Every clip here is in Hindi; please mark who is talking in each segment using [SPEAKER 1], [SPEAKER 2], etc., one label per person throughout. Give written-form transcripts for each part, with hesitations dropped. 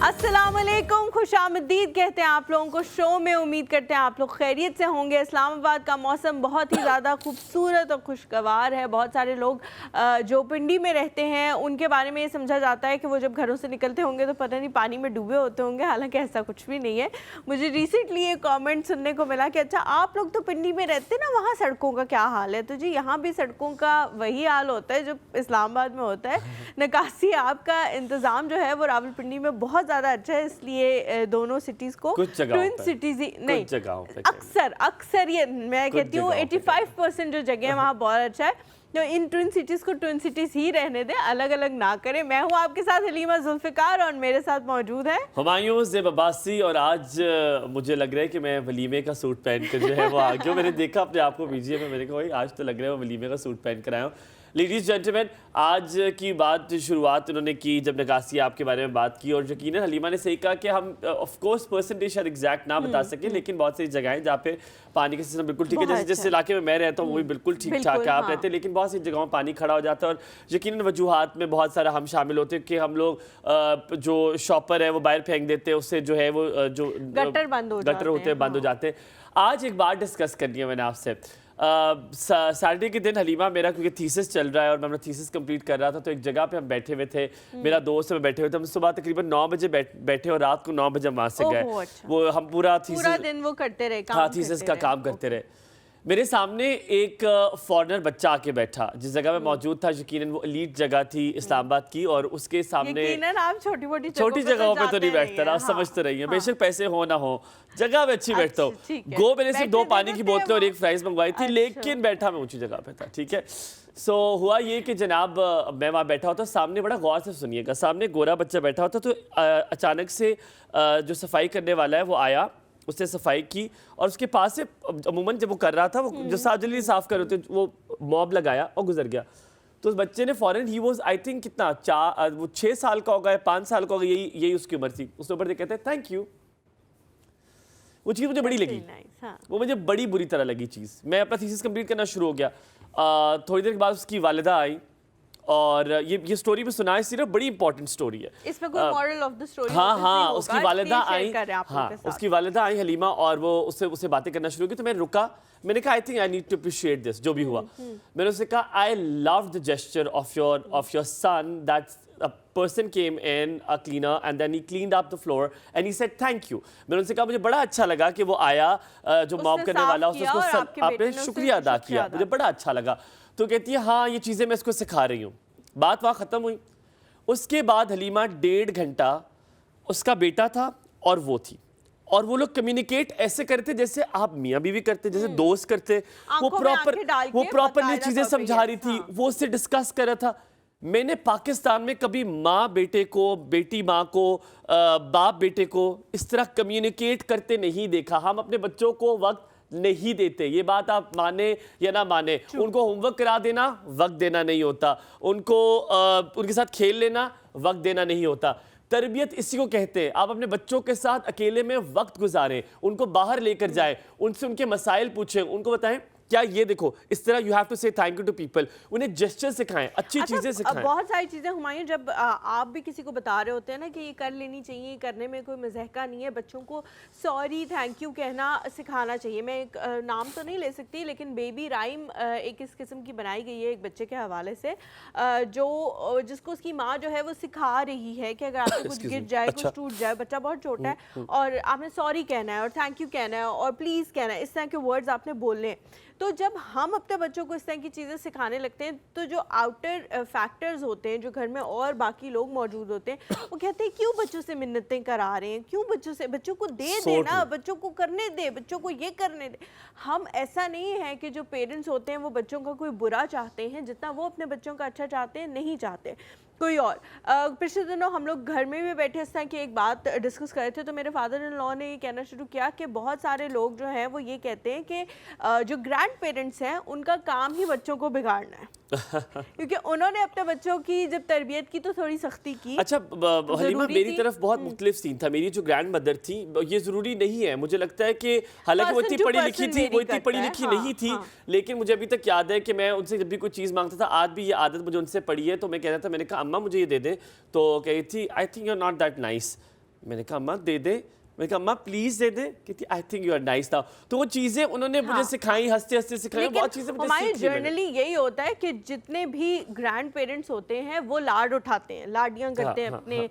[SPEAKER 1] अस्सलामुअलैकुम, खुशामदीद कहते हैं आप लोगों को शो में। उम्मीद करते हैं आप लोग खैरियत से होंगे। इस्लामाबाद का मौसम बहुत ही ज़्यादा खूबसूरत और खुशगवार है। बहुत सारे लोग जो पिंडी में रहते हैं उनके बारे में ये समझा जाता है कि वो जब घरों से निकलते होंगे तो पता नहीं पानी में डूबे होते होंगे, हालांकि ऐसा कुछ भी नहीं है। मुझे रिसेंटली एक कॉमेंट सुनने को मिला कि अच्छा आप लोग तो पिंडी में रहते ना, वहाँ सड़कों का क्या हाल है? तो जी यहाँ भी सड़कों का वही हाल होता है जो इस्लामाबाद में होता है। निकासी आपका इंतज़ाम जो है वो रावलपिंडी में बहुत ज़्यादा अच्छा है, इसलिए दोनों सिटीज़ को ट्विन सिटीज़ ही नहीं, अक्सर ये मैं कहती हूँ 85% जो जगह है वहाँ बहुत अच्छा है। तो इन ट्विन सिटीज़ को ट्विन सिटीज़ ही रहने दें, अलग अलग ना करें। मैं हूँ आपके साथ हलीमा जुल्फ़िकार और मेरे साथ मौजूद है
[SPEAKER 2] हुमायूं ज़ेब अब्बासी। और आज मुझे लग रहा है कि मैं वलीमे का सूट पहन कर जो है वो आ गया। मैंने देखा अपने आप को बीजीए में, मैंने कहा भाई आज तो लग रहा है वो वलीमे का सूट पहन कर आया हूँ। लेडीज़ जेंटलमैन, आज की बात शुरुआत उन्होंने की जब निकासी आपके बारे में बात की, और यकीनन हलीमा ने सही कहा कि हम ऑफ कोर्स परसेंटेज शायद एग्जैक्ट ना बता सकें, लेकिन बहुत सारी जगह हैं जहाँ पे पानी का सिस्टम बिल्कुल ठीक है। जैसे जिस इलाके में मैं रहता हूँ वो भी बिल्कुल ठीक ठाक है, आप रहते हैं, लेकिन बहुत सी जगहों में पानी खड़ा हो जाता है। और यकीनन वजूहात में बहुत सारा हम शामिल होते हैं कि हम लोग जो शॉपर है वो बाहर फेंक देते हैं, उससे जो है वो जो गटर होते हैं बंद हो जाते हैं। आज एक बात डिस्कस करनी है मैंने आपसे। सैटरडे के दिन हलीमा मेरा क्योंकि थीसिस चल रहा है और मैं अपना थीसिस कंप्लीट कर रहा था, तो एक जगह पे हम बैठे हुए थे, मेरा दोस्त में बैठे हुए थे। हम सुबह तकरीबन 9 बजे बैठे और रात को 9 बजे वहाँ से गए। अच्छा। वो हम पूरा
[SPEAKER 1] दिन वो करते रहे,
[SPEAKER 2] हाँ थीसिस का काम करते रहे। मेरे सामने एक फॉरेनर बच्चा आके बैठा जिस जगह में मौजूद था। यकीनन वो एलीट जगह थी इस्लामाबाद की, और उसके सामने
[SPEAKER 1] आप छोटी
[SPEAKER 2] जगहों पे तो नहीं बैठता ना, समझ तो रही है। बेशक पैसे हो ना हो, जगह में अच्छी बैठता हूँ। गो मैंने सिर्फ 2 पानी की बोतलें और एक फ्राइज मंगवाई थी, लेकिन बैठा मैं ऊंची जगह पे था। ठीक है, सो हुआ ये कि जनाब मैं वहाँ बैठा होता, सामने बड़ा गौर से सुनिएगा, सामने गोरा बच्चा बैठा होता, तो अचानक से जो सफाई करने वाला है वो आया, उसने सफाई की, और उसके पास से अमूमन जब वो कर रहा था वो जो जल्दी साफ कर रहे थे वो मॉब लगाया और गुजर गया। तो उस बच्चे ने फौरन, ही वाज आई थिंक कितना वो 6 साल का होगा या 5 साल का होगा, यही उसकी उम्र थी। उसने ऊपर से कहते हैं थैंक यू। वो चीज़ मुझे बड़ी लगी, वो मुझे बड़ी बुरी तरह लगी चीज़। मैं अपना थीसिस कंप्लीट करना शुरू हो गया। थोड़ी देर के बाद उसकी वालिदा आई, और ये स्टोरी में सुना है, सिर्फ बड़ी इंपॉर्टेंट स्टोरी है,
[SPEAKER 1] इसमें कोई मॉरल ऑफ द स्टोरी।
[SPEAKER 2] हाँ, उसकी वालिदा आई, हाँ उसकी वालिदा आई हलीमा, और वो उससे बातें करना शुरू की। तो मैं रुका, मैंने कहा I think I need to appreciate this, जो भी हुआ। मैंने उससे कहा I love the gesture of your son, that a person came in, a cleaner, and then he cleaned up the floor and he said thank you. मैंने उनसे कहा मुझे बड़ा अच्छा लगा कि वो आया, जो मॉब करने वाला, उसको आपने शुक्रिया अदा किया, मुझे बड़ा अच्छा लगा। तो कहती है हाँ ये चीज़ें मैं इसको सिखा रही हूँ। बात वहाँ ख़त्म हुई। उसके बाद हलीमा 1.5 घंटा उसका बेटा था और वो थी, और वो लोग कम्युनिकेट ऐसे करते जैसे आप मियाँ बीवी करते, जैसे दोस्त करते। वो प्रॉपरली चीज़ें समझा रही थी, वो उससे डिस्कस कर रहा था। मैंने पाकिस्तान में कभी माँ बेटे को, बेटी माँ को, बाप बेटे को इस तरह कम्युनिकेट करते नहीं देखा। हम अपने बच्चों को वक्त नहीं देते, ये बात आप माने या ना माने। उनको होमवर्क करा देना वक्त देना नहीं होता, उनको उनके साथ खेल लेना वक्त देना नहीं होता। तरबियत इसी को कहते हैं। आप अपने बच्चों के साथ अकेले में वक्त गुजारें, उनको बाहर लेकर जाएं, उनसे उनके मसाइल पूछें, उनको बताएं क्या ये देखो इस तरह यू हैव टू से थैंक यू टू पीपल। उन्हें जेस्चर सिखाएं, अच्छी चीजें सिखाएं।
[SPEAKER 1] बहुत सारी चीजें हुमायूं, जब आप भी किसी को बता रहे होते हैं ना कि ये कर लेनी चाहिए, करने में कोई मज़हका नहीं है, बच्चों को सॉरी थैंक यू कहना सिखाना चाहिए। मैं एक नाम तो नहीं ले सकती, लेकिन बेबी राइम एक इस किस्म की बनाई गई है एक बच्चे के हवाले से, जिसको उसकी माँ जो है वो सिखा रही है कि अगर आपको कुछ गिर जाए, कुछ टूट जाए, बच्चा बहुत छोटा है, और आपने सॉरी कहना है और थैंक यू कहना है और प्लीज़ कहना है, इस तरह के वर्ड्स आपने बोलने हैं। तो जब हम अपने बच्चों को इस तरह की चीज़ें सिखाने लगते हैं, तो जो आउटर फैक्टर्स होते हैं, जो घर में और बाकी लोग मौजूद होते हैं, वो कहते हैं क्यों बच्चों से मिन्नतें करा रहे हैं, क्यों बच्चों को दे देना, बच्चों को करने दे, बच्चों को ये करने दे। हम ऐसा नहीं है कि जो पेरेंट्स होते हैं वो बच्चों का कोई बुरा चाहते हैं, जितना वो अपने बच्चों का अच्छा चाहते हैं नहीं चाहते कोई और। पिछले दिनों हम लोग घर में भी बैठे इस तरह की एक बात डिस्कस कर रहे थे, तो मेरे फादर इन लॉ ने ये कहना शुरू किया कि बहुत सारे लोग जो हैं वो ये कहते हैं कि जो ग्रैंड पेरेंट्स हैं उनका काम ही बच्चों को बिगाड़ना है क्योंकि उन्होंने अपने बच्चों की जब तरबियत की तो थोड़ी सख्ती की।
[SPEAKER 2] अच्छा हलीमा, मेरी तरफ बहुत मुख्तलिफ सीन था। मेरी जो ग्रैंड मदर थी, ये ज़रूरी नहीं है, मुझे लगता है कि हालांकि वो इतनी पढ़ी लिखी थी, वो इतनी पढ़ी लिखी नहीं थी, लेकिन मुझे अभी तक याद है कि मैं उनसे जब भी कोई चीज़ मांगता था, आज भी ये आदत मुझे उनसे पड़ी है। तो मैं कहता था, मैंने कहा अम्मा मुझे ये दे दे, तो कही थी I think you are not that nice. मैंने कहा अम्मा दे दे, मैंने कहा अम्मा प्लीज दे दे, कहती I think you are nice now. तो वो चीजें उन्होंने मुझे सिखाई, हंसते हंसते सिखाई, बहुत चीजें मुझे
[SPEAKER 1] हमारी
[SPEAKER 2] सीखी मैंने।
[SPEAKER 1] जर्नली यही होता है कि जितने भी ग्रैंड पेरेंट्स होते हैं वो लाड उठाते हैं, लाडियां करते हैं अपने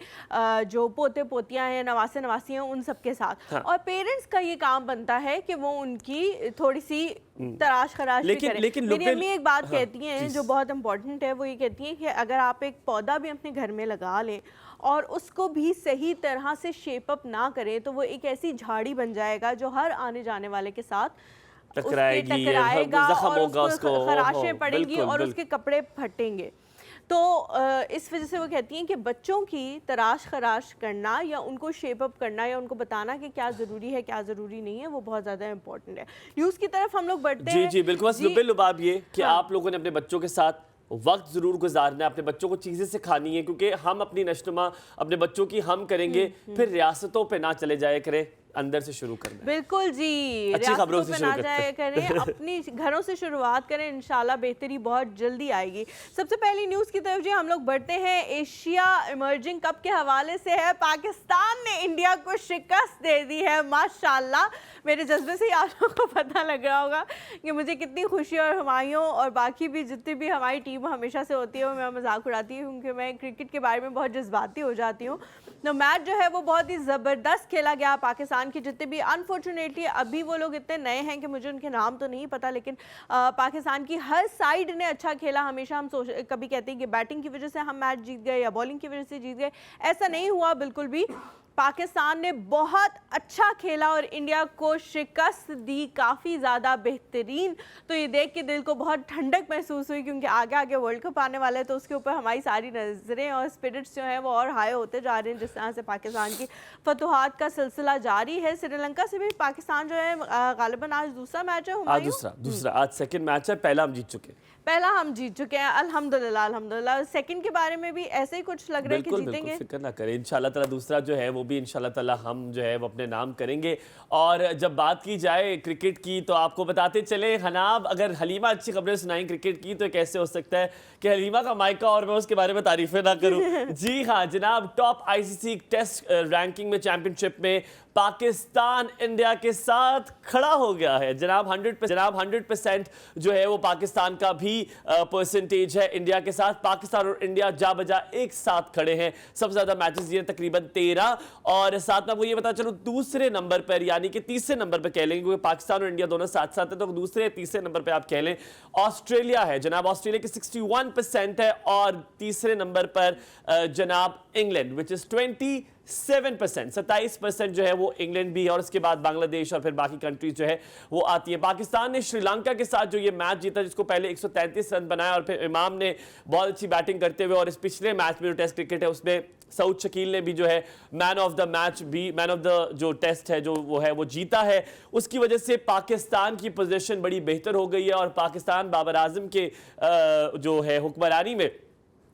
[SPEAKER 1] जो पोते पोतियां हैं, नवासे नवासी हैं, उन सबके साथ। और पेरेंट्स का ये काम बनता है कि वो उनकी थोड़ी सी तराश खराश भी करें। मेरी अम्मी एक बात कहती हैं जो बहुत इंपॉर्टेंट है, वो ये कहती हैं कि अगर आप एक पौधा भी अपने घर में लगा लें और उसको भी सही तरह से शेप अप ना करें तो वो एक ऐसी झाड़ी बन जाएगा जो हर आने जाने वाले के साथ टकराएगा और उसको खराशें पड़ेंगी और उसके कपड़े फटेंगे। तो इस वजह से वो कहती हैं कि बच्चों की तराश खराश करना या उनको शेप अप करना या उनको बताना कि क्या ज़रूरी है क्या ज़रूरी नहीं है, वो बहुत ज़्यादा इंपॉर्टेंट है। न्यूज़ की तरफ हम लोग बढ़ते हैं।
[SPEAKER 2] जी बिल्कुल। बस लुबे लुबाब ये कि आप लोगों ने अपने बच्चों के साथ वक्त जरूर गुजारना है, अपने बच्चों को चीजें सिखानी है, क्योंकि हम अपनी नशनुमा अपने बच्चों की हम करेंगे, फिर रियासतों पे ना चले जाए करें, अंदर से शुरू करना है।
[SPEAKER 1] बिल्कुल जी,
[SPEAKER 2] अच्छी खबरों से शुरू
[SPEAKER 1] करें, अपनी घरों से शुरुआत करें, इंशाल्लाह बेहतरी बहुत जल्दी आएगी। सबसे पहली न्यूज़ की तरफ जी हम लोग बढ़ते हैं। एशिया इमर्जिंग कप के हवाले से है, पाकिस्तान ने इंडिया को शिकस्त दे दी है। माशाल्लाह, मेरे जज्बे से आप लोगों को पता लग रहा होगा कि मुझे कितनी खुशी और हुमायूं और बाकी भी जितनी भी हमारी टीम हमेशा से होती है, मैं मजाक उड़ाती हूँ क्योंकि मैं क्रिकेट के बारे में बहुत जज्बाती हो जाती हूँ। तो मैच जो है वो बहुत ही ज़बरदस्त खेला गया। पाकिस्तान के जितने भी, अनफॉर्चुनेटली अभी वो लोग इतने नए हैं कि मुझे उनके नाम तो नहीं पता, लेकिन पाकिस्तान की हर साइड ने अच्छा खेला। हमेशा हम कभी कहते हैं कि बैटिंग की वजह से हम मैच जीत गए या बॉलिंग की वजह से जीत गए, ऐसा नहीं हुआ बिल्कुल भी। पाकिस्तान ने बहुत अच्छा खेला और इंडिया को शिकस्त दी, काफ़ी ज़्यादा बेहतरीन। तो ये देख के दिल को बहुत ठंडक महसूस हुई, क्योंकि आगे आगे वर्ल्ड कप आने वाला है तो उसके ऊपर हमारी सारी नज़रें और स्पिरिट्स जो हैं वो और हाई होते जा रहे हैं। जिस तरह से पाकिस्तान की फतुहात का सिलसिला जारी है। श्रीलंका से भी पाकिस्तान जो है गालिबन आज दूसरा मैच है,
[SPEAKER 2] आज दूसरा आज सेकंड मैच है, पहला हम जीत चुके हैं अल्हम्दुलिल्लाह अल्हम्दुलिल्लाह। सेकंड के बारे में भी ऐसे ही कुछ लग रहा है कि जीतेंगे, फिक्र ना करें, इंशाल्लाह ताला दूसरा जो है वो भी इंशाल्लाह ताला हम जो है वो अपने नाम करेंगे। और जब बात की जाए क्रिकेट की तो आपको बताते चले हनाब, अगर हलीमा अच्छी खबरें सुनाई क्रिकेट की तो कैसे हो सकता है कि हलीमा का माइका और मैं उसके बारे में तारीफें ना करूं। जी हाँ जनाब, टॉप आईसीसी टेस्ट रैंकिंग में चैंपियनशिप में पाकिस्तान इंडिया के साथ खड़ा हो गया है जनाब। 100% जो है वो पाकिस्तान का भी परसेंटेज है इंडिया के साथ। पाकिस्तान और इंडिया जा बजा एक साथ खड़े हैं, सबसे ज्यादा मैचेस ये तकरीबन 13। और साथ में आपको ये पता चलो दूसरे नंबर पर यानी कि तीसरे नंबर पर कह लेंगे, क्योंकि पाकिस्तान और इंडिया दोनों साथ साथ है, तो दूसरे तीसरे नंबर पर आप कह लें ऑस्ट्रेलिया है जनाब। ऑस्ट्रेलिया की 61% है और तीसरे नंबर पर जनाब इंग्लैंड विच इज 27% जो है वो इंग्लैंड भी है, और उसके बाद बांग्लादेश और फिर बाकी कंट्रीज जो है वो आती है। पाकिस्तान ने श्रीलंका के साथ जो ये मैच जीता, जिसको पहले 133 रन बनाया और फिर इमाम ने बहुत अच्छी बैटिंग करते हुए, और इस पिछले मैच में जो टेस्ट क्रिकेट है उसमें सऊद शकील ने भी जो है मैन ऑफ द मैच भी, मैन ऑफ द जो टेस्ट है जो वो है वो जीता है। उसकी वजह से पाकिस्तान की पोजीशन बड़ी बेहतर हो गई है और पाकिस्तान बाबर आजम के जो है हुक्मरानी में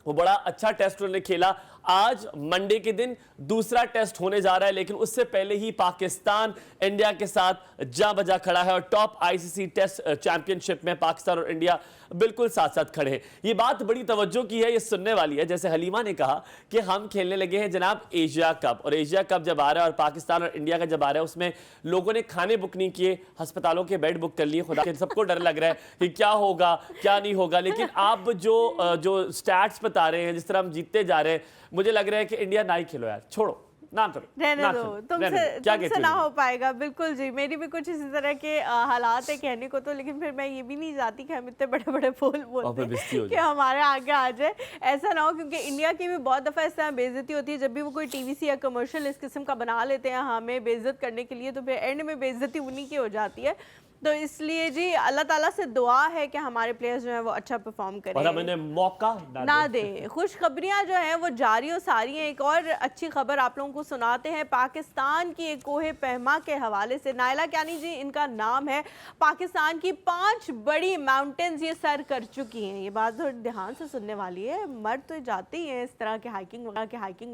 [SPEAKER 2] वो बड़ा अच्छा टेस्ट उन्होंने खेला। आज मंडे के दिन दूसरा टेस्ट होने जा रहा है, लेकिन उससे पहले ही पाकिस्तान इंडिया के साथ जा बजा खड़ा है और टॉप आईसीसी टेस्ट चैंपियनशिप में पाकिस्तान और इंडिया बिल्कुल साथ साथ खड़े हैं। ये बात बड़ी तवज्जो की है, ये सुनने वाली है। जैसे हलीमा ने कहा कि हम खेलने लगे हैं जनाब एशिया कप, और एशिया कप जब आ रहा है और पाकिस्तान और इंडिया का जब आ रहा है उसमें लोगों ने खाने बुक नहीं किए, अस्पतालों के बेड बुक कर लिए। खुदा के सबको डर लग रहा है कि क्या होगा क्या नहीं होगा, लेकिन आप जो स्टैट्स बता रहे हैं, जिस तरह हम जीतते जा रहे हैं, मुझे लग रहा है कि इंडिया ना ही खेलो यार, छोड़ो ना करो,
[SPEAKER 1] रहने दो, तुमसे ना हो पाएगा। बिल्कुल जी, मेरी भी कुछ इसी तरह के हालात है कहने को तो, लेकिन फिर मैं ये भी नहीं चाहती कि हम इतने बड़े बड़े बोल बोलते हैं कि हमारे आगे आ जाए, ऐसा ना हो। क्योंकि इंडिया की भी बहुत दफ़ा इस तरह बेइज्जती होती है, जब भी वो कोई टीवीसी या कमर्शियल इस किस्म का बना लेते हैं हमें बेइज्जत करने के लिए, तो फिर एंड में बेइज्जती उन्हीं की हो जाती है। तो इसलिए जी अल्लाह ताला से दुआ है कि हमारे प्लेयर्स जो हैं वो अच्छा परफॉर्म करें
[SPEAKER 2] और हमें मौका
[SPEAKER 1] ना दें। खुशखबरियां जो हैं वो जारी और सारी हैं। एक और अच्छी खबर आप लोगों को सुनाते हैं पाकिस्तान की एक कोहे पहमा के हवाले से। नायला क्यानी जी इनका नाम है, पाकिस्तान की 5 बड़ी माउंटेन्स ये सर कर चुकी हैं। ये बात थोड़ी ध्यान से सुनने वाली है। मर्द तो जाते ही हैं इस तरह के हाइकिंग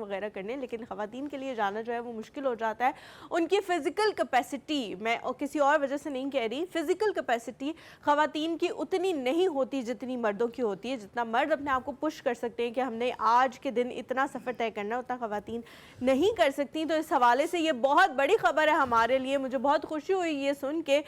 [SPEAKER 1] वगैरह करने, लेकिन ख़वातीन के लिए जाना जो है वो मुश्किल हो जाता है। उनकी फ़िज़िकल कैपेसिटी मैं किसी और वजह से नहीं कह रही नहीं, फिजिकल कैपेसिटी ख़वातीन की उतनी नहीं होती जितनी मर्दों की होती है। जितना मर्द अपने आप को पुश कर सकते हैं कि हमने आज के दिन इतना सफ़र तय करना है, उतना ख़वातीन नहीं कर सकती। तो इस हवाले से ये बहुत बड़ी खबर है हमारे लिए। मुझे बहुत खुशी हुई ये सुन के।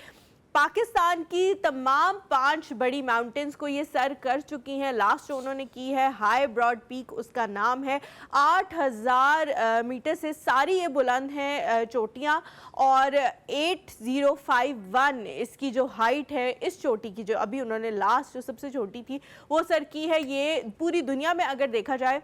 [SPEAKER 1] पाकिस्तान की तमाम 5 बड़ी माउंटेन्स को ये सर कर चुकी हैं। लास्ट जो उन्होंने की है हाई ब्रॉड पीक, उसका नाम है। 8000 मीटर से सारी ये बुलंद हैं चोटियाँ, और 8051 इसकी जो हाइट है इस चोटी की, जो अभी उन्होंने लास्ट जो सबसे छोटी थी वो सर की है। ये पूरी दुनिया में अगर देखा जाए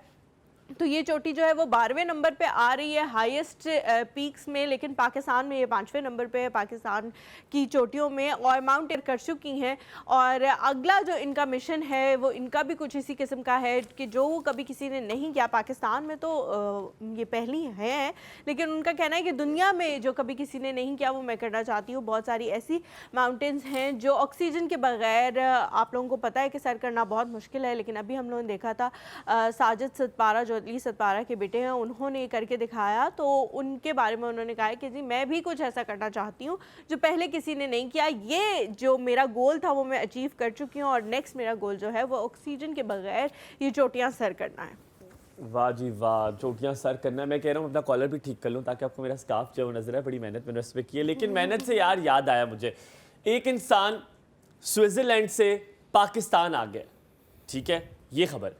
[SPEAKER 1] तो ये चोटी जो है वो 12वें नंबर पे आ रही है हाईएस्ट पीक्स में, लेकिन पाकिस्तान में ये 5वें नंबर पे है पाकिस्तान की चोटियों में, और माउंटेन कर चुकी हैं। और अगला जो इनका मिशन है वो इनका भी कुछ इसी किस्म का है कि जो कभी किसी ने नहीं किया। पाकिस्तान में तो ये पहली है, लेकिन उनका कहना है कि दुनिया में जो कभी किसी ने नहीं किया वो मैं करना चाहती हूँ। बहुत सारी ऐसी माउंटेन्स हैं जो ऑक्सीजन के बगैर, आप लोगों को पता है कि सर करना बहुत मुश्किल है, लेकिन अभी हम लोगों ने देखा था साजिद सतपारा जो अली सतपारा के बेटे हैं, उन्होंने ये करके दिखाया। तो उनके बारे में उन्होंने कहा कि जी मैं भी कुछ ऐसा करना चाहती हूँ जो पहले किसी ने नहीं किया। ये जो मेरा गोल था वो मैं अचीव कर चुकी हूँ, और नेक्स्ट मेरा गोल जो है वो ऑक्सीजन के बगैर ये चोटियाँ सर करना है।
[SPEAKER 2] वाह जी वाह, चोटियाँ सर करना है। मैं कह रहा हूँ अपना कॉलर भी ठीक कर लूँ ताकि आपको मेरा स्कार्फ जो नजर है। बड़ी मेहनत मैंने उस पर की है, लेकिन मेहनत से यार याद आया मुझे, एक इंसान स्विट्जरलैंड से पाकिस्तान आ गया, ठीक है ये खबर,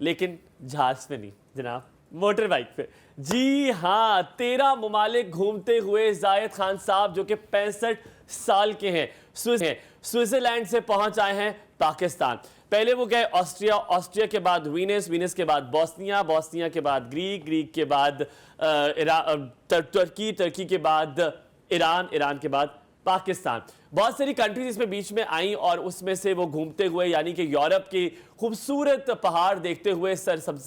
[SPEAKER 2] लेकिन जहाज पे नहीं जनाब, मोटर बाइक पे। जी हाँ, 13 ममालिक घूमते हुए जाहिद खान साहब जो कि 65 साल के हैं, स्विट्जरलैंड से पहुंच आए हैं पाकिस्तान। पहले वो गए ऑस्ट्रिया, ऑस्ट्रिया के बाद वीनस, वीनस के बाद बोस्निया, बोस्निया के बाद ग्रीक, ग्रीक के बाद तुर्की, तुर्की के बाद ईरान, ईरान के बाद पाकिस्तान। बहुत सारी कंट्रीज इसमें बीच में आई, और उसमें से वो घूमते हुए यानी कि यूरोप की खूबसूरत पहाड़ देखते हुए,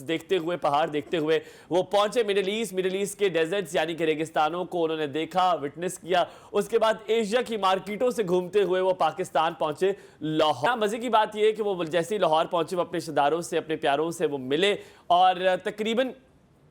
[SPEAKER 2] देखते हुए, पहाड़ देखते हुए वो पहुंचे मिडिल ईस्ट। मिडिल ईस्ट के डेजर्ट्स यानी कि रेगिस्तानों को उन्होंने देखा, विटनेस किया। उसके बाद एशिया की मार्केटों से घूमते हुए वो पाकिस्तान पहुंचे लाहौर। मजे की बात यह है कि वो जैसे ही लाहौर पहुंचे वो अपने रिश्तेदारों से, अपने प्यारों से वो मिले, और तकरीबन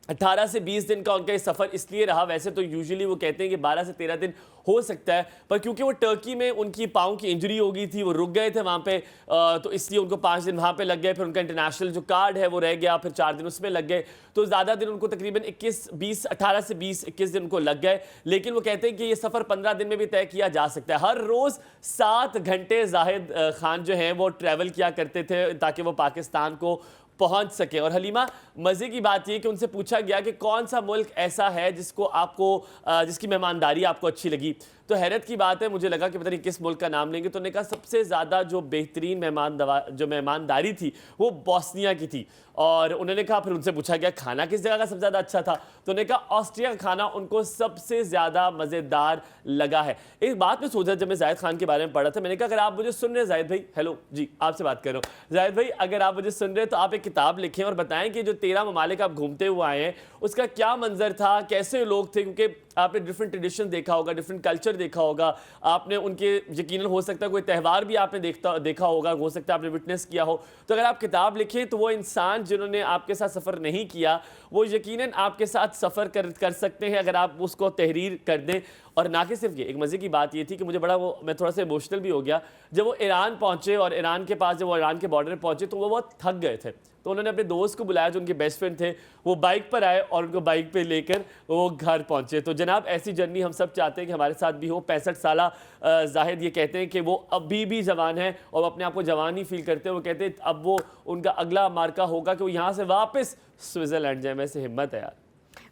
[SPEAKER 2] 18 से 20 दिन का उनका ये सफ़र इसलिए रहा। वैसे तो यूजुअली वो कहते हैं कि 12 से 13 दिन हो सकता है, पर क्योंकि वो टर्की में उनकी पाँव की इंजरी हो गई थी, वो रुक गए थे वहाँ पे, तो इसलिए उनको 5 दिन वहाँ पे लग गए। फिर उनका इंटरनेशनल जो कार्ड है वो रह गया, फिर 4 दिन उसमें लग गए, तो ज़्यादा दिन उनको तकरीबन 18 से 20-21 दिन उनको लग गए। लेकिन वो कहते हैं कि ये सफ़र 15 दिन में भी तय किया जा सकता है। हर रोज़ 7 घंटे जाहिद खान जो हैं वो ट्रैवल किया करते थे ताकि वो पाकिस्तान को पहुंच सके। और हलीमा, मजे की बात यह कि उनसे पूछा गया कि कौन सा मुल्क ऐसा है जिसको आपको जिसकी मेहमानदारी आपको अच्छी लगी, तो हैरत की बात है मुझे लगा कि पता नहीं किस मुल्क का नाम लेंगे, तो उन्होंने कहा सबसे ज़्यादा जो बेहतरीन मेहमानदारी थी वो बोस्निया की थी। और उन्होंने कहा, फिर उनसे पूछा गया खाना किस जगह का सबसे ज़्यादा अच्छा था, तो उन्होंने कहा ऑस्ट्रिया का खाना उनको सबसे ज़्यादा मज़ेदार लगा है। एक बात मैं सोचा जब मैं जाहिद खान के बारे में पढ़ा था, मैंने कहा अगर आप मुझे सुन रहे हैं जाहिद भाई, हेलो जी आपसे बात कर रहा हूँ जाहिद भाई, अगर आप मुझे सुन रहे हैं तो आप एक किताब लिखें और बताएं कि जो 13 ममालिक आप घूमते हुए आए हैं उसका क्या मंजर था, कैसे लोग थे, क्योंकि आपने डिफरेंट ट्रेडिशन देखा होगा, डिफरेंट कल्चर देखा होगा, आपने उनके यकीनन हो सकता है कोई त्यौहार भी आपने देखा होगा, हो सकता है आपने विटनेस किया हो। तो अगर आप किताब लिखें तो वो इंसान जिन्होंने आपके साथ सफ़र नहीं किया वो यकीनन आपके साथ सफ़र कर सकते हैं अगर आप उसको तहरीर कर दें। और ना कि सिर्फ ये, एक मज़े की बात ये थी कि मुझे बड़ा मैं थोड़ा सा इमोशनल भी हो गया जब वो ईरान पहुँचे, और ईरान के पास जब वो ईरान के बॉर्डर में पहुँचे तो वो बहुत थक गए थे, तो उन्होंने अपने दोस्त को बुलाया जो उनके बेस्ट फ्रेंड थे, वो बाइक पर आए और उनको बाइक पे लेकर वो घर पहुंचे। तो जनाब ऐसी जर्नी हम सब चाहते हैं कि हमारे साथ भी हो। 65 साल जाहिद ये कहते हैं कि वो अभी भी जवान हैं और अपने आप को जवान ही फील करते हैं। वो कहते हैं अब वो उनका अगला मार्का होगा कि वो यहाँ से वापस स्विट्ज़रलैंड जाए। वैसे हिम्मत है यार,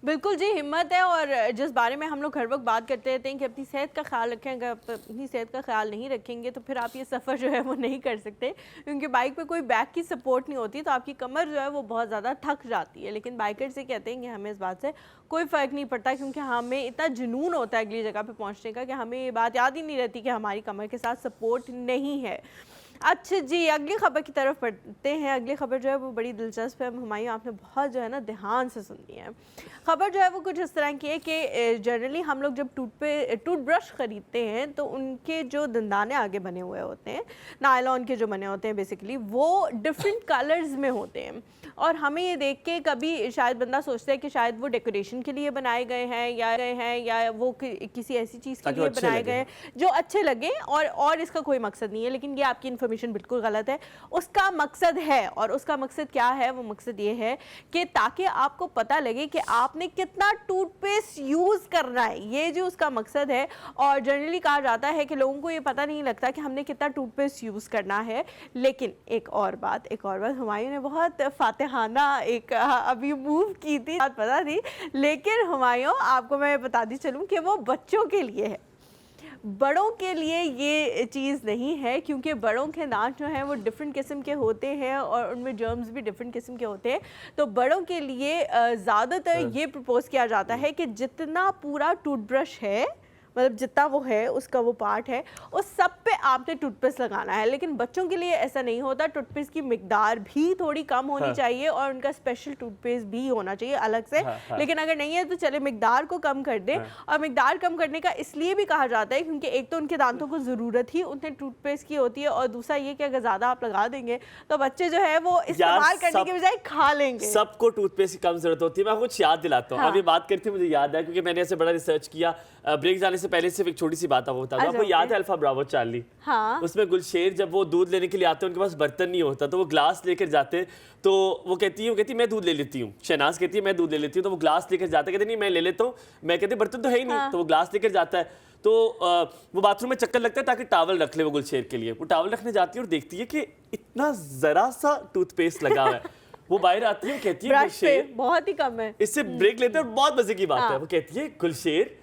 [SPEAKER 1] बिल्कुल जी हिम्मत है। और जिस बारे में हम लोग हर वक्त बात करते रहते हैं कि अपनी सेहत का ख्याल रखें, अगर आप अपनी सेहत का ख्याल नहीं रखेंगे तो फिर आप ये सफ़र जो है वो नहीं कर सकते, क्योंकि बाइक पे कोई बैक की सपोर्ट नहीं होती, तो आपकी कमर जो है वो बहुत ज़्यादा थक जाती है। लेकिन बाइकर से कहते हैं कि हमें इस बात से कोई फ़र्क नहीं पड़ता, क्योंकि हमें इतना जुनून होता है अगली जगह पर पहुँचने का कि हमें ये बात याद ही नहीं रहती कि हमारी कमर के साथ सपोर्ट नहीं है। अच्छा जी, अगली खबर की तरफ पढ़ते हैं। अगली खबर जो है वो बड़ी दिलचस्प है। हुमायूं, आपने बहुत जो है ना ध्यान से सुननी है। खबर जो है वो कुछ इस तरह की है कि जनरली हम लोग जब टूथब्रश ख़रीदते हैं तो उनके जो दंदाने आगे बने हुए होते हैं, नायलॉन के जो बने होते हैं बेसिकली, वो डिफरेंट कलर्स में होते हैं। और हमें ये देख के कभी शायद बंदा सोचता है कि शायद वो डेकोरेशन के लिए बनाए गए हैं या वो किसी ऐसी चीज़ के लिए बनाए गए हैं जो अच्छे लगे, और इसका कोई मकसद नहीं है। लेकिन ये आपकी इन्फॉर्मेशन बिल्कुल गलत है। उसका मकसद है, और उसका मकसद क्या है? वो मकसद ये है कि ताकि आपको पता लगे कि आपने कितना टूथपेस्ट यूज़ करना है, ये जो उसका मकसद है। और जनरली कहा जाता है कि लोगों को ये पता नहीं लगता कि हमने कितना टूथपेस्ट यूज़ करना है। लेकिन एक और बात हुमायूं ने बहुत फातिहाना एक अभी मूव की थी, बात पता थी, लेकिन हुमायूं आपको मैं बताती चलूं कि वो बच्चों के लिए है, बड़ों के लिए ये चीज़ नहीं है, क्योंकि बड़ों के दांत जो हैं वो डिफरेंट किस्म के होते हैं और उनमें जर्म्स भी डिफरेंट किस्म के होते हैं। तो बड़ों के लिए ज़्यादातर ये प्रपोज किया जाता है कि जितना पूरा टूथब्रश है, मतलब जितना वो है उसका वो पार्ट है, उस सब पे आपने टूथपेस्ट लगाना है। लेकिन बच्चों के लिए ऐसा नहीं होता, टूथपेस्ट की मिकदार भी थोड़ी कम होनी चाहिए और उनका स्पेशल टूथपेस्ट भी होना चाहिए अलग से। लेकिन अगर नहीं है तो चले मिकदार को कम कर दें। और मिकदार कम करने का इसलिए भी कहा जाता है क्योंकि एक तो उनके दांतों को ज़रूरत ही उतने टूथपेस्ट की होती है, और दूसरा ये कि अगर ज़्यादा आप लगा देंगे तो बच्चे जो है वो इस्तेमाल करने के बजाय खा लेंगे।
[SPEAKER 2] सबको टूथपेस्ट की कम जरूरत होती है। मैं कुछ याद दिलाता हूँ, अभी बात करते मुझे याद है क्योंकि मैंने ऐसे बड़ा रिसर्च किया। ब्रेक जाने से पहले सिर्फ एक छोटी सी बात आपको बता दूं। आपको याद है अल्फा ब्रावो चार्ली?
[SPEAKER 1] हाँ।
[SPEAKER 2] उसमें गुलशेर जब वो दूध लेने के लिए आते हैं, उनके पास बर्तन नहीं होता, तो वो ग्लास लेकर जाते हैं। तो वो कहती है मैं दूध ले लेती हूँ, शहनाज कहती है मैं दूध ले लेती हूँ, तो वो ग्लास लेकर जाते, कहते नहीं मैं ले लेता हूँ, मैं कहती बर्तन तो है ही नहीं, तो वो ग्लास लेकर जाता है। तो वो बाथरूम में चक्कर लगता है ताकि टावल रख ले वो गुलशेर के लिए। वो टावल रखने जाती है और देखती है कि इतना जरा सा टूथपेस्ट लगा हुआ है। वो बाहर आती है, कहती है गुलशेर
[SPEAKER 1] बहुत ही कम है।
[SPEAKER 2] इससे ब्रेक लेते हैं और बहुत मजे की बात है। वो कहती है गुलशेर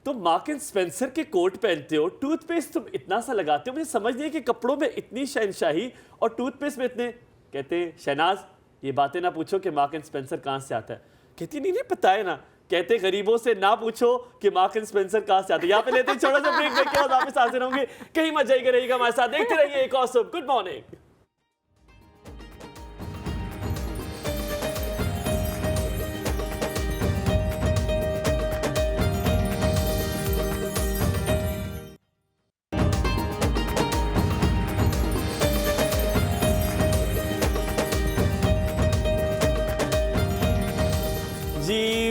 [SPEAKER 2] तुम मार्क एंड स्पेंसर के कोट पहनते हो, टूथपेस्ट तुम इतना सा लगाते हो, मुझे समझ नहीं है कि कपड़ों में इतनी शहनशाही और टूथपेस्ट में इतने। कहते शहनाज ये बातें ना पूछो कि मार्क एंड स्पेंसर कहाँ से आता है। कहती नहीं पता है ना। कहते गरीबों से ना पूछो कि मार्क एंड स्पेंसर कहाँ से आते हैं। यहाँ पे लेते हैं छोटा सा ब्रेक, के बाद वापस हाजिर होंगे। कहीं मत जाइएगा, रहिएगा हमारे साथ, देखते रहिए एक और सब। Good morning.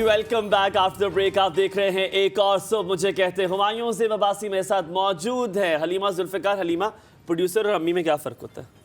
[SPEAKER 2] Welcome back after break. आप देख रहे हैं एक और सो मुझे कहते हैं। हुमायूं से वबासी मेरे साथ मौजूद है हलीमा जुल्फिकार। हलीमा, प्रोड्यूसर और अम्मी में क्या फर्क होता है?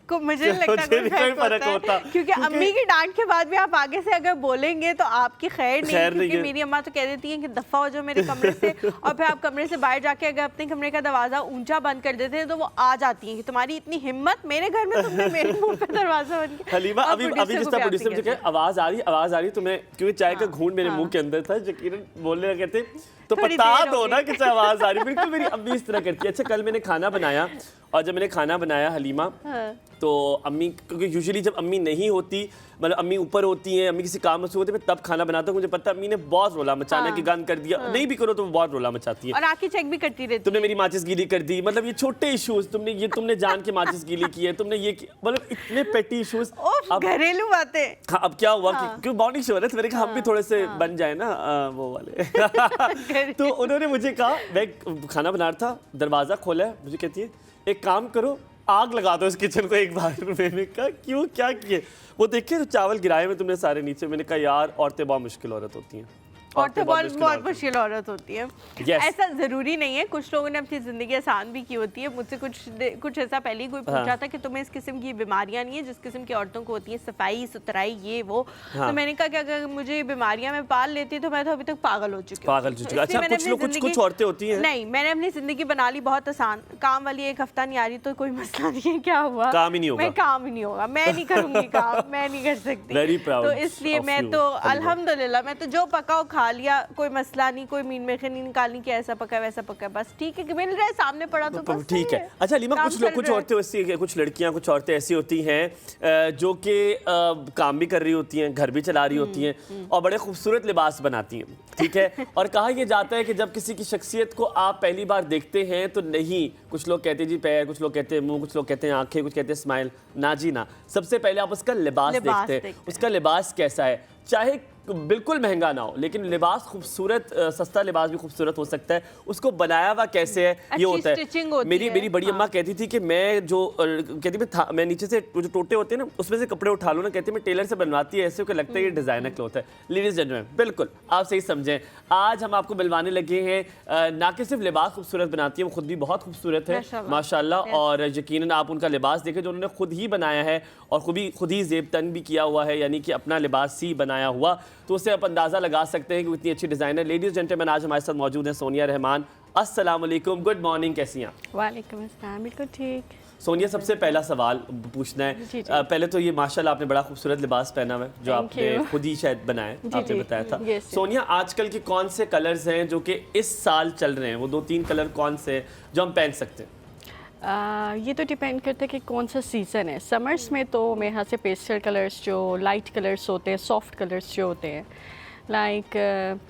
[SPEAKER 1] को मुझे नहीं लगता कोई फर्क होता है, क्योंकि अम्मी की डांट के बाद भी आप आगे से अगर बोलेंगे तो आपकी खैर नहीं, क्योंकि मेरी अम्मा तो कह देती हैं कि दफा हो जाओ मेरे कमरे से। और फिर आप कमरे से बाहर जाके अगर अपने कमरे का दरवाजा ऊंचा बंद कर देते हैं तो वो आ जाती हैं कि तुम्हारी इतनी हिम्मत मेरे घर में, तुमने मेरे मुंह पे दरवाजा बंद किया।
[SPEAKER 2] हलीमा अभी जिस तरह प्रोड्यूसर मुझे कहे आवाज आ रही तुम्हें, क्योंकि चाय का घूंट मेरे मुंह के अंदर था, यकीनन बोलने कहते तो बता दो ना कि आवाज आ रही। बिल्कुल मेरी अम्मी इस तरह करती है। अच्छा, कल मैंने खाना बनाया और जब मैंने खाना बनाया हलीमा, तो अम्मी, क्योंकि यूजुअली जब अम्मी नहीं होती, मतलब अम्मी ऊपर होती हैं, अम्मी किसी काम में होती है, मैं तब खाना बनाता हूँ। मुझे पता अम्मी ने बहुत रोला मचाने की गान कर दिया, नहीं भी करो तो वो बहुत रोला मचाती है
[SPEAKER 1] और आके चेक भी करती रहती है।
[SPEAKER 2] तुमने मेरी माचिस गीली कर दी, मतलब ये छोटे इश्यूज, तुमने जान के माचिस गीली की है, तुमने ये, मतलब इतने पेटी इश्यूज,
[SPEAKER 1] घरेलू बातें।
[SPEAKER 2] हाँ, अब क्या हुआ कि मॉर्निंग शो है तो मैंने कहा हम भी थोड़े से बन जाए ना वो वाले। तो उन्होंने मुझे कहा, मैं खाना बना रहा था, दरवाजा खोला है, मुझे कहती है एक काम करो आग लगा दो इस किचन को एक बार। मैंने कहा क्यों, क्या किए? वो देखिए तो चावल गिराए में तुमने सारे नीचे। मैंने कहा यार औरतें बहुत मुश्किल औरत होती हैं,
[SPEAKER 1] औरतें बहुत मुश्किल औरत होती है। ऐसा जरूरी नहीं है, कुछ लोगों ने अपनी जिंदगी आसान भी की होती है। मुझसे कुछ ऐसा पहले ही कोई पूछा था कि तुम्हें इस किस्म की बीमारियां नहीं है जिस किस्म की औरतों को होती है, सफाई सुथराई ये वो। तो मैंने कहा कि अगर मुझे बीमारियां मैं पाल लेती तो मैं तो अभी तक पागल हो चुकी हूँ।
[SPEAKER 2] अच्छा, कुछ औरतें होती हैं
[SPEAKER 1] नहीं, मैंने अपनी जिंदगी बना ली बहुत आसान। काम वाली एक हफ्ता नहीं आ रही तो कोई मसला नहीं है, क्या हुआ,
[SPEAKER 2] काम ही नहीं होगा,
[SPEAKER 1] काम ही नहीं होगा, मैं नहीं करूंगी काम, मैं नहीं कर सकती। तो इसलिए मैं तो अल्हम्दुलिल्लाह, मैं तो जो पकाओ खा लिया, कोई मसला नहीं, कोई मीन मेखे नहीं निकालनी कि ऐसा पका वैसा पका, बस ठीक है कि मिल रहा है सामने पड़ा तो बस
[SPEAKER 2] ठीक है। अच्छा लीमा, कुछ औरतें ऐसी, कुछ लड़कियां, कुछ औरतें ऐसी होती हैं जो कि काम भी कर रही होती हैं, घर भी चला रही होती हैं और बड़े खूबसूरत लिबास बनाती हैं, ठीक है। और कहा यह जाता है कि जब किसी की शख्सियत को आप पहली बार देखते हैं तो नहीं, कुछ लोग कहते हैं जी पैर, कुछ लोग कहते हैं मुंह, कुछ लोग कहते हैं आंखें, कुछ कहते हैं स्माइल, ना जी ना, सबसे पहले आप उसका लिबास देखते हैं, उसका लिबास कैसा है। चाहे बिल्कुल महंगा ना हो, लेकिन लिबास खूबसूरत, सस्ता लिबास भी खूबसूरत हो सकता है। उसको बनाया हुआ कैसे है ये होता है। मेरी बड़ी अम्मा कहती थी कि मैं जो कहती मैं नीचे से जो टोटे होते हैं ना उसमें से कपड़े उठा लूँ ना, कहती मैं टेलर से बनवाती है ऐसे, को लगता है ये डिजाइनर क्लॉथ है। लेडीज जेंटलमैन, बिल्कुल आप सही समझें। आज हम आपको मिलवाने लगे हैं ना कि सिर्फ लिबास खूबसूरत बनाती है, वो खुद भी बहुत खूबसूरत है माशाल्लाह। और यकीनन आप उनका लिबास देखें जो उन्होंने खुद ही बनाया है और खुद ही जेब तन भी किया हुआ है, यानी कि अपना लिबास ही बनाया हुआ, तो उससे आप अंदाज़ा लगा सकते हैं कि इतनी अच्छी डिज़ाइनर। लेडीज़ जेंटलमैन, आज हमारे साथ मौजूद हैं सोनिया रहमान। अस्सलाम वालेकुम, गुड मॉर्निंग, कैसी हैं?
[SPEAKER 3] वालेकुम अस्सलाम, बिल्कुल ठीक।
[SPEAKER 2] सोनिया, सबसे पहला सवाल पूछना है,
[SPEAKER 3] जी।
[SPEAKER 2] पहले तो ये माशाल्लाह आपने बड़ा खूबसूरत लिबास पहना हुआ है जो आपने खुद ही शायद बनाया, आपने बताया था। सोनिया, आजकल के कौन से कलर्स हैं जो कि इस साल चल रहे हैं, वो 2-3 कलर कौन से हैं जो हम पहन सकते हैं?
[SPEAKER 3] ये तो डिपेंड करता है कि कौन सा सीज़न है। समर्स में तो मेरे यहाँ से पेस्टल कलर्स, जो लाइट कलर्स होते हैं, सॉफ्ट कलर्स जो होते हैं, like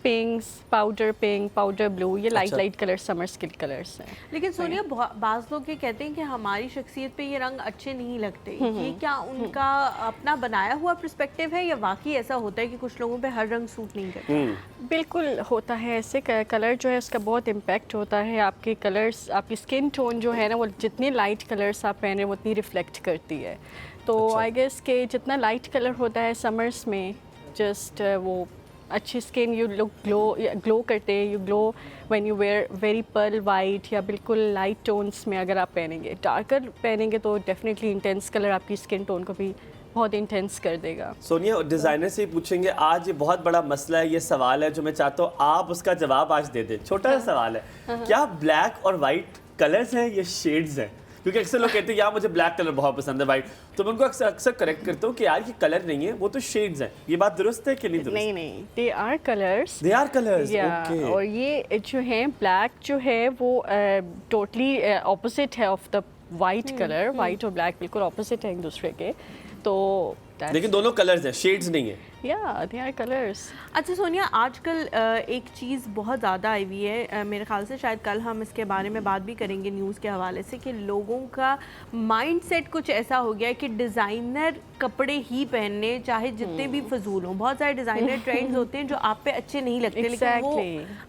[SPEAKER 3] पिंक्स, powder pink, powder blue, ये लाइट कलर समर्स के कलर्स हैं।
[SPEAKER 1] लेकिन सोनिया, बाज़ लोग ये कहते हैं कि हमारी शख्सियत पे ये रंग अच्छे नहीं लगते। ये क्या उनका अपना बनाया हुआ पर्सपेक्टिव है या वाकई ऐसा होता है कि कुछ लोगों पे हर रंग सूट नहीं करता?
[SPEAKER 3] बिल्कुल होता है ऐसे। कलर जो है उसका बहुत इम्पैक्ट होता है। आपके कलर्स, आपकी स्किन टोन जो है ना, वो जितने लाइट कलर्स आप पहने वो उतनी रिफ्लेक्ट करती है। तो आई गेस के जितना लाइट कलर होता है समर्स में, जस्ट वो अच्छी स्किन, यू लुक ग्लो करते हैं। You glow when you wear very pearl white या बिल्कुल लाइट टोन्स में अगर आप पहनेंगे। डार्कर पहनेंगे तो डेफिनेटली इंटेंस कलर आपकी स्किन टोन को भी बहुत इंटेंस कर देगा।
[SPEAKER 2] सोनिया, डिज़ाइनर से ही पूछेंगे, आज ये बहुत बड़ा मसला है, ये सवाल है जो मैं चाहता हूँ आप उसका जवाब आज दे दें। छोटा सा सवाल है, क्या ब्लैक और वाइट कलर्स हैं या शेड्स हैं? क्योंकि अक्सर लोग कहते हैं यार मुझे ब्लैक कलर बहुत पसंद है, वाइट, तो मैं उनको अक्सर करेक्ट करता हूँ कि यार ये कलर नहीं है, वो तो शेड्स हैं। ये बात दुरुस्त है कि नहीं दुरुस्त?
[SPEAKER 3] नहीं, they are colours.
[SPEAKER 2] They are colours, okay.
[SPEAKER 3] और ये जो है ब्लैक जो है वो टोटली ऑपोजिट है of the white colour. White और ब्लैक बिल्कुल ऑपोजिट है एक दूसरे के, तो
[SPEAKER 2] लेकिन दोनों कलर्स हैं, शेड्स नहीं है।
[SPEAKER 3] या दे आर कलर्स।
[SPEAKER 1] अच्छा सोनिया, आजकल एक चीज़ बहुत ज़्यादा आई हुई है, मेरे ख्याल से शायद कल हम इसके बारे में बात भी करेंगे न्यूज़ के हवाले से, कि लोगों का माइंडसेट कुछ ऐसा हो गया है कि डिज़ाइनर कपड़े ही पहनने, चाहे जितने भी फजूल हों। बहुत सारे डिज़ाइनर ट्रेंड्स होते हैं जो आप पे अच्छे नहीं लगते, लेकिन वो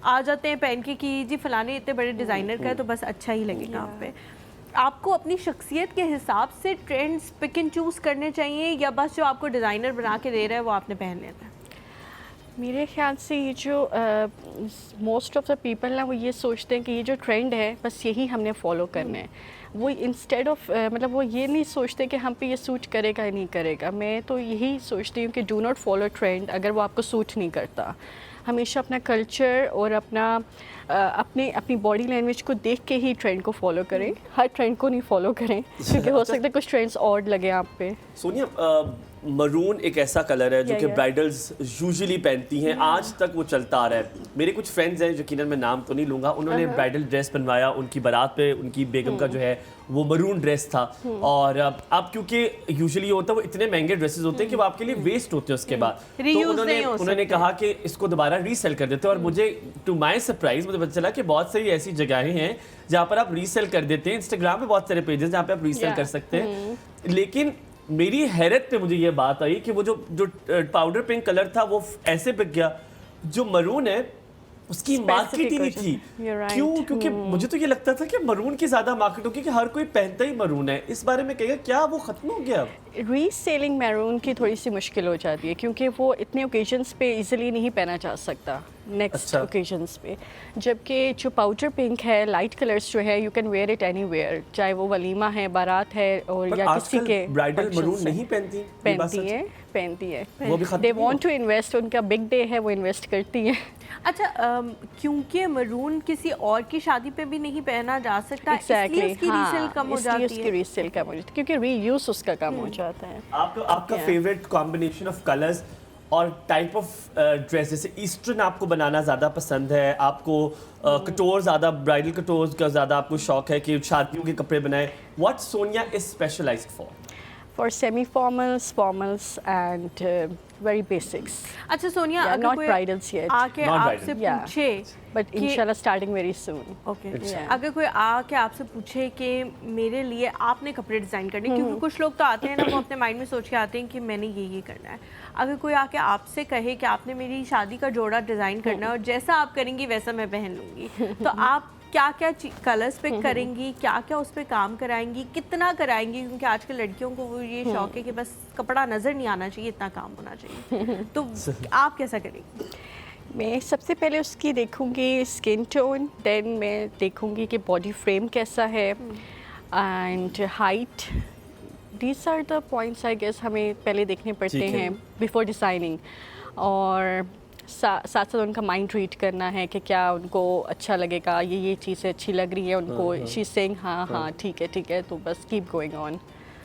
[SPEAKER 1] आ जाते हैं पहन के कि जी फलाने इतने बड़े डिज़ाइनर का है तो बस अच्छा ही लगेगा आप पे। आपको अपनी शख्सियत के हिसाब से ट्रेंड्स पिक एंड चूज़ करने चाहिए या बस जो आपको डिज़ाइनर बना के दे रहा है वो आपने पहन लेना है?
[SPEAKER 3] मेरे ख्याल से ये जो मोस्ट ऑफ द पीपल ना वो ये सोचते हैं कि ये जो ट्रेंड है बस यही हमने फॉलो करना है। वो इंस्टेड ऑफ मतलब वो ये नहीं सोचते कि हम पे ये सूट करेगा या नहीं करेगा। मैं तो यही सोचती हूँ कि डू नॉट फॉलो ट्रेंड अगर वो आपको सूट नहीं करता। हमेशा अपना कल्चर और अपनी बॉडी लैंग्वेज को देख के ही ट्रेंड को फॉलो करें। हर ट्रेंड को नहीं फॉलो करें क्योंकि हो सकता है कुछ ट्रेंड्स ऑड लगे आप पे।
[SPEAKER 2] सोनिया, मरून एक ऐसा कलर है जो कि ब्राइडल्स यूजुअली पहनती हैं, आज तक वो चलता आ रहा है। मेरे कुछ फ्रेंड्स हैं, यकीनन मैं नाम तो नहीं लूँगा, उन्होंने ब्राइडल ड्रेस बनवाया, उनकी बारात पे उनकी बेगम का जो है वो मरून ड्रेस था। और अब क्योंकि यूजुअली होता है वो इतने महंगे ड्रेसेस होते हैं कि वो आपके लिए वेस्ट होते हैं उसके बाद, तो उन्होंने कहा कि इसको दोबारा रीसेल कर देते हैं। और मुझे टू माई सरप्राइज मुझे पता चला कि बहुत सारी ऐसी जगहें हैं जहाँ पर आप रीसेल कर देते हैं। इंस्टाग्राम पे बहुत सारे पेजेस जहाँ पे आप रीसेल कर सकते हैं। लेकिन मेरी हैरत पे मुझे ये बात आई कि वो जो पाउडर पिंक कलर था वो ऐसे बिक गया, जो मरून है उसकी मार्केट ही नहीं थी। क्यों? क्योंकि मुझे तो ये लगता था कि मरून की ज़्यादा मार्केट होगी, कि हर कोई पहनता ही मरून है। इस बारे में कहेगा क्या वो ख़त्म हो गया?
[SPEAKER 3] रीसेलिंग मैरून की थोड़ी सी मुश्किल हो जाती है क्योंकि वो इतने ओकेजन्स पे इजीली नहीं पहना जा सकता नेक्स्ट ओकेजन्स पे। जबकि जो पाउडर पिंक है, लाइट कलर्स जो है, you can wear it anywhere, चाहे वो वलीमा है, बारात है और या किसी के
[SPEAKER 2] ब्राइडल मरून नहीं पहनती है।
[SPEAKER 3] दे वांट टू इन्वेस्ट, उनका बिग डे है, वो इन्वेस्ट करती है।
[SPEAKER 1] अच्छा, क्योंकि मरून किसी और की शादी पे भी नहीं पहना जा सकता,
[SPEAKER 3] इसलिए
[SPEAKER 1] उसकी रीसेल कम हो जाती है।
[SPEAKER 3] उसकी रीसेल कम हो जाती है क्योंकि रीयूज उसका कम हो जाता है।
[SPEAKER 2] आपका फेवरेट कॉम्बिनेशन ऑफ कलर्स और टाइप ऑफ ड्रेस, जैसे ईस्टर्न आपको बनाना ज़्यादा पसंद है, आपको कटोर ज़्यादा, ब्राइडल कटोर्स का ज़्यादा आपको शौक है कि शादियों के कपड़े बनाए? What Sonia is specialised for?
[SPEAKER 3] For semi-formals, formals and very basics.
[SPEAKER 1] अच्छा सोनिया,
[SPEAKER 3] Yeah,
[SPEAKER 1] अगर
[SPEAKER 3] not
[SPEAKER 1] कोई
[SPEAKER 3] bridals yet.
[SPEAKER 1] आके
[SPEAKER 2] Not
[SPEAKER 1] आपसे
[SPEAKER 2] bridal.
[SPEAKER 3] Yeah.
[SPEAKER 1] पूछे
[SPEAKER 3] But
[SPEAKER 1] कि-
[SPEAKER 3] inshallah starting very soon.
[SPEAKER 1] Okay
[SPEAKER 3] Yeah.
[SPEAKER 1] अगर कोई आके आपसे पूछे कि मेरे लिए आपने कपड़े डिज़ाइन करने, क्योंकि कुछ लोग तो आते हैं ना, वो अपने माइंड में सोच के आते हैं कि मैंने ये करना है। अगर कोई आके आपसे कहे कि आपने मेरी शादी का जोड़ा डिज़ाइन करना है और जैसा आप करेंगी वैसा मैं पहन लूँगी, तो आप क्या क्या कलर्स पिक करेंगी, क्या क्या उस पर काम कराएंगी, कितना कराएंगी? क्योंकि आजकल लड़कियों को वो ये शौक है कि बस कपड़ा नज़र नहीं आना चाहिए, इतना काम होना चाहिए, तो आप कैसा करेंगी?
[SPEAKER 3] मैं सबसे पहले उसकी देखूंगी स्किन टोन, देन मैं देखूंगी कि बॉडी फ्रेम कैसा है and height. These are the points I guess हमें पहले देखने पड़ते
[SPEAKER 2] ठीक है।
[SPEAKER 3] हैं बिफोर डिसाइडिंग। और साथ साथ उनका माइंड रीड करना है कि क्या उनको अच्छा लगेगा, ये चीज़ें अच्छी लग रही है उनको, शी सेइंग हाँ ठीक है, तो बस keep going on.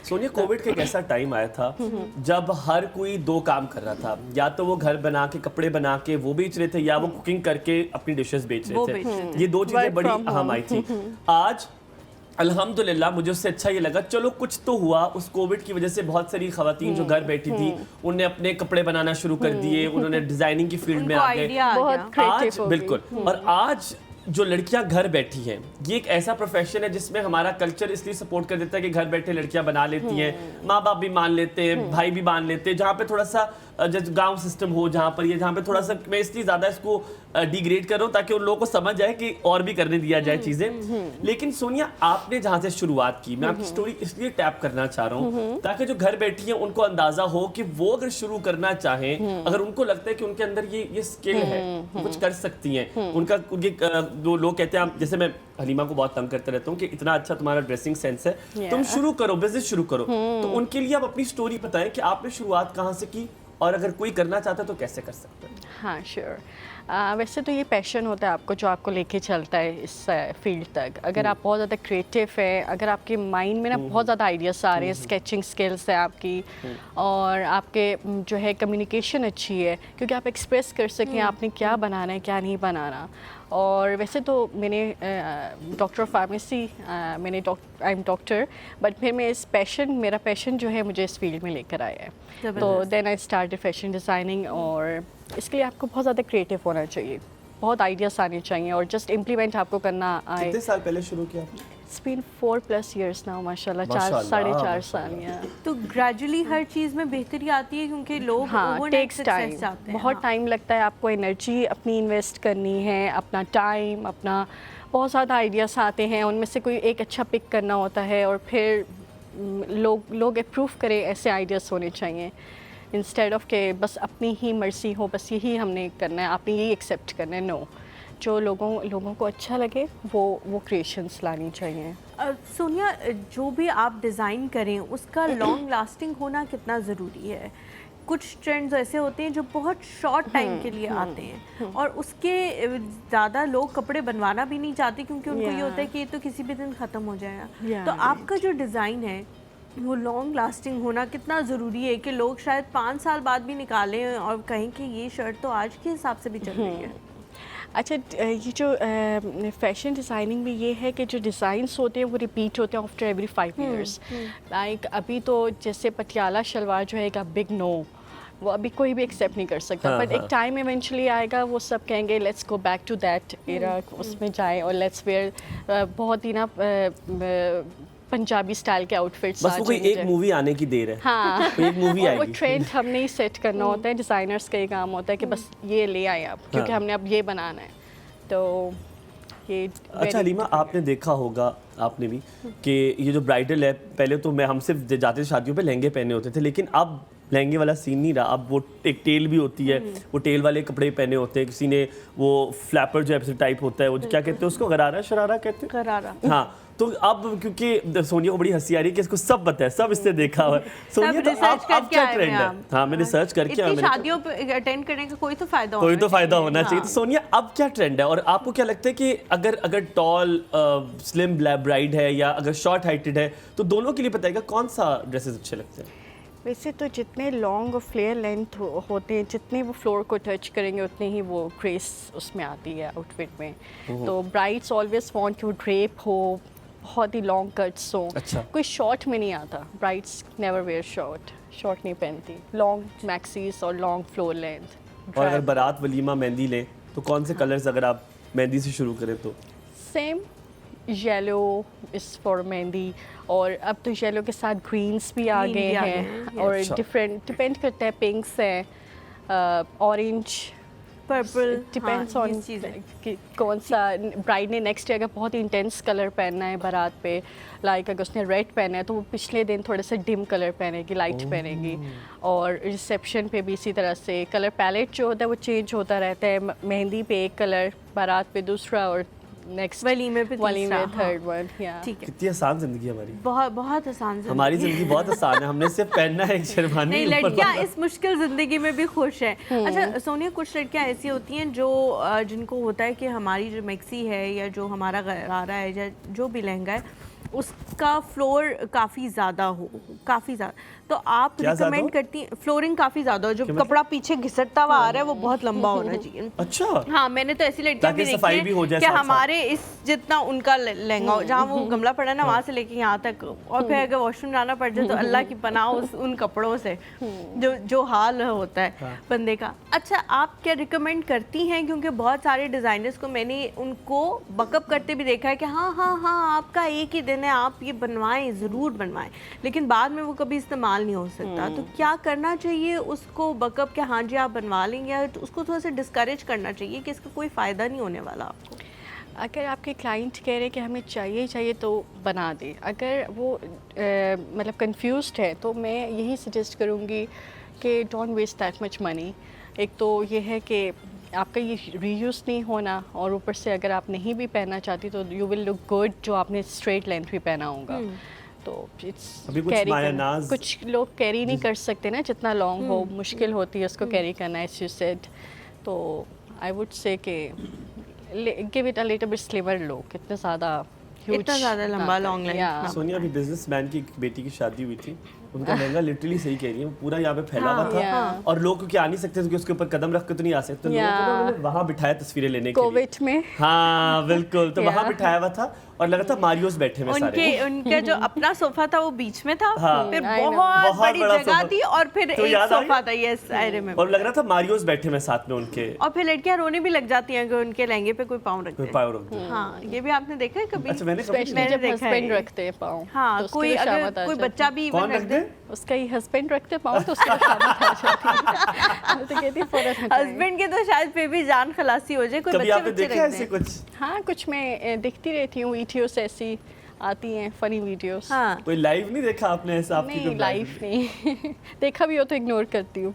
[SPEAKER 2] Sonia, Covid का एक ऐसा टाइम आया था जब हर कोई दो काम कर रहा था, या तो वो घर बना के कपड़े बना के वो बेच रहे थे, या वो कुकिंग करके अपनी डिशेस बेच रहे थे। ये दो चीजें
[SPEAKER 3] Work
[SPEAKER 2] बड़ी
[SPEAKER 3] from
[SPEAKER 2] अहम आई थी। आज अल्हम्दुलिल्लाह मुझे उससे अच्छा ये लगा, चलो कुछ तो हुआ। उस कोविड की वजह से बहुत सारी खवातीन जो घर बैठी थी उनने अपने कपड़े बनाना शुरू कर दिए, उन्होंने डिजाइनिंग की फील्ड में
[SPEAKER 1] उनको
[SPEAKER 2] आ गए।
[SPEAKER 1] आइडिया आ
[SPEAKER 3] बहुत
[SPEAKER 1] गया।
[SPEAKER 3] creative
[SPEAKER 2] आज
[SPEAKER 3] हो गई।
[SPEAKER 2] बिल्कुल, और आज जो लड़कियां घर बैठी हैं, ये एक ऐसा प्रोफेशन है जिसमें हमारा कल्चर इसलिए सपोर्ट कर देता है कि घर बैठे लड़कियां बना लेती हैं, माँ बाप भी मान लेते हैं, भाई भी मान लेते हैं। जहाँ पे थोड़ा सा जैसे गांव सिस्टम हो, जहाँ पर ये, जहाँ पे थोड़ा सा, मैं इसलिए ज्यादा इसको डिग्रेड कर रहा हूँ ताकि उन लोगों को समझ आए कि और भी करने दिया जाए चीजें। लेकिन सोनिया, आपने जहाँ से शुरुआत की, मैं आपकी स्टोरी इसलिए टैप करना चाह रहा हूँ ताकि जो घर बैठी है उनको अंदाजा हो कि वो अगर शुरू करना चाहें, अगर उनको लगता है कि उनके अंदर ये स्किल है, कुछ कर सकती हैं, उनका जो लोग कहते हैं, जैसे मैं हलीमा को बहुत तंग करते रहता हूँ कि इतना अच्छा तुम्हारा ड्रेसिंग सेंस है, तुम शुरू करो, बिजनेस शुरू करो। तो उनके लिए आप अपनी स्टोरी बताएं कि आपने शुरुआत कहाँ से की, और अगर कोई करना चाहता है तो कैसे कर सकते हैं?
[SPEAKER 3] हाँ श्योर। वैसे तो ये पैशन होता है आपको जो आपको लेके चलता है इस फील्ड तक। अगर आप बहुत ज़्यादा क्रिएटिव है, अगर आपके माइंड में ना बहुत ज़्यादा आइडियाज़ आ रहे हैं, स्केचिंग स्किल्स है आपकी, और आपके जो है कम्युनिकेशन अच्छी है, क्योंकि आप एक्सप्रेस कर सकें आपने क्या बनाना है क्या नहीं बनाना। और वैसे तो मैंने doctor of pharmacy, I am doctor, but फिर मैं इस पैशन, मेरा पैशन जो है मुझे इस फील्ड में लेकर आया है। तो then I started fashion designing, और इसके लिए आपको बहुत ज़्यादा क्रिएटिव होना चाहिए, बहुत आइडियाज़ आने चाहिए, और जस्ट इम्प्लीमेंट आपको करना आए।
[SPEAKER 2] कितने साल पहले शुरू किया आपने?
[SPEAKER 3] It's been 4+ years now, माशाल्लाह,
[SPEAKER 2] माशाल्लाह,
[SPEAKER 3] 4-4.5 साल। या
[SPEAKER 1] तो ग्रेजुअली हर चीज़ में बेहतरी आती है, क्योंकि लोग
[SPEAKER 3] हाँ,
[SPEAKER 1] overnight
[SPEAKER 3] टेक्स
[SPEAKER 1] success
[SPEAKER 3] टाइम,
[SPEAKER 1] चाहते हैं।
[SPEAKER 3] बहुत टाइम लगता है, आपको एनर्जी अपनी इन्वेस्ट करनी है, अपना टाइम, अपना बहुत ज़्यादा आइडियाज़ आते हैं, उनमें से कोई एक अच्छा पिक करना होता है, और फिर लोग अप्रूव करें, ऐसे आइडियाज़ होने चाहिए, इंस्टेड ऑफ के बस अपनी ही मर्जी हो, बस यही हमने करना है, आपने यही एक्सेप्ट करना है। नो, जो लोगों को अच्छा लगे वो क्रिएशंस लानी चाहिए।
[SPEAKER 1] सोनिया, जो भी आप डिज़ाइन करें उसका लॉन्ग लास्टिंग होना कितना ज़रूरी है? कुछ ट्रेंड्स ऐसे होते हैं जो बहुत शॉर्ट टाइम के लिए आते हैं, और उसके ज़्यादा लोग कपड़े बनवाना भी नहीं चाहते, क्योंकि उनको ये होता है कि ये तो किसी भी दिन ख़त्म हो जाएगा। तो आपका जो डिज़ाइन है वो लॉन्ग लास्टिंग होना कितना ज़रूरी है कि लोग शायद 5 साल बाद भी निकालें और कहें कि ये शर्ट तो आज के हिसाब से भी चल रही है।
[SPEAKER 3] अच्छा, ये जो फैशन डिज़ाइनिंग में ये है कि जो डिज़ाइंस होते हैं वो रिपीट होते हैं आफ्टर एवरी 5 years। लाइक अभी तो जैसे पटियाला शलवार जो है एक बिग नो, वो अभी कोई भी एक्सेप्ट नहीं कर सकता, बट एक टाइम इवेंचुअली आएगा, वो सब कहेंगे let's go back to that era, उसमें जाएं और लेट्स वेयर बहुत ही ना पंजाबी स्टाइल के आउटफिट्स।
[SPEAKER 2] बस वो कोई एक मूवी आने की देर है।
[SPEAKER 3] हाँ,
[SPEAKER 2] कोई एक मूवी
[SPEAKER 3] वो
[SPEAKER 2] आएगी।
[SPEAKER 3] ट्रेंड हमने ही सेट करना होता है, डिज़ाइनर्स का ये काम होता है कि बस ये ले आए आप, क्योंकि हमने अब ये बनाना है। तो ये
[SPEAKER 2] अच्छा हलीमा, आपने देखा होगा, आपने भी, कि ये जो ब्राइडल है, पहले तो हम सिर्फ जाते थे शादियों पे लहंगे पहने होते थे, लेकिन अब लहंगे वाला सीन नहीं रहा। अब वो एक टेल भी होती है, वो टेल वाले कपड़े पहने होते हैं, किसी ने वो फ्लैपर जो है टाइप होता है, वो क्या कहते हैं उसको, गरारा शरारा कहते हैं,
[SPEAKER 1] गरारा।
[SPEAKER 2] हाँ, तो अब क्योंकि सोनिया को बड़ी हंसी आ रही है कि इसको सब पता है, सब इसने देखा हुआ है। सोनिया, तो अब क्या ट्रेंड है? हाँ, मैंने रिसर्च करके आया।
[SPEAKER 1] शादियों पे अटेंड करने का कोई तो फायदा
[SPEAKER 2] होना चाहिए। तो सोनिया, अब क्या ट्रेंड है, और आपको क्या लगता है कि अगर टॉल स्लिम ब्राइड है या अगर शॉर्ट हाइटेड है, तो दोनों के लिए बताएगा कौन सा ड्रेसेस अच्छे लगते हैं?
[SPEAKER 3] वैसे तो जितने लॉन्ग और फ्लेयर लेंथ होते हैं, जितने वो फ्लोर को टच करेंगे उतने ही वो ग्रेस उसमें आती है आउटफिट में। तो brides always want to drape हो, बहुत ही लॉन्ग कट्स हो।
[SPEAKER 2] अच्छा।
[SPEAKER 3] कोई शॉर्ट में नहीं आता, brides never wear short. Short नहीं पहनती, लॉन्ग मैक्सीज और लॉन्ग फ्लोर लेंथ।
[SPEAKER 2] और अगर बारात वलीमा मेहंदी लें तो कौन से कलर्स, अगर आप मेहंदी से शुरू करें तो?
[SPEAKER 3] Same yellow is for mehndi, और अब तो येलो के साथ ग्रीन्स भी आ
[SPEAKER 1] Green
[SPEAKER 3] गए
[SPEAKER 1] भी आ
[SPEAKER 3] हैं,
[SPEAKER 1] गए हैं,
[SPEAKER 3] और
[SPEAKER 2] अच्छा।
[SPEAKER 3] डिफरेंट डिपेंड करता है, पिंक्स हैं, ऑरेंज,
[SPEAKER 1] पर्पल,
[SPEAKER 3] डिपेंड्स ऑन कौन सा ब्राइड ने नेक्स्ट डे अगर बहुत ही इंटेंस कलर पहनना है बारात पे, लाइक अगर उसने रेड पहना है तो वो पिछले दिन थोड़े से डिम कलर पहनेगी, लाइट पहनेगी। और रिसेप्शन पे भी इसी तरह से कलर पैलेट जो होता है वो चेंज होता रहता है, मेहंदी पे एक कलर, बारात पे दूसरा, और नेक्स्ट
[SPEAKER 1] वलीमे पे
[SPEAKER 3] वलीमे
[SPEAKER 1] तीसरा,
[SPEAKER 3] थर्ड वन। या
[SPEAKER 1] ठीक है,
[SPEAKER 2] कितनी आसान जिंदगी हमारी।
[SPEAKER 1] बहुत बहुत आसान जिंदगी।
[SPEAKER 2] हमारी जिंदगी बहुत आसान है, हमने सिर्फ पहनना है एक शेरवानी।
[SPEAKER 1] नहीं,
[SPEAKER 2] ऊपर
[SPEAKER 1] लड़कियां
[SPEAKER 2] वाला।
[SPEAKER 1] इस मुश्किल ज़िंदगी में भी खुश हैं। अच्छा सोनिया, कुछ लड़कियां ऐसी होती हैं जो जिनको होता है कि हमारी जो मैक्सी है या जो हमारा गरारा है या जो भी लहंगा है उसका फ्लोर काफ़ी ज़्यादा हो, काफ़ी ज़्यादा, तो आप
[SPEAKER 2] क्या ज़्यादा
[SPEAKER 1] रिकमेंड
[SPEAKER 2] हो?
[SPEAKER 1] करती हैं फ्लोरिंग काफ़ी ज़्यादा हो, जो
[SPEAKER 2] मतलब?
[SPEAKER 1] कपड़ा पीछे घिसटता हुआ आ रहा है वो बहुत लंबा होना चाहिए।
[SPEAKER 2] अच्छा,
[SPEAKER 1] हाँ, मैंने तो ऐसी लड़कियां
[SPEAKER 2] ताकि
[SPEAKER 1] भी देखी
[SPEAKER 2] सफाई भी हो
[SPEAKER 1] हैं
[SPEAKER 2] जाए
[SPEAKER 1] कि
[SPEAKER 2] साथ साथ।
[SPEAKER 1] हमारे इस जितना उनका लहंगा हो, जहाँ वो गमला पड़ा है ना वहाँ से लेके यहाँ तक, और फिर अगर वॉशरूम जाना पड़ जाए तो अल्लाह की पनाह उन कपड़ों से, जो हाल होता है बंदे का। अच्छा, आप क्या रिकमेंड करती हैं, क्योंकि बहुत सारे डिज़ाइनर्स को मैंने उनको बकअप करते भी देखा है कि हाँ हाँ हाँ आपका एक ही दिन है, आप ये बनवाएं, ज़रूर बनवाएं, लेकिन बाद में वो कभी इस्तेमाल नहीं हो सकता। तो क्या करना चाहिए उसको बकअप के, हाँ जी आप बनवा लेंगे, या तो उसको थोड़ा सा डिस्करेज करना चाहिए कि इसका कोई फ़ायदा नहीं होने वाला आपको?
[SPEAKER 3] अगर आपके क्लाइंट कह रहे हैं कि हमें चाहिए तो बना दें, अगर वो मतलब कंफ्यूज्ड है तो मैं यही सजेस्ट करूँगी कि don't waste that much money. एक तो ये है कि आपका ये रीयूज़ नहीं होना, और ऊपर से अगर आप नहीं भी पहनना चाहती तो यू विल लुक गुड जो आपने स्ट्रेट लेंथ भी पहना होगा। तो इट्स
[SPEAKER 2] अभी कुछ
[SPEAKER 3] कैरी करना,
[SPEAKER 2] मायानाज़-
[SPEAKER 3] कुछ लोग कैरी नहीं कर सकते ना, जितना लॉन्ग हो मुश्किल होती है उसको कैरी करना, एज यू सेड। तो आई वुड से कि give it a little bit sliver look, इतना ज़्यादा
[SPEAKER 1] इतना ज़्यादा लंबा लॉन्ग लेंथ।
[SPEAKER 2] सोनिया, अभी बिजनेसमैन की बेटी की शादी हुई थी, उनका लहंगा लिटरली सही कह रही है, वो पूरा यहाँ पे फैला हुआ था,
[SPEAKER 3] हाँ।
[SPEAKER 2] और लोग क्योंकि आ नहीं सकते क्योंकि उसके ऊपर कदम रख के तो नहीं आ सकते, तो लोगों को ना उन्होंने वहाँ बिठाया तस्वीरें लेने के लिए।
[SPEAKER 3] कोविड में
[SPEAKER 2] हाँ बिल्कुल, तो वहाँ बिठाया हुआ था और लगा था मारियोस बैठे हुए सारे।
[SPEAKER 1] उनका जो अपना सोफा था वो बीच में था,
[SPEAKER 2] हाँ।
[SPEAKER 1] फिर
[SPEAKER 3] I know.
[SPEAKER 1] बहुत
[SPEAKER 2] बहुत
[SPEAKER 1] बड़ी
[SPEAKER 2] बड़ा
[SPEAKER 1] जगह
[SPEAKER 2] सोफा।
[SPEAKER 1] थी, और फिर
[SPEAKER 2] तो
[SPEAKER 1] एक
[SPEAKER 2] याद आ
[SPEAKER 1] सोफा
[SPEAKER 2] गया?
[SPEAKER 1] था, यस आई रिमेम्बर।
[SPEAKER 2] और लग रहा था मारियोस बैठे हुए साथ में उनके।
[SPEAKER 1] और फिर लड़कियां रोने भी लग जाती हैं कि उनके लहंगे पे कोई पाँव रख दे।
[SPEAKER 2] पाँव रख दो।
[SPEAKER 1] हाँ, ये भी आपने देखा है कभी?
[SPEAKER 2] अच्छा, मैंने कभी
[SPEAKER 3] स्पेशली
[SPEAKER 1] मैंने
[SPEAKER 3] जब
[SPEAKER 1] देखा है
[SPEAKER 3] हस्बैंड
[SPEAKER 1] ये।
[SPEAKER 3] रखते हैं पाँव,
[SPEAKER 1] हाँ,
[SPEAKER 3] तो उसकी
[SPEAKER 1] कोई
[SPEAKER 3] तो
[SPEAKER 1] अगर
[SPEAKER 3] शामत आ
[SPEAKER 1] कोई
[SPEAKER 3] जाती
[SPEAKER 1] बच्चा भी
[SPEAKER 2] कौन
[SPEAKER 1] even
[SPEAKER 2] रख दे?
[SPEAKER 3] उसका ही हस्बैंड रखते पाँव तो उसकी तो शामत आ जाती है। मैं तो कहती हूँ फौरन हटाएं।
[SPEAKER 1] हस्बैंड के तो शायद फिर भी जान खलासी हो जाए, कोई
[SPEAKER 2] कभी
[SPEAKER 1] बच्चे
[SPEAKER 2] आपने
[SPEAKER 1] बच्चे
[SPEAKER 2] देखा
[SPEAKER 1] रख
[SPEAKER 2] ऐसे
[SPEAKER 1] दें।
[SPEAKER 2] कुछ?
[SPEAKER 3] हाँ, कुछ मैं देखती रहती हूँ, वीडियोस ऐसी आती हैं, फनी वीडियोस।
[SPEAKER 1] हाँ,
[SPEAKER 2] कोई लाइव नहीं देखा आपने ऐसा? आपकी
[SPEAKER 3] नहीं,
[SPEAKER 2] कोई
[SPEAKER 3] लाइफ नहीं देखा भी हो तो इग्नोर करती हूँ।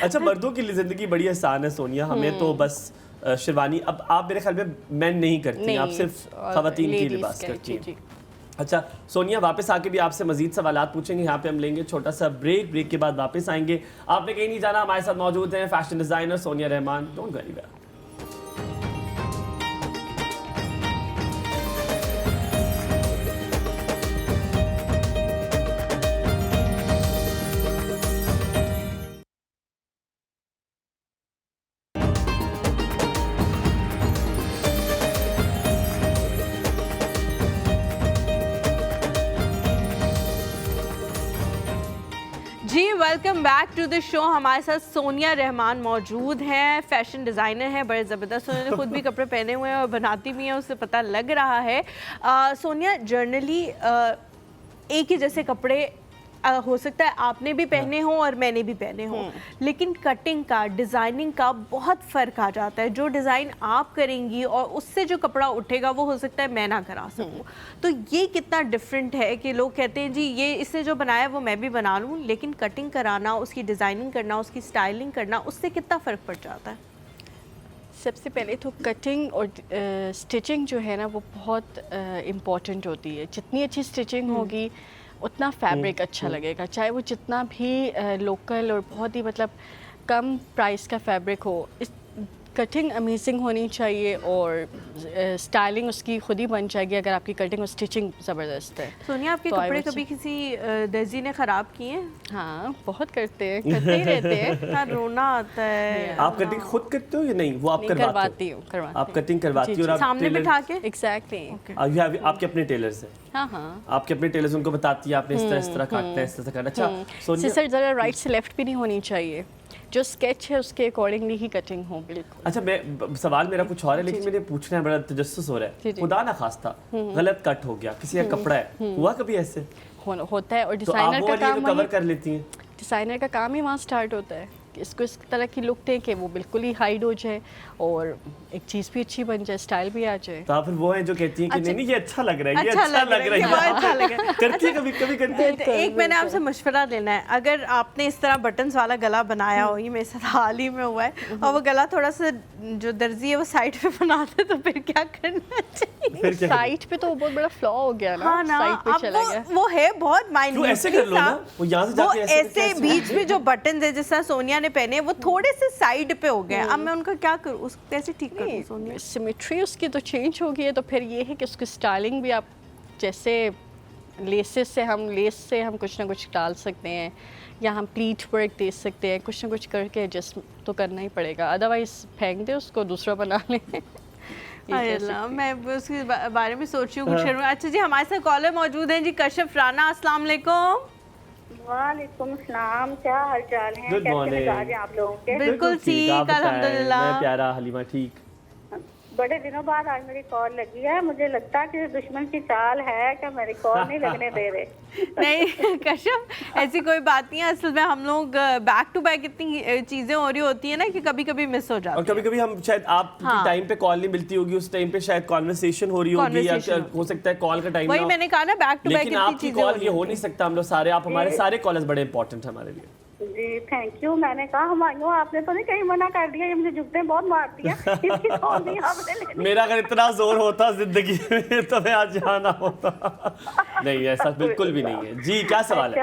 [SPEAKER 2] अच्छा, मर्दों की जिंदगी बड़ी आसान है सोनिया, हमें तो बस शेरवानी। अब आप मेरे ख्याल में मेन नहीं करती,
[SPEAKER 3] नहीं,
[SPEAKER 2] आप सिर्फ खवातीन की
[SPEAKER 3] ladies
[SPEAKER 2] लिबास
[SPEAKER 3] का,
[SPEAKER 2] करती
[SPEAKER 3] जी,
[SPEAKER 2] हैं। अच्छा सोनिया, वापस आके भी आपसे मजीद सवालात पूछेंगे, यहाँ पे हम लेंगे छोटा सा ब्रेक के बाद वापस आएंगे। आपने कहीं नहीं जाना, हमारे साथ मौजूद हैं fashion designer Sonia Rahman. Don't go anywhere.
[SPEAKER 1] जी welcome back to the show. हमारे साथ सोनिया रहमान मौजूद हैं, फैशन डिज़ाइनर हैं, बड़े ज़बरदस्त। उन्होंने खुद भी कपड़े पहने हुए हैं और बनाती भी हैं, उससे पता लग रहा है। सोनिया, जर्नली एक ही जैसे कपड़े हो सकता है आपने भी पहने हों और मैंने भी पहने हों, लेकिन कटिंग का, डिज़ाइनिंग का बहुत फ़र्क आ जाता है। जो डिज़ाइन आप करेंगी और उससे जो कपड़ा उठेगा वो हो सकता है मैं ना करा सकूं। तो ये कितना डिफरेंट है कि लोग कहते हैं जी ये इससे जो बनाया है वो मैं भी बना लूं, लेकिन कटिंग कराना, उसकी डिज़ाइनिंग करना, उसकी स्टाइलिंग करना, उससे कितना फ़र्क पड़ जाता है?
[SPEAKER 3] सबसे पहले तो कटिंग और स्टिचिंग जो है ना वो बहुत इम्पॉर्टेंट होती है। जितनी अच्छी स्टिचिंग होगी उतना फैब्रिक अच्छा लगेगा, चाहे वो जितना भी लोकल और बहुत ही मतलब कम प्राइस का फैब्रिक हो। इस कटिंग अमेजिंग होनी चाहिए और स्टाइलिंग उसकी खुद ही बन जाएगी अगर आपकी कटिंग और स्टिचिंग ज़बरदस्त है।
[SPEAKER 1] सोनिया, आपके
[SPEAKER 3] तो I
[SPEAKER 1] कपड़े
[SPEAKER 3] would
[SPEAKER 1] कभी किसी दर्जी ने ख़राब किए हैं?
[SPEAKER 3] हाँ, बहुत करते हैं, करते ही रहते हैं।
[SPEAKER 1] हाँ, रोना आता है।
[SPEAKER 2] आप कटिंग खुद करते हो या नहीं? वो आप
[SPEAKER 3] करवाती
[SPEAKER 2] हो?
[SPEAKER 3] हूँ।
[SPEAKER 2] आप कटिंग करवाती हो और आप
[SPEAKER 1] सामने बिठा के?
[SPEAKER 3] एग्जैक्टली।
[SPEAKER 2] आपके अपने टेलर्स हैं?
[SPEAKER 3] हाँ हाँ,
[SPEAKER 2] आपके अपने टेलर्स उनको बताती है आपने इस तरह काटना है, इस तरह काटना। अच्छा सोनिया,
[SPEAKER 3] सिस्टर ज़रा राइट से लेफ्ट भी नहीं होनी चाहिए, जो स्केच है उसके अकॉर्डिंगली ही कटिंग हो बिल्कुल।
[SPEAKER 2] अच्छा मैं सवाल मेरा कुछ और है लेकिन मैंने पूछना है, बड़ा तजस्सुस हो रहा है। खुदा ना खास्ता गलत कट हो गया, किसी का कपड़ा है, हुआ कभी ऐसे?
[SPEAKER 3] होता है, और
[SPEAKER 2] तो आप
[SPEAKER 3] डिज़ाइनर
[SPEAKER 2] वो
[SPEAKER 3] का
[SPEAKER 2] वाली
[SPEAKER 3] काम
[SPEAKER 2] तो कवर कर लेती हैं?
[SPEAKER 3] डिज़ाइनर का काम ही वहाँ स्टार्ट होता है कि इसको इस तरह की लुक दें कि वो बिल्कुल ही हाइड हो जाए और एक चीज़ भी अच्छी बन जाए, स्टाइल भी आ जाए।
[SPEAKER 2] तो आप फिर वो हैं जो कहती हैं कि
[SPEAKER 1] अच्छा,
[SPEAKER 2] नहीं ये अच्छा लग रहा है, ये
[SPEAKER 1] अच्छा
[SPEAKER 2] अच्छा लग रहा है,
[SPEAKER 1] ये बहुत अच्छा लग रहा है।
[SPEAKER 2] करती है कभी कभी करती है।
[SPEAKER 1] तो एक मैंने आपसे मशवरा लेना है, अगर आपने इस तरह बटन्स वाला गला बनाया हो, ये मेरे साथ हाल ही में हुआ है, और वो गला थोड़ा सा जो दर्जी है वो साइड पे बनाते, तो फिर क्या करना चाहिए?
[SPEAKER 2] फिर क्या
[SPEAKER 3] साइड पे तो बहुत बड़ा फ्लॉ हो गया ना,
[SPEAKER 1] हाँ ना,
[SPEAKER 3] साइड पे
[SPEAKER 1] अब
[SPEAKER 3] चला गया।
[SPEAKER 1] वो है बहुत
[SPEAKER 2] क्यों ऐसे कर लो ना, वो यहाँ से
[SPEAKER 1] वो
[SPEAKER 2] जाके
[SPEAKER 1] ऐसे बीच में जो बटन है जिस तरह सोनिया ने पहने वो थोड़े से साइड पे हो गए, अब मैं उनका क्या करूँ, उसको कैसे ठीक करूँ सोनिया?
[SPEAKER 3] सिमेट्री उसकी तो चेंज हो गई है, तो फिर ये है कि उसकी स्टाइलिंग भी आप जैसे लेसेस से हम कुछ ना कुछ डाल सकते हैं, या हम प्लीट वर्क दे सकते हैं, कुछ ना कुछ करके एडजस्ट तो करना ही पड़ेगा, अदरवाइज फेंक दे उसको, दूसरा बना लें।
[SPEAKER 1] अल्लाह, मैं उसके बारे में सोच रही हूँ कुछ करूँ। अच्छा जी, हमारे साथ कॉलर मौजूद हैं जी, कशिफ राना, अस्सलाम वालेकुम।
[SPEAKER 4] वालेकुम सलाम, क्या हाल चाल है?
[SPEAKER 2] Good
[SPEAKER 4] कैसे
[SPEAKER 2] morning.
[SPEAKER 4] मिजाज हैं आप लोगों के?
[SPEAKER 1] बिल्कुल ठीक,
[SPEAKER 2] आप बताएं।
[SPEAKER 1] अल्हम्दुलिल्लाह।
[SPEAKER 2] मैं प्यारा, हलीमा ठीक।
[SPEAKER 4] बड़े दिनों बाद आज मेरी कॉल लगी है, मुझे लगता है कि दुश्मन की चाल है कि मेरी कॉल नहीं लगने दे रहे।
[SPEAKER 1] नहीं कशिफ, ऐसी कोई बात नहीं है, असल में हम लोग बैक टू बैक इतनी चीजें हो रही होती है ना कि कभी कभी मिस हो जाती
[SPEAKER 2] और कभी कभी हम शायद आपकी टाइम पे कॉल नहीं मिलती होगी, उस टाइम पे शायद कॉन्वर्सेशन हो रही होगी, या हो सकता है कॉल का टाइम
[SPEAKER 1] वही मैंने कहा ना, बैक टू बैक
[SPEAKER 2] लेकिन
[SPEAKER 1] इतनी
[SPEAKER 2] आपकी
[SPEAKER 1] चीजें
[SPEAKER 2] कॉल ये हो नहीं सकता, हम लोग सारे, आप हमारे सारे कॉलर्स बड़े इंपॉर्टेंट है हमारे लिए।
[SPEAKER 4] जी थैंक यू। मैंने कहा हमायूं आपने तो नहीं कहीं मना कर दिया, ये मुझे जुगते बहुत मारती है, इसकी कॉल नहीं आपने लेनी।
[SPEAKER 2] मेरा अगर इतना जोर होता जिंदगी में तो मैं आज यहाँ ना होता। नहीं ऐसा बिल्कुल भी नहीं है जी। क्या सवाल है?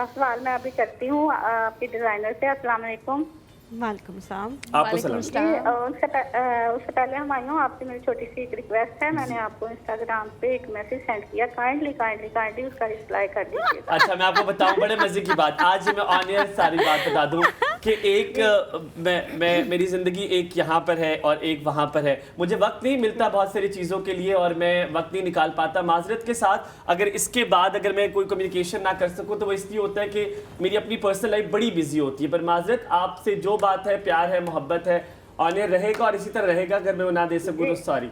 [SPEAKER 4] सवाल मैं अभी करती हूँ आपके डिजाइनर से। अस्सलाम वालेकुम।
[SPEAKER 1] वालेकुम सलाम।
[SPEAKER 2] आपको सलाम।
[SPEAKER 4] उससे पहले हमायूं आपसे मेरी छोटी सी एक रिक्वेस्ट है, मैंने आपको इंस्टाग्राम पे एक मैसेज सेंड किया, काइंडली उसका रिप्लाई कर दीजिए।
[SPEAKER 2] अच्छा मैं आपको बताऊं बड़े मजे की बात, आज मैं ऑन एयर सारी बात बता दूं कि एक मैं मेरी ज़िंदगी एक यहाँ पर है और एक वहाँ पर है, मुझे वक्त नहीं मिलता बहुत सारी चीज़ों के लिए और मैं वक्त नहीं निकाल पाता माजरत के साथ। अगर इसके बाद अगर मैं कोई कम्युनिकेशन ना कर सकूँ तो वो इसलिए होता है कि मेरी अपनी पर्सनल लाइफ बड़ी बिजी होती है, पर माजरत आपसे जो बात है, प्यार है, मोहब्बत है, ऑन एयर रहेगा और इसी तरह रहेगा। अगर मैं वो ना दे सकूँ तो सॉरी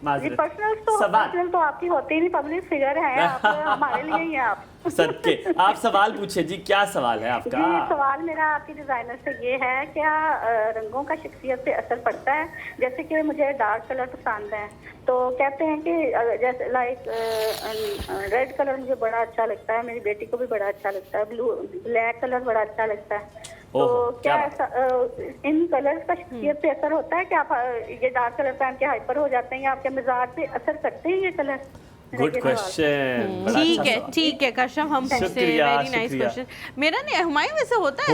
[SPEAKER 2] माजरत।
[SPEAKER 4] पर्सनल तो आपकी होती नहीं, पबलिक फिगर है आप, हमारे लिए ही है आप।
[SPEAKER 2] सदके आप सवाल पूछे जी, क्या सवाल है आपका?
[SPEAKER 4] जी सवाल मेरा आपके डिजाइनर से ये है, क्या रंगों का शख्सियत पे असर पड़ता है? जैसे कि मुझे डार्क कलर पसंद है, तो कहते हैं कि जैसे लाइक रेड कलर मुझे बड़ा अच्छा लगता है, मेरी बेटी को भी बड़ा अच्छा लगता है, ब्लैक कलर बड़ा अच्छा लगता है, तो क्या इन कलर्स का शख्सियत पे असर होता है कि आप ये डार्क कलर पहन के हाइपर हो जाते हैं या आपके मिजाज पे असर करते हैं ये कलर?
[SPEAKER 2] Good question.
[SPEAKER 1] ठीक है कशिफ, हम पूछते हैं, वेरी नाइस क्वेश्चन। मेरा नहीं, हुमायूं वैसे होता है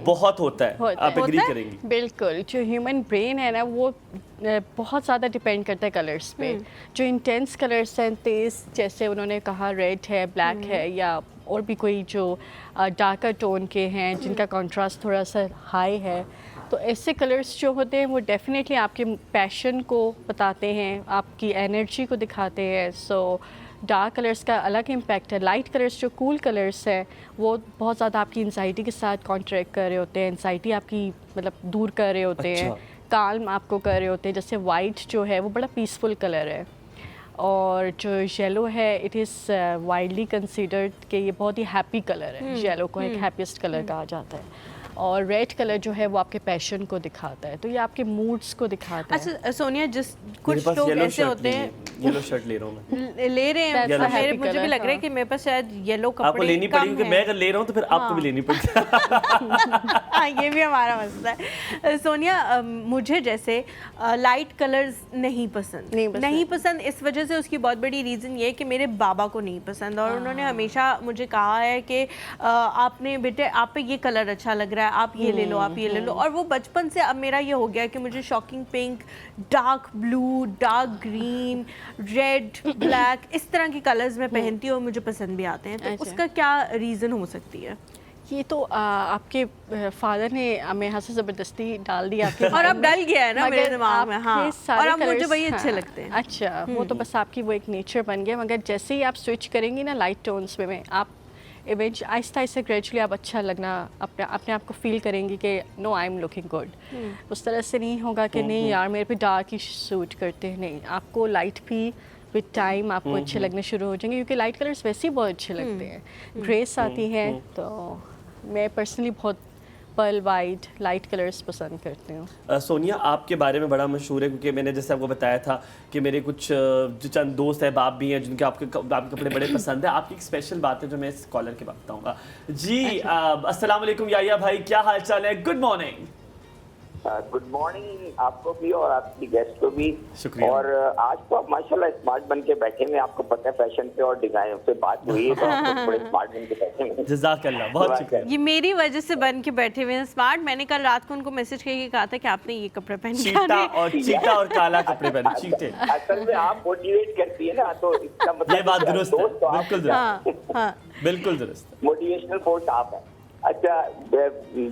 [SPEAKER 2] बहुत होता है, आप एग्री करेंगी?
[SPEAKER 3] बिल्कुल, जो ह्यूमन ब्रेन है ना वो बहुत ज़्यादा डिपेंड करता है कलर्स पे। जो इंटेंस कलर्स हैं, तेज़, जैसे उन्होंने कहा रेड है, ब्लैक है, या और भी कोई जो डार्कर टोन के हैं जिनका कंट्रास्ट थोड़ा सा हाई है, तो ऐसे कलर्स जो होते हैं वो डेफिनेटली आपके पैशन को बताते हैं, आपकी एनर्जी को दिखाते हैं। सो डार्क कलर्स का अलग इम्पैक्ट है। लाइट कलर्स जो कूल कलर्स हैं वो बहुत ज़्यादा आपकी एंजाइटी के साथ कॉन्ट्रैक्ट कर रहे होते हैं, एंजाइटी आपकी मतलब दूर कर रहे होते हैं, काल्म आपको कर रहे होते हैं। जैसे वाइट जो है वो बड़ा पीसफुल कलर है, और जो येलो है इट इज़ वाइडली कंसिडर्ड कि ये बहुत ही हैप्पी कलर है। येलो को एक हैप्पीएस्ट कलर कहा जाता है, और रेड कलर जो है वो आपके पैशन को दिखाता है, तो ये आपके मूड्स को दिखाता है।
[SPEAKER 1] अच्छा सोनिया, जिस कुछ लोग ऐसे होते हैं
[SPEAKER 2] येलो शर्ट ले रहा हूँ मैं।
[SPEAKER 1] ले रहे हैं
[SPEAKER 3] That's a happy
[SPEAKER 1] मुझे भी
[SPEAKER 3] color,
[SPEAKER 1] लग रहा है कि मेरे पास शायद येलो कपड़े
[SPEAKER 2] आपको लेनी
[SPEAKER 1] कम
[SPEAKER 2] पड़ेगी क्योंकि
[SPEAKER 1] हैं।
[SPEAKER 2] मैं अगर ले रहा हूँ तो फिर आपको भी लेनी पड़ेगी।
[SPEAKER 1] हाँ, ये भी हमारा मसला है। सोनिया, मुझे जैसे लाइट कलर्स नहीं पसंद इस वजह से उसकी बहुत बड़ी रीज़न ये है कि मेरे बाबा को नहीं पसंद, और उन्होंने हमेशा मुझे कहा है कि आपने बेटे आप पे ये कलर अच्छा लग रहा है, आप ये ले लो, आप ये ले लो। और वो बचपन से अब मेरा ये हो गया कि मुझे shocking pink, dark blue, dark green, red, black, इस तरह के कलर्स मैं पहनती हूँ और मुझे पसंद भी आते हैं। तो
[SPEAKER 3] अच्छा।
[SPEAKER 1] उसका क्या रीज़न हो सकती है?
[SPEAKER 3] ये तो आपके फादर ने हमें यहाँ से ज़बरदस्ती डाल दिया आपके
[SPEAKER 1] और अब डल गया है ना मेरे
[SPEAKER 3] मगर
[SPEAKER 1] दिमाग में। हाँ,
[SPEAKER 3] आपके सारे
[SPEAKER 1] और अब मुझे
[SPEAKER 3] colours-
[SPEAKER 1] वही अच्छे
[SPEAKER 3] हाँ,
[SPEAKER 1] लगते हैं।
[SPEAKER 3] अच्छा, वो तो बस आपकी वो एक नेचर बन गया, मगर जैसे ही आप स्विच करेंगी ना लाइट टोन्स में आप इवेंट आहिस्ता आहिस्ता ग्रेजुअली आप अच्छा लगना अपने आप को फील करेंगी कि no I am looking good. उस तरह से नहीं होगा कि नहीं यार मेरे पे डार्क ही सूट करते हैं, नहीं, आपको लाइट भी विद टाइम आपको अच्छे लगने शुरू हो जाएंगे, क्योंकि लाइट कलर्स वैसे ही बहुत अच्छे लगते हैं, ग्रेस आती हैं। तो मैं पर्सनली बहुत पर्ल वाइट लाइट कलर्स पसंद करती हूँ।
[SPEAKER 2] सोनिया, आपके बारे में बड़ा मशहूर है क्योंकि मैंने जैसे आपको बताया था कि मेरे कुछ जो चंद दोस्त हैं, बाप भी हैं जिनके आपके कपड़े बड़े पसंद है। आपकी एक स्पेशल बात है जो मैं इस कॉलर के बाद बताऊंगा। जी, अस्सलाम वालेकुम याया भाई, क्या हाल चाल है? Good morning.
[SPEAKER 5] गुड मॉर्निंग आपको भी और आपकी गेस्ट को भी।
[SPEAKER 2] शुक्रिया।
[SPEAKER 5] और आज तो आप माशाल्लाह स्मार्ट बन के बैठे हैं, आपको पता है फैशन पे और डिजाइन पे बात हुई है तो आप लोग बड़े स्मार्ट बन के बैठे हैं।
[SPEAKER 2] जज़ाकल्लाह, बहुत शुक्रिया।
[SPEAKER 1] ये मेरी वजह से बन के बैठे हुए हैं स्मार्ट। मैंने कल रात को उनको मैसेज करके कहा था कि आपने ये कपड़े पहन के
[SPEAKER 2] चीटा और काला कपड़े पहने, चीटे।
[SPEAKER 5] असल में आप मोटिवेट करती है ना, तो इसका मतलब
[SPEAKER 2] ये बात दुरुस्त है,
[SPEAKER 5] दोस्त तो आप-
[SPEAKER 2] बिल्कुल दुरुस्त,
[SPEAKER 1] हाँ,
[SPEAKER 2] बिल्कुल दुरुस्त।
[SPEAKER 5] मोटिवेशनल फोर्स आप है। अच्छा,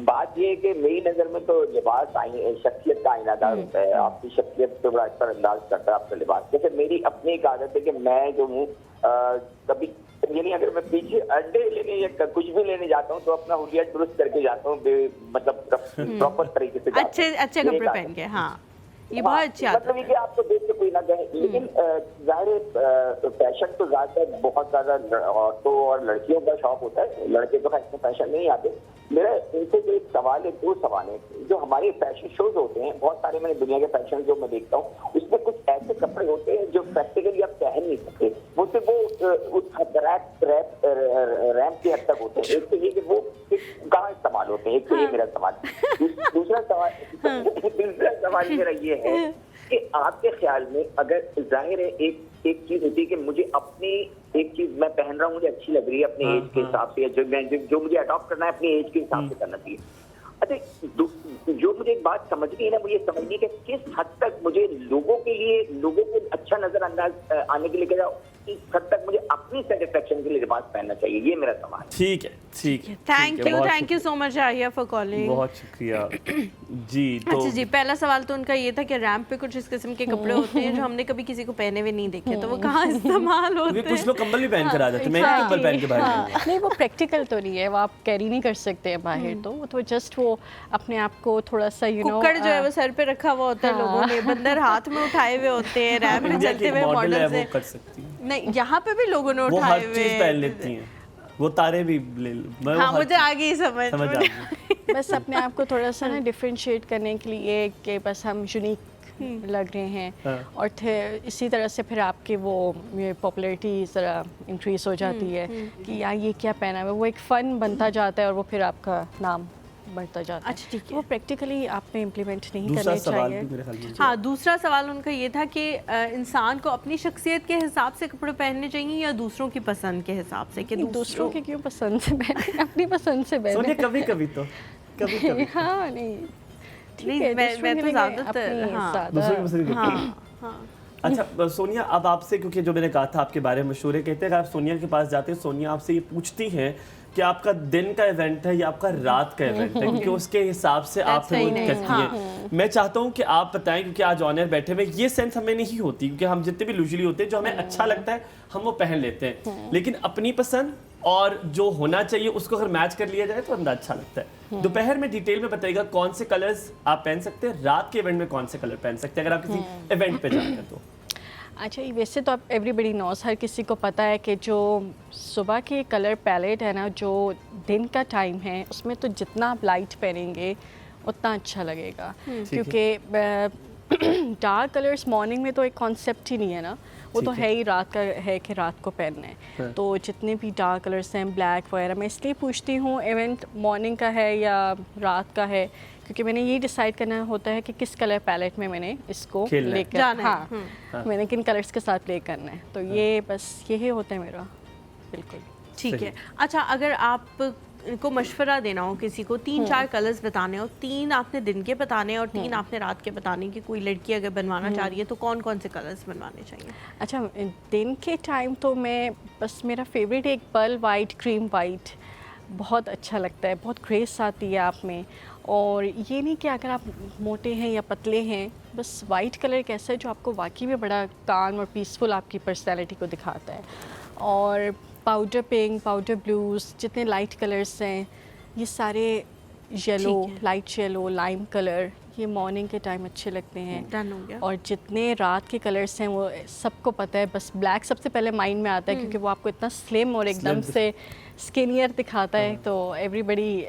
[SPEAKER 5] बात ये है कि मेरी नज़र में तो लिबास शख्सियत का आईनादार होता है, आपकी शख्सियत पे बड़ा अच्छा अंदाज करता है आपका लिबास। जैसे मेरी अपनी एक आदत है कि मैं जो हूँ कभी यानी अगर मैं पीछे अंडे लेने या कुछ भी लेने जाता हूँ तो अपना हुलिया दुरुस्त करके जाता हूँ, मतलब प्रॉपर तरीके से जाता हूँ।
[SPEAKER 1] अच्छे कपड़े पहन के। हाँ, ये बहुत अच्छी आदत
[SPEAKER 5] मतलब ये कि आपको देख के कोई ना कहे, लेकिन जाहिर फैशन तो ज्यादातर बहुत ज्यादा औरतों और लड़कियों का शौक होता है, लड़के तो खैर फैशन नहीं आते। मेरा इनसे जो एक सवाल है, दो सवाल है। जो हमारे फैशन शोज होते हैं, बहुत सारे मैंने दुनिया के फैशन जो मैं देखता हूँ, उसमें कुछ ऐसे कपड़े होते हैं जो प्रैक्टिकली आप पहन नहीं सकते, वो सिर्फ वो उस रैम्प के हद तक होते हैं। एक तो ये कि वो कहाँ इस्तेमाल होते हैं, एक तो ये मेरा सवाल। दूसरा सवाल मेरा ये है कि आपके ख्याल में अगर जाहिर है एक चीज होती है कि मुझे अपनी एक चीज मैं पहन रहा हूँ, मुझे अच्छी लग रही है अपने एज के हिसाब से, जो मुझे अडॉप्ट करना है अपनी एज के हिसाब से करना चाहिए। अच्छा, जो मुझे एक बात समझनी है ना, मुझे समझनी है कि किस हद तक मुझे लोगों को अच्छा नजरअंदाज आने के लिए क्या, किस हद तक मुझे अपनी सेटिस्फेक्शन के लिए लिबास पहनना चाहिए, ये मेरा सवाल है।
[SPEAKER 2] ठीक है।
[SPEAKER 1] थैंक यू सो मच आहिया फॉर कॉलिंग।
[SPEAKER 2] बहुत शुक्रिया जी। तो
[SPEAKER 1] अच्छा जी, पहला सवाल तो उनका ये था कि रैंप पे कुछ इस किस्म के कपड़े होते हैं जो हमने कभी किसी को पहने हुए नहीं देखे, तो वो कहाँ इस्तेमाल होते
[SPEAKER 2] क्योंकि
[SPEAKER 1] हैं?
[SPEAKER 2] कुछ लोग कंबल भी पहन कर आ जाते हैं, मैं
[SPEAKER 3] हाँ,
[SPEAKER 2] कंबल पहन के बाहर जाऊंगा।
[SPEAKER 3] नहीं, वो प्रैक्टिकल तो नहीं है, वो आप कैरी नहीं कर सकते हैं बाहर, तो वो तो जस्ट वो अपने आप को थोड़ा सा
[SPEAKER 1] कुक्कड़ जो है वो सर पे रखा हुआ होता है, लोगों ने बंदर हाथ में उठाए हुए होते हैं, रैंप पे
[SPEAKER 2] इंडिया की
[SPEAKER 1] चलते
[SPEAKER 2] एक
[SPEAKER 1] हुए
[SPEAKER 2] मॉडल है,
[SPEAKER 1] मॉडल
[SPEAKER 2] वो
[SPEAKER 1] से।
[SPEAKER 2] कर सकती है,
[SPEAKER 1] नहीं, यहाँ पे भी लोगों ने
[SPEAKER 2] वो
[SPEAKER 1] उठाए
[SPEAKER 2] हर
[SPEAKER 1] हुए
[SPEAKER 2] चीज पहन लेती हैं, वो तारे भी ले मैं वो
[SPEAKER 1] हाँ,
[SPEAKER 2] हर
[SPEAKER 1] मुझे
[SPEAKER 2] चीज़-
[SPEAKER 1] आ गई समझ
[SPEAKER 2] समझ आ गई।
[SPEAKER 3] बस अपने आप को थोड़ा सा ना डिफरेंशिएट करने के लिए कि बस हम यूनिक लग रहे हैं,
[SPEAKER 2] हाँ।
[SPEAKER 3] और इसी तरह से फिर आपके वो पॉपुलैरिटी ज़रा इंक्रीज हो जाती है कि यार ये क्या पहना है, वो एक फ़न बनता जाता है और वो फिर आपका नाम बढ़ता जाता है।
[SPEAKER 1] अच्छा, ठीक है।
[SPEAKER 3] वो प्रैक्टिकली आप में इम्प्लीमेंट नहीं
[SPEAKER 2] दूसरा
[SPEAKER 3] करने
[SPEAKER 2] सवाल
[SPEAKER 3] चाहिए।
[SPEAKER 2] भी मेरे ख्याल में
[SPEAKER 1] हाँ, दूसरा सवाल उनका ये था कि इंसान को अपनी शख्सियत के हिसाब से कपड़े पहनने चाहिए या दूसरों की पसंद के हिसाब से? कि
[SPEAKER 3] दूसरों के क्यों पसंद से पहने, अपनी पसंद से
[SPEAKER 2] सोनिया
[SPEAKER 3] पहने।
[SPEAKER 2] कभी कभी
[SPEAKER 3] हाँ, नहीं ठीक
[SPEAKER 1] नहीं,
[SPEAKER 3] है,
[SPEAKER 1] मैं
[SPEAKER 3] दूसरों के
[SPEAKER 1] तो
[SPEAKER 3] लिए
[SPEAKER 1] ज़्यादातर,
[SPEAKER 3] अपनी
[SPEAKER 1] हाँ।
[SPEAKER 3] ज़्यादा-
[SPEAKER 2] दूसरों की पसंद करती हैं।
[SPEAKER 1] हाँ,
[SPEAKER 2] अच्छा सोनिया, अब आपसे, क्योंकि जो मैंने कहा था आपके बारे में मशहूर है, कहते हैं कि आप सोनिया के पास जाते हैं, सोनिया आपसे ये पूछती हैं कि आपका दिन का इवेंट है या आपका रात का इवेंट है, क्योंकि उसके हिसाब से आप
[SPEAKER 1] That's
[SPEAKER 2] फिर वो
[SPEAKER 1] very nice,
[SPEAKER 2] करती हैं। मैं चाहता हूँ कि आप बताएं, क्योंकि आज ऑनर बैठे हुए, ये सेंस हमें नहीं होती, क्योंकि हम जितने भी लूजली होते हैं, जो हमें अच्छा लगता है हम वो पहन लेते हैं, लेकिन अपनी पसंद और जो होना चाहिए उसको अगर मैच कर लिया जाए तो अंदर अच्छा लगता है। दोपहर में डिटेल में बताइएगा कौन से कलर्स आप पहन सकते हैं, रात के इवेंट में कौन से कलर पहन सकते हैं अगर आप किसी इवेंट पे जा रहे हैं तो।
[SPEAKER 3] अच्छा, ये वैसे तो आप एवरीबडी नोस, हर किसी को पता है कि जो सुबह के कलर पैलेट है ना, जो दिन का टाइम है, उसमें तो जितना आप लाइट पहनेंगे उतना अच्छा लगेगा, क्योंकि डार्क कलर्स मॉर्निंग में तो एक कॉन्सेप्ट ही नहीं है ना, वो तो है ही रात का है कि रात को पहनना है। तो जितने भी डार्क कलर्स हैं ब्लैक वगैरह, मैं इसलिए पूछती हूँ इवेंट मॉर्निंग का है या रात का है, क्योंकि मैंने ये डिसाइड करना होता है कि किस कलर पैलेट में मैंने इसको लेकर हाँ मैंने किन कलर्स के साथ प्ले करना है। तो ये बस यही होता है मेरा। बिल्कुल
[SPEAKER 1] ठीक है। अच्छा, अगर आप को मशवरा देना हो किसी को, 3-4 कलर्स बताने हो, 3 आपने दिन के बताने और 3 आपने रात के बताने, कि कोई लड़की अगर बनवाना चाह रही है तो कौन कौन से कलर्स बनवाने चाहिए?
[SPEAKER 3] अच्छा, दिन के टाइम तो मैं बस मेरा फेवरेट एक पर्ल वाइट, क्रीम वाइट बहुत अच्छा लगता है, बहुत ग्रेस आती है आप में। और ये नहीं कि अगर आप मोटे हैं या पतले हैं, बस वाइट कलर एक ऐसा है जो आपको वाकई में बड़ा काम और पीसफुल आपकी पर्सनैलिटी को दिखाता है। और पाउडर पिंक, पाउडर ब्लूज़, जितने लाइट कलर्स हैं ये सारे, yellow, light yellow, lime colour, ये मॉर्निंग के टाइम अच्छे लगते हैं।
[SPEAKER 1] डन हो गया।
[SPEAKER 3] और जितने रात के कलर्स हैं वो सबको पता है, बस ब्लैक सबसे पहले माइंड में आता है क्योंकि वो आपको इतना स्लिम और एकदम से स्किनियर दिखाता है। तो एवरीबडी,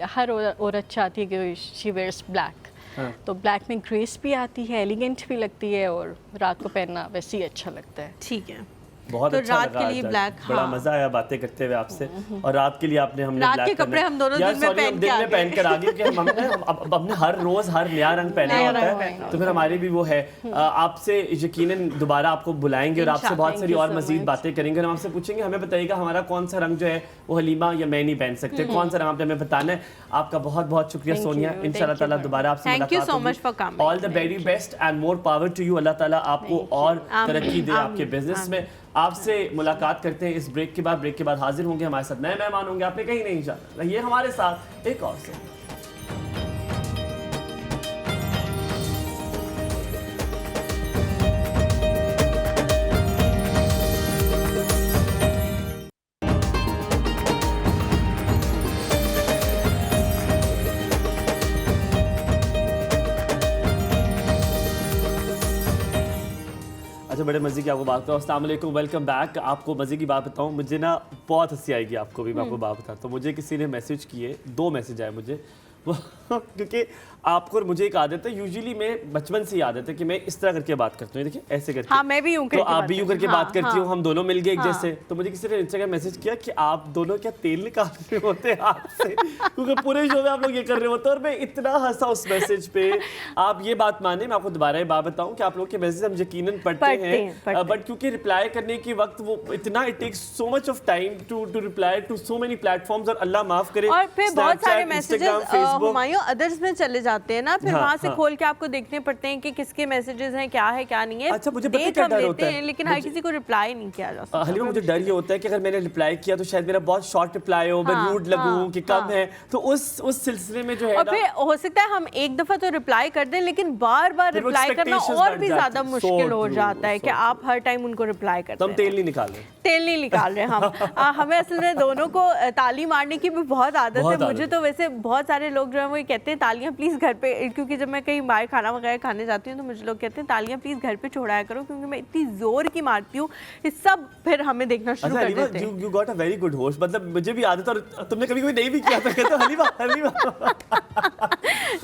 [SPEAKER 3] हर औरत चाहती है कि शी वेयर्स ब्लैक। तो ब्लैक में ग्रेस भी आती है, एलिगेंट भी लगती है, और रात को पहनना वैसे ही अच्छा लगता है।
[SPEAKER 1] ठीक है।
[SPEAKER 2] बहुत
[SPEAKER 1] तो
[SPEAKER 2] अच्छा
[SPEAKER 1] रात
[SPEAKER 2] लगा
[SPEAKER 1] के लिए
[SPEAKER 2] आज,
[SPEAKER 1] ब्लैक,
[SPEAKER 2] बड़ा
[SPEAKER 1] हाँ।
[SPEAKER 2] मजा आया बातें करते हुए आपसे। और रात के लिए हमने
[SPEAKER 1] रात
[SPEAKER 2] ब्लैक
[SPEAKER 1] के कपड़े हम दोनों दिन में पहन के आ गए।
[SPEAKER 2] पहन कर आ गए, क्योंकि हमने हर रोज हर नया रंग पहना होता है, तो फिर हमारी भी वो है। आपसे यकीनन दोबारा आपको बुलाएंगे और आपसे बहुत सारी और मजीद बातें करेंगे। हम आपसे पूछेंगे, हमें बताइएगा हमारा कौन सा रंग जो है वो हलीमा या मैं नहीं पहन सकते, कौन सा रंग आपने हमें बताना है। आपका बहुत बहुत शुक्रिया सोनिया, इंशाल्लाह ताला दोबारा आपसे
[SPEAKER 1] Thank you so much for coming.
[SPEAKER 2] All the very best and more power to you. Allah Taala आपको और तरक्की दे आपके बिजनेस में। आपसे मुलाकात करते हैं इस ब्रेक के बाद। ब्रेक के बाद हाजिर होंगे, हमारे साथ नए मेहमान होंगे, आपने कहीं नहीं जाना, रहिए हमारे साथ एक और से। अच्छा, बड़े मज़े की आपको बात बताऊँ। अस्सलाम वालेकुम, वेलकम बैक। आपको मज़े की बात बताऊँ, मुझे ना बहुत हंसी आएगी आपको भी, मैं आपको बात बताता हूँ। मुझे किसी ने मैसेज किए, 2 मैसेज आए मुझे क्योंकि आपको और मुझे एक आदत है, यूजुअली मैं बचपन से ही आदत है कि मैं इस तरह करके बात करता हूँ, देखिए ऐसे करके।
[SPEAKER 1] हाँ, मैं भी यूं करके
[SPEAKER 2] तो आप भी यूं करके बात करती हो, हम दोनों मिल गए एक
[SPEAKER 1] हाँ।
[SPEAKER 2] जैसे। तो मुझे किसी ने इंस्टाग्राम मैसेज किया कि आप दोनों क्या तेल निकाल रहे होते हैं हाथ से, क्योंकि पूरे शो में आप लोग ये कर रहे होते हैं। और मैं इतना हंसा उस मैसेज पे। आप ये बात माने, मैं आपको दोबारा ये बात बताऊं कि आप लोग के मैसेज हम यकीनन पढ़ते हैं, बट क्योंकि रिप्लाई करने के वक्त वो इतना, it takes so much of time to reply to so many platforms. और अल्लाह माफ करे,
[SPEAKER 1] और फिर बहुत सारे मैसेजेस हुमायूं अदर्स में चले जाते हैं ना, फिर वहां से खोल के आपको देखने पड़ते हैं कि किसके मैसेजेस हैं, क्या है क्या नहीं है।
[SPEAKER 2] अच्छा, मुझे पता क्या डर होता है,
[SPEAKER 1] लेकिन हर किसी को रिप्लाई नहीं किया जा सकता।
[SPEAKER 2] हलीमा, मुझे डर ये होता है कि अगर मैंने रिप्लाई किया तो शायद मेरा बहुत शॉर्ट रिप्लाई हो, मैं रूड लगूं कि कम है, तो उस सिलसिले में जो है,
[SPEAKER 1] और फिर हो सकता है हम एक दफा तो रिप्लाई कर दें, लेकिन बार बार रिप्लाई करना और भी ज्यादा मुश्किल हो जाता है कि आप हर टाइम उनको रिप्लाई करते हैं।
[SPEAKER 2] हम तेल नहीं निकाल रहे,
[SPEAKER 1] तेल नहीं निकाल रहे हम। हमें असल में दोनों को ताली मारने की भी बहुत आदत है। मुझे तो वैसे बहुत सारे लोग जो है वो कहते हैं तालियां प्लीज़ घर पे, क्योंकि जब मैं कहीं बाहर खाना वगैरह खाने जाती हूँ तो मुझे लोग कहते हैं तालियां प्लीज़ घर पे छोड़ाया करो, क्योंकि मैं इतनी जोर की मारती हूँ, ये सब फिर हमें देखना शुरू कर देते हैं।
[SPEAKER 2] You got a very good host, मतलब मुझे भी आदत, और तुमने कभी नहीं भी किया था, कहते हलीमा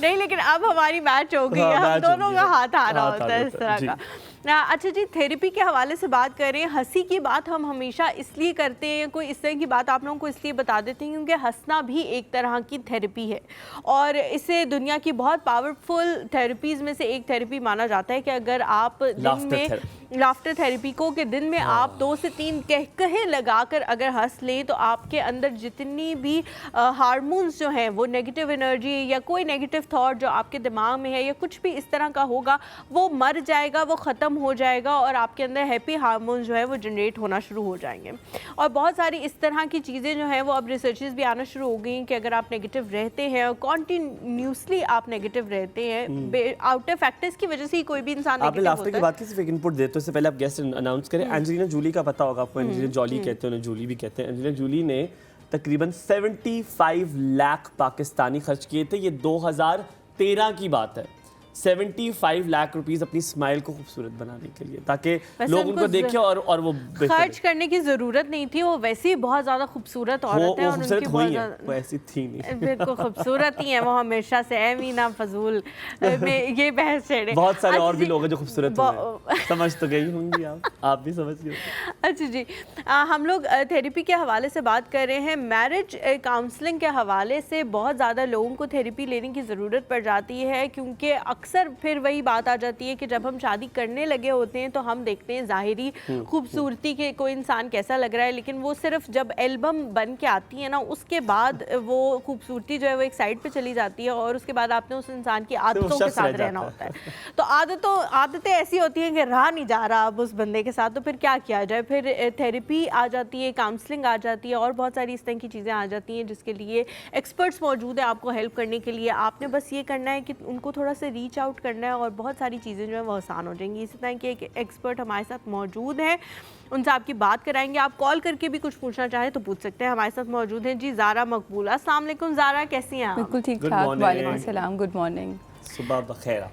[SPEAKER 1] नहीं, लेकिन अब हमारी मैच हो गई है, हम दोनों का हाथ आ रहा होता है इस तरह का। अच्छा जी, थेरेपी के हवाले से बात करें। हंसी की बात हम हमेशा इसलिए करते हैं, कोई इस तरह की बात आप लोगों को इसलिए बता देते हैं क्योंकि हंसना भी एक तरह की थेरेपी है, और इसे दुनिया की बहुत पावरफुल थेरेपीज़ में से एक थेरेपी माना जाता है कि अगर आप दिन में लाफ्टर थेरेपी को कि दिन में आप 2 से 3 कहकहे लगाकर अगर हंस लें तो आपके अंदर जितनी भी हार्मोन्स जो हैं, वो नेगेटिव एनर्जी या कोई नेगेटिव थॉट जो आपके दिमाग में है या कुछ भी इस तरह का होगा, वो मर जाएगा, वो ख़त्म हो जाएगा, और आपके अंदर हैप्पी हार्मोन्स जो है वो जनरेट होना शुरू हो जाएंगे। और बहुत सारी इस तरह की चीज़ें जो हैं वो अब रिसर्चेस भी आना शुरू हो गई हैं कि अगर आप नेगेटिव रहते हैं और कॉन्टीन्यूसली आप नेगेटिव रहते हैं, आउटर फैक्टर्स की वजह से ही कोई भी इंसान
[SPEAKER 2] आपने लाफ्टर की बात की, सिर्फ एक इनपुट देते इससे पहले आप गेस्ट अनाउंस करें। एंजेलिना जूली का पता होगा आपको, एंजेलिना जॉली कहते हैं, उन्हें जूली भी कहते हैं। एंजेलिना जूली ने तकरीबन 75 लाख पाकिस्तानी खर्च किए थे, ये 2013 की बात है। 75 लाख रुपीस अपनी स्माइल को खूबसूरत बनाने के लिए, ताकि
[SPEAKER 1] वैसे
[SPEAKER 2] लोग
[SPEAKER 1] उनको
[SPEAKER 2] उनको देखें और वो
[SPEAKER 1] खर्च करने की जरूरत नहीं थी। वो वैसे ही बहुत ज्यादा खूबसूरत औरत है और उनकी बहुत ज्यादा
[SPEAKER 2] वो ऐसी थी नहीं,
[SPEAKER 1] बिल्कुल खूबसूरत ही है वो हमेशा से। एमीना फजूल में ये बहस छेड़े।
[SPEAKER 2] बहुत सारे और भी
[SPEAKER 1] जी,
[SPEAKER 2] लोग हैं जो खूबसूरत हैं, समझ तो गई होंगी आप भी समझ गए।
[SPEAKER 1] अच्छा जी, हम लोग थेरेपी के हवाले से बात कर रहे हैं। मैरिज काउंसलिंग के हवाले से बहुत ज़्यादा लोगों को थेरेपी लेने की ज़रूरत पड़ जाती है, क्योंकि अक्सर फिर वही बात आ जाती है कि जब हम शादी करने लगे होते हैं तो हम देखते हैं ज़ाहिरी खूबसूरती के कोई इंसान कैसा लग रहा है, लेकिन वो सिर्फ जब एल्बम बन के आती है ना, उसके बाद वो खूबसूरती जो है वो एक साइड पे चली जाती है और उसके बाद आपने उस इंसान की आदतों के साथ रहना होता है। तो आदतें ऐसी होती हैं कि रहा नहीं जा रहा अब उस बंदे के साथ, तो फिर क्या किया जाए? फिर थेरेपी आ जाती है, काउंसलिंग आ जाती है और बहुत सारी इस तरह की चीज़ें आ जाती हैं जिसके लिए एक्सपर्ट्स मौजूद है आपको हेल्प करने के लिए। आपने बस ये करना है कि उनको थोड़ा सा रीच आउट करना है और बहुत सारी चीज़ें जो है वो आसान हो जाएंगी। इसी तरह के एक एक्सपर्ट हमारे साथ मौजूद है, उनसे आपकी बात कराएंगे। आप कॉल करके भी कुछ पूछना चाहें तो पूछ सकते हैं। हमारे साथ मौजूद हैं जी ज़ारा मकबूल। अस्सलाम वालेकुम ज़ारा, कैसी हैं आप?
[SPEAKER 6] बिल्कुल ठीक ठाक, वालेकुम सलाम, गुड मॉर्निंग।
[SPEAKER 2] सुबह बखैर।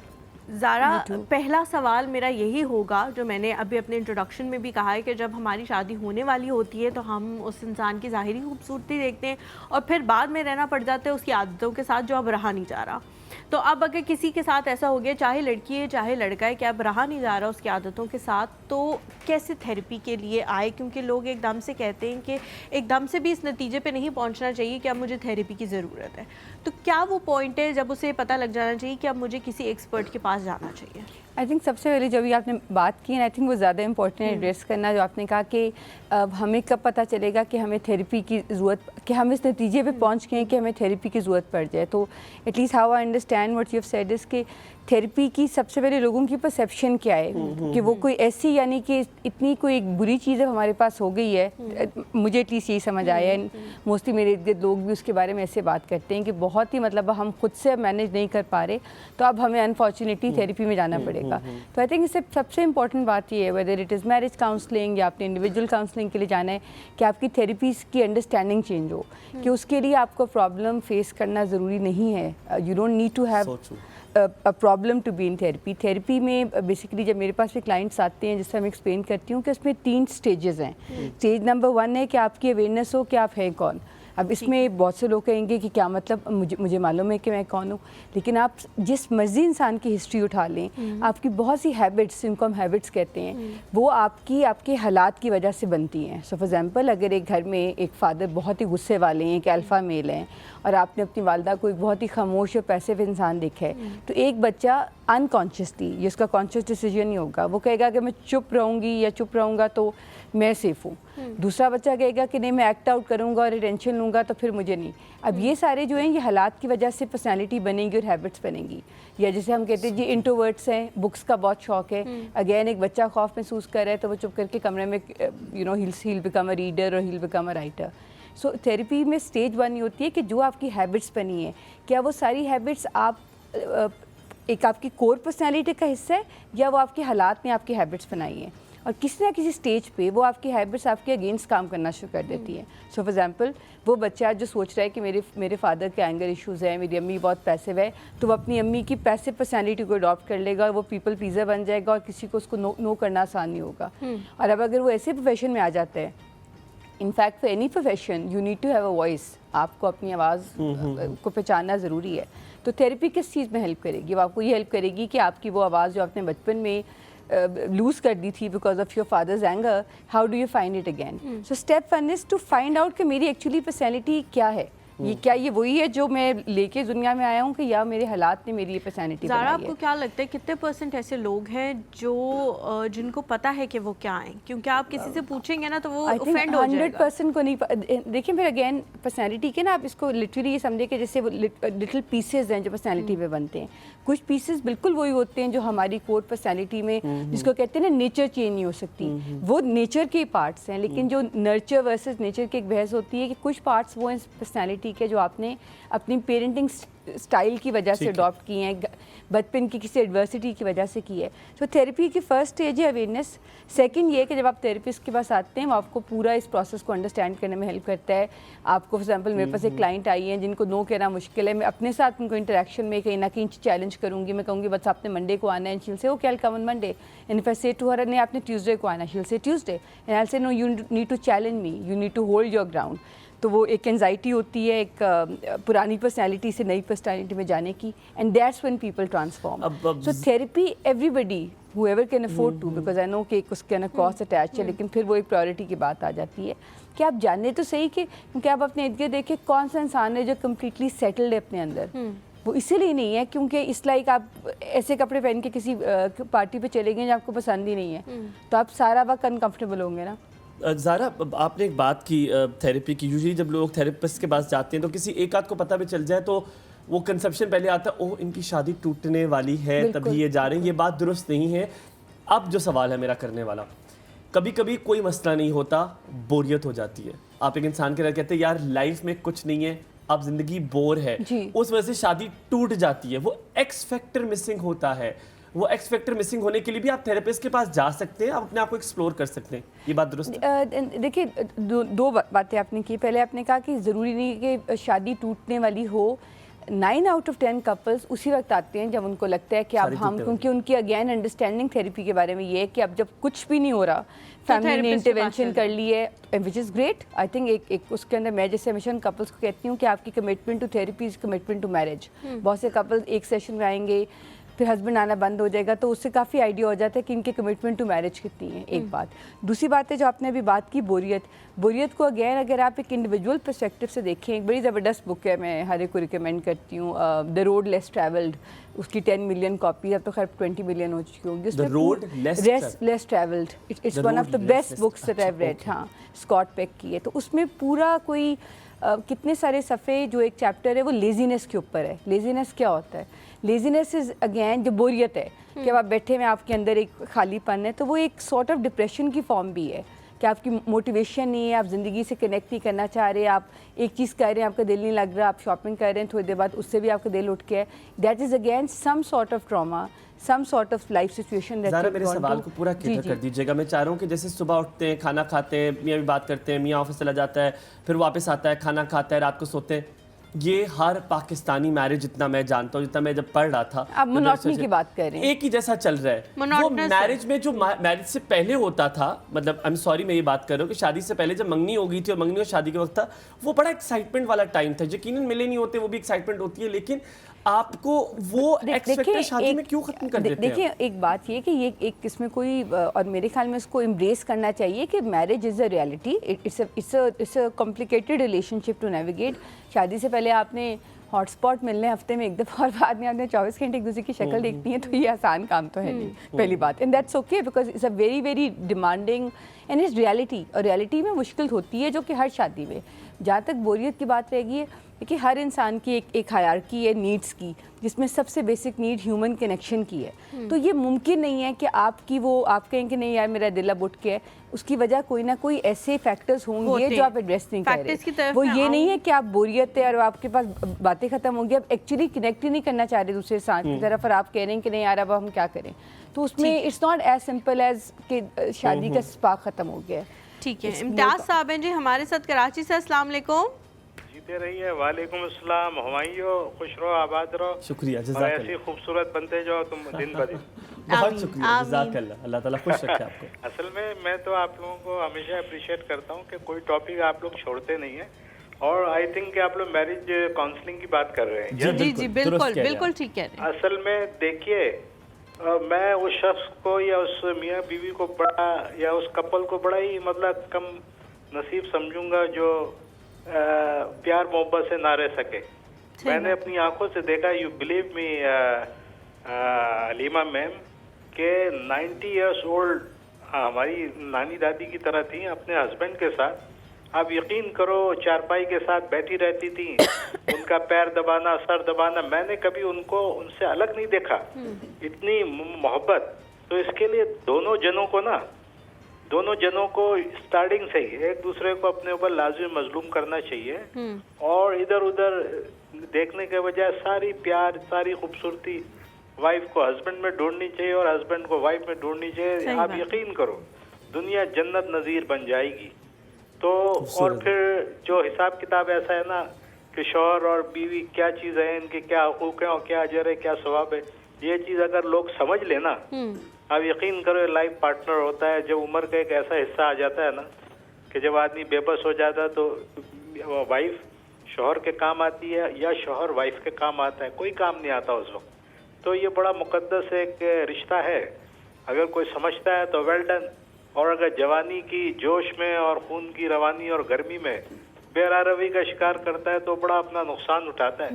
[SPEAKER 1] ज़ारा, पहला सवाल मेरा यही होगा जो मैंने अभी अपने इंट्रोडक्शन में भी कहा है कि जब हमारी शादी होने वाली होती है तो हम उस इंसान की ज़ाहिरी खूबसूरती देखते हैं और फिर बाद में रहना पड़ जाता है उसकी आदतों के साथ जो अब रहा नहीं जा रहा। तो अब अगर किसी के साथ ऐसा हो गया, चाहे लड़की है चाहे लड़का है, कि अब रहा नहीं जा रहा उसकी आदतों के साथ, तो कैसे थेरेपी के लिए आए? क्योंकि लोग एकदम से कहते हैं कि एकदम से भी इस नतीजे पे नहीं पहुंचना चाहिए कि अब मुझे थेरेपी की ज़रूरत है। तो क्या वो पॉइंट है जब उसे पता लग जाना चाहिए कि अब मुझे किसी एक्सपर्ट के पास जाना चाहिए?
[SPEAKER 6] आई थिंक सबसे पहले जब भी आपने बात की है, आई थिंक वो ज़्यादा इंपॉर्टेंट एड्रेस करना, जो आपने कहा कि अब हमें कब पता चलेगा कि हमें थेरेपी की ज़रूरत, कि हम इस नतीजे पे पहुंच गए हैं कि हमें थेरेपी की ज़रूरत पड़ जाए। तो at least how I understand what you have said is कि थेरेपी की सबसे पहले लोगों की परसेप्शन क्या है, कि वो कोई ऐसी, यानी कि इतनी कोई एक बुरी चीज़ अब हमारे पास हो गई है। मुझे एटलीस्ट यही समझ आया है, मोस्टली मेरे इर्द गिर्द लोग भी उसके बारे में ऐसे बात करते हैं कि बहुत ही मतलब हम खुद से मैनेज नहीं कर पा रहे, तो अब हमें अनफॉर्चुनेटली थेरेपी में जाना पड़ेगा। तो आई थिंक इससे सबसे इंपॉर्टेंट बात ये है, whether it is marriage counselling या आपने इंडिविजुअल काउंसलिंग के लिए जाना है, कि आपकी थेरेपी की अंडरस्टैंडिंग चेंज हो, कि उसके लिए आपको प्रॉब्लम फेस करना ज़रूरी नहीं है। You don't need to have a problem to be in therapy। Therapy में बेसिकली जब मेरे पास भी क्लाइंट्स आते हैं, जिससे मैं एक्सप्लेन करती हूँ कि उसमें 3 स्टेजेस हैं। स्टेज नंबर 1 है कि आपकी अवेयरनेस हो कि आप हैं कौन। अब इसमें बहुत से लोग कहेंगे कि क्या मतलब, मुझे मालूम है कि मैं कौन हूँ, लेकिन आप जिस मर्जी इंसान की हिस्ट्री उठा लें, आपकी बहुत सी हैबिट्स, जिनको हम हैबिट्स कहते हैं, वो आपके हालात की वजह से बनती हैं। सो फॉर एग्जांपल, अगर एक घर में एक फादर बहुत ही गुस्से वाले हैं, एक अल्फ़ा मेल हैं, और आपने अपनी वालदा को एक बहुत ही खामोश और पैसिव इंसान देखा है, तो एक बच्चा अनकॉन्शियसली, जिसका कॉन्शियस डिसीजन नहीं होगा, वो कहेगा कि मैं चुप रहूँगी या चुप रहूँगा तो मैं सेफ़ हूँ। दूसरा बच्चा कहेगा कि नहीं, मैं एक्ट आउट करूँगा और टेंशन लूँगा तो फिर मुझे नहीं। अब ये सारे जो हैं, ये हालात की वजह से पर्सनालिटी बनेगी और हैबिट्स बनेगी। या जैसे हम कहते हैं जी इंट्रोवर्ट्स हैं, बुक्स का बहुत शौक है, अगेन एक बच्चा खौफ महसूस कर रहा है तो वो चुप करके कमरे में he'll become a reader और he'll become a writer। So therapy में स्टेज 1 ये होती है कि जो आपकी हैबिट्स बनी है, क्या वो सारी हैबिट्स आप एक आपकी कोर पर्सनालिटी का हिस्सा है, या वो आपके हालात ने आपकी हैबिट्स बनाई हैं, और किसी ना किसी स्टेज पे वो आपकी हैबिट्स आपके अगेंस्ट काम करना शुरू कर देती है। सो फॉर एग्जांपल, वो बच्चा जो सोच रहा है कि मेरे फादर के एंगर इश्यूज़ हैं, मेरी अम्मी बहुत पैसिव है, तो वो अपनी अम्मी की पैसिव पर्सनालिटी को अडॉप्ट कर लेगा, वो पीपल प्लीजर बन जाएगा और किसी को उसको नो करना आसान नहीं होगा। और अब अगर वो ऐसे प्रोफेशन में आ जाता है, in fact for any profession you need to have a voice, आपको अपनी आवाज़ को पहचानना ज़रूरी है। तो थेरेपी किस चीज़ में हेल्प करेगी? वो आपको ये हेल्प करेगी कि आपकी वो आवाज़ जो आपने बचपन में लूज़ कर दी थी because of your father's anger, how do you find it again? So step 1 is to find out कि मेरी एक्चुअली पर्सनैलिटी क्या है। ये क्या ये वही है जो मैं लेके दुनिया में आया हूँ, कि या मेरे हालात ने मेरी ये पर्सनैलिटी बनाई है?
[SPEAKER 1] आपको क्या लगता है कितने % ऐसे लोग हैं जो जिनको पता है कि वो क्या हैं? क्योंकि आप किसी से पूछेंगे ना तो वो ऑफेंड हो जाएगा।
[SPEAKER 6] 100% को नहीं। देखिए फिर अगेन पर्सनैलिटी के ना, आप इसको लिटरली ये समझे कि जैसे वो लिटिल पीसेज हैं जो पर्सनैलिटी पे बनते हैं। कुछ पीसेस बिल्कुल वही होते हैं जो हमारी कोर पर्सनैलिटी में, जिसको कहते हैं ना नेचर चेंज नहीं हो सकती, वो नेचर के पार्ट्स हैं। लेकिन जो नर्चर वर्सेस नेचर की एक बहस होती है कि कुछ पार्ट्स वो इस पर्सनैलिटी ठीक है जो आपने अपनी पेरेंटिंग स्टाइल की वजह से अडॉप्ट की हैं, बचपन की किसी एडवर्सिटी की वजह से की है। तो थेरेपी की फर्स्ट स्टेज है अवेयरनेस। सेकंड ये कि जब आप थेरेपिस्ट के पास आते हैं वो आपको पूरा इस प्रोसेस को अंडरस्टैंड करने में हेल्प करता है। आपको फॉर एग्जांपल मेरे पास एक क्लाइंट आई है जिनको नो कहना मुश्किल है, मैं अपने साथ उनको इंटरेक्शन में कहीं ना कहीं चैलेंज करूँगी। मैं कहूँगी बस आपने मंडे को आना है, शील से okay I will come on Monday, and if I से टू हर नहीं आपने ट्यूसडे को आना, she'll say Tuesday, and I will say no you need to challenge me, you need to hold your ground. तो वो एक एंजाइटी होती है एक पुरानी पर्सनैलिटी से नई पर्सनैलिटी में जाने की, and that's when people transform. So therapy everybody whoever can afford to, because I know कि उसके ना कॉस्ट अटैच है, लेकिन फिर वो एक प्रायोरिटी की बात आ जाती है कि आप जानने तो सही कि क्योंकि आप अपने इर्द गिर्द देखिए कौन सा इंसान है जो कम्प्लीटली सेटल्ड है अपने अंदर। वो इसीलिए नहीं है क्योंकि इस लाइक आप ऐसे कपड़े पहन के किसी पार्टी पे चले गए जो आपको पसंद ही नहीं है, तो आप सारा वक्त अनकम्फर्टेबल होंगे ना।
[SPEAKER 2] ज़ारा, आपने एक बात की थेरेपी की, यूजुअली जब लोग थेरेपिस्ट के पास जाते हैं तो किसी एक आध को पता भी चल जाए तो वो कंसेप्शन पहले आता है, ओह इनकी शादी टूटने वाली है तभी ये जा रहे हैं, ये बात दुरुस्त नहीं है। अब जो सवाल है मेरा करने वाला, कभी कभी कोई मसला नहीं होता, बोरियत हो जाती है। आप एक इंसान के साथ कहते हैं यार लाइफ में कुछ नहीं है, अब जिंदगी बोर है, उस वजह से शादी टूट जाती है। वो एक्स फैक्टर मिसिंग होता है। वो एक्स फैक्टर मिसिंग होने के लिए भी आप थेरेपिस्ट के पास जा सकते हैं, आप अपने आप को एक्सप्लोर कर सकते हैं। ये बात दुरुस्त है?
[SPEAKER 6] देखिए दो बातें आपने की। पहले आपने कहा कि ज़रूरी नहीं कि शादी टूटने वाली हो। 9 out of 10 कपल्स उसी वक्त आते हैं जब उनको लगता है कि अब हम, क्योंकि उनकी अगेन अंडरस्टैंडिंग थेरेपी के बारे में ये है कि अब जब कुछ भी नहीं हो रहा, फैमिली ने इंटरवेंशन कर ली है, which is great. I think एक उसके अंदर मैं जैसे हमेशा कपल्स को कहती हूँ कि आपकी commitment to therapy is commitment to marriage. बहुत से कपल्स एक सेशन में आएंगे फिर हस्बैंड आना बंद हो जाएगा, तो उससे काफ़ी आइडिया हो जाता है कि इनके कमिटमेंट टू मैरिज कितनी है। एक बात। दूसरी बात है जो आपने अभी बात की बोरियत को अगेन अगर आप एक इंडिविजुअल पर्सपेक्टिव से देखें, एक बड़ी ज़बरदस्त बुक है, मैं हर एक को रिकमेंड करती हूँ, द रोड लेस ट्रैवल्ड। उसकी 10 मिलियन कॉपी, अब तो खैर 20 मिलियन हो चुकी होगी।
[SPEAKER 2] The road
[SPEAKER 6] less travelled, it's one of the best books that I have read. हाँ, स्कॉट पेक की है। तो उसमें पूरा कोई कितने सारे सफ़े जो एक चैप्टर है वो लेजीनेस के ऊपर है। लेजीनेस क्या होता है? लेजीनेस इज़ अगेन जो बोरियत है कि अब आप बैठे में आपके अंदर एक खालीपन है, तो वो एक सॉर्ट ऑफ डिप्रेशन की फॉर्म भी है कि आपकी मोटिवेशन नहीं है, आप ज़िंदगी से कनेक्ट नहीं करना चाह रहे, आप एक चीज़ कर रहे हैं आपका दिल नहीं लग रहा, आप शॉपिंग कर रहे हैं थोड़ी देर बाद उससे भी आपका दिल उठ गया है। That is again some sort of trauma, some sort of life situation.
[SPEAKER 2] Zara, मेरे सवाल को पूरा क्लियर कर दीजिएगा। मैं चाह रहा हूँ कि जैसे सुबह उठते हैं, खाना खाते हैं, मियाँ भी बात करते हैं, मियाँ ऑफिस चला जाता है, फिर वापस आता है, खाना खाता है, रात को सोते हैं। ये हर पाकिस्तानी मैरिज जितना मैं जानता हूँ, जितना मैं जब पढ़ रहा था,
[SPEAKER 6] आप मोनोटनी की बात कर रहे हैं,
[SPEAKER 2] एक ही जैसा चल रहा है। वो मैरिज में जो मैरिज से पहले होता था, मतलब आई एम सॉरी मैं ये बात कर रहा हूँ कि शादी से पहले जब मंगनी हो गई थी और मंगनी और शादी के वक्त था, वो बड़ा एक्साइटमेंट वाला टाइम था। यकीनन मिले नहीं होते, वो भी एक्साइटमेंट होती है, लेकिन आपको वो एक्सपेक्टेड शादी में क्यों खत्म कर देते हैं?
[SPEAKER 6] देखिए एक बात ये कि ये एक इसमें कोई, और मेरे ख्याल में इसको एम्ब्रेस करना चाहिए कि marriage is a reality, it's a complicated relationship to navigate. शादी से पहले आपने हॉटस्पॉट मिलने हफ्ते में एक दफ़ा और बाद में आपने 24 घंटे एक दूसरे की शक्ल देखनी है, तो ये आसान काम तो है नहीं, पहली बात। And that's okay because it's a very very demanding and it's reality, और रियलिटी में मुश्किल होती है जो कि हर शादी में। जहाँ तक बोरियत की बात रहेगी है कि हर इंसान की एक हायरार्की है नीड्स की, जिसमें सबसे बेसिक नीड ह्यूमन कनेक्शन की है। तो ये मुमकिन नहीं है कि आपकी वो आप कहें कि नहीं यार मेरा दिल अब उठ के है, उसकी वजह कोई ना कोई ऐसे फैक्टर्स होंगे जो आप एड्रेस नहीं कर रहे। वो ये नहीं है कि आप बोरियत है और आपके पास बातें खत्म होंगी, आप एक्चुअली कनेक्ट ही नहीं करना चाह रहे दूसरे इंसान की तरफ, और आप कह रहे हैं कि नहीं यार अब हम क्या करें। तो उसमें it's not as simple as कि शादी का स्पार्क खत्म हो गया है।
[SPEAKER 1] ठीक है, इम्तियाज साहब हैं जी हमारे साथ कराची से। अस्सलाम वालेकुम।
[SPEAKER 7] जीते रहिए। वालेकुम अस्सलाम। हवाइयो, खुश रहो, आबाद रहो।
[SPEAKER 2] शुक्रिया,
[SPEAKER 7] और ऐसी खूबसूरत बनते जाओ तुम दिन ब दिन।
[SPEAKER 2] बहुत शुक्रिया, जज़ाकल्लाह, अल्लाह ताला खुश रखे आपको।
[SPEAKER 7] असल में मैं तो आप लोगों को हमेशा अप्रिशिएट करता हूँ कि कोई टॉपिक आप लोग छोड़ते नहीं है, और आई थिंक कि आप लोग मैरिज काउंसलिंग की बात कर रहे हैं।
[SPEAKER 1] जी जी बिल्कुल बिल्कुल ठीक कह रहे हैं।
[SPEAKER 7] असल में देखिए, मैं उस शख्स को या उस मियाँ बीवी को बड़ा, या उस कपल को बड़ा ही मतलब कम नसीब समझूंगा जो प्यार मोहब्बत से ना रह सके। मैंने अपनी आंखों से देखा, you believe me Halima ma'am, के 90 इयर्स ओल्ड हमारी नानी दादी की तरह थी, अपने हस्बैंड के साथ। आप यकीन करो चारपाई के साथ बैठी रहती थी, उनका पैर दबाना, सर दबाना, मैंने कभी उनको उनसे अलग नहीं देखा, इतनी मोहब्बत। तो इसके लिए दोनों जनों को ना दोनों जनों को स्टार्टिंग से ही एक दूसरे को अपने ऊपर लाजिम मजलूम करना चाहिए और इधर उधर देखने के बजाय सारी प्यार सारी खूबसूरती वाइफ को हस्बैंड में ढूंढनी चाहिए और हस्बैंड को वाइफ में ढूंढनी चाहिए। आप यकीन करो दुनिया जन्नत नज़ीर बन जाएगी। तो और फिर जो हिसाब किताब ऐसा है ना कि शौहर और बीवी क्या चीज़ है, इनके क्या हकूक़ हैं और क्या अजर है, क्या सवाब है, ये चीज़ अगर लोग समझ लेना, आप यकीन करो लाइफ पार्टनर होता है। जब उम्र का एक ऐसा हिस्सा आ जाता है ना कि जब आदमी बेबस हो जाता है तो वाइफ शौहर के काम आती है या शौहर वाइफ के काम आता है, कोई काम नहीं आता उस वक्त। तो ये बड़ा मुकद्दस एक रिश्ता है, अगर कोई समझता है तो वेल डन। और अगर जवानी की जोश में और खून की रवानी और गर्मी में बेरारवी का शिकार करता है तो बड़ा अपना नुकसान उठाता है।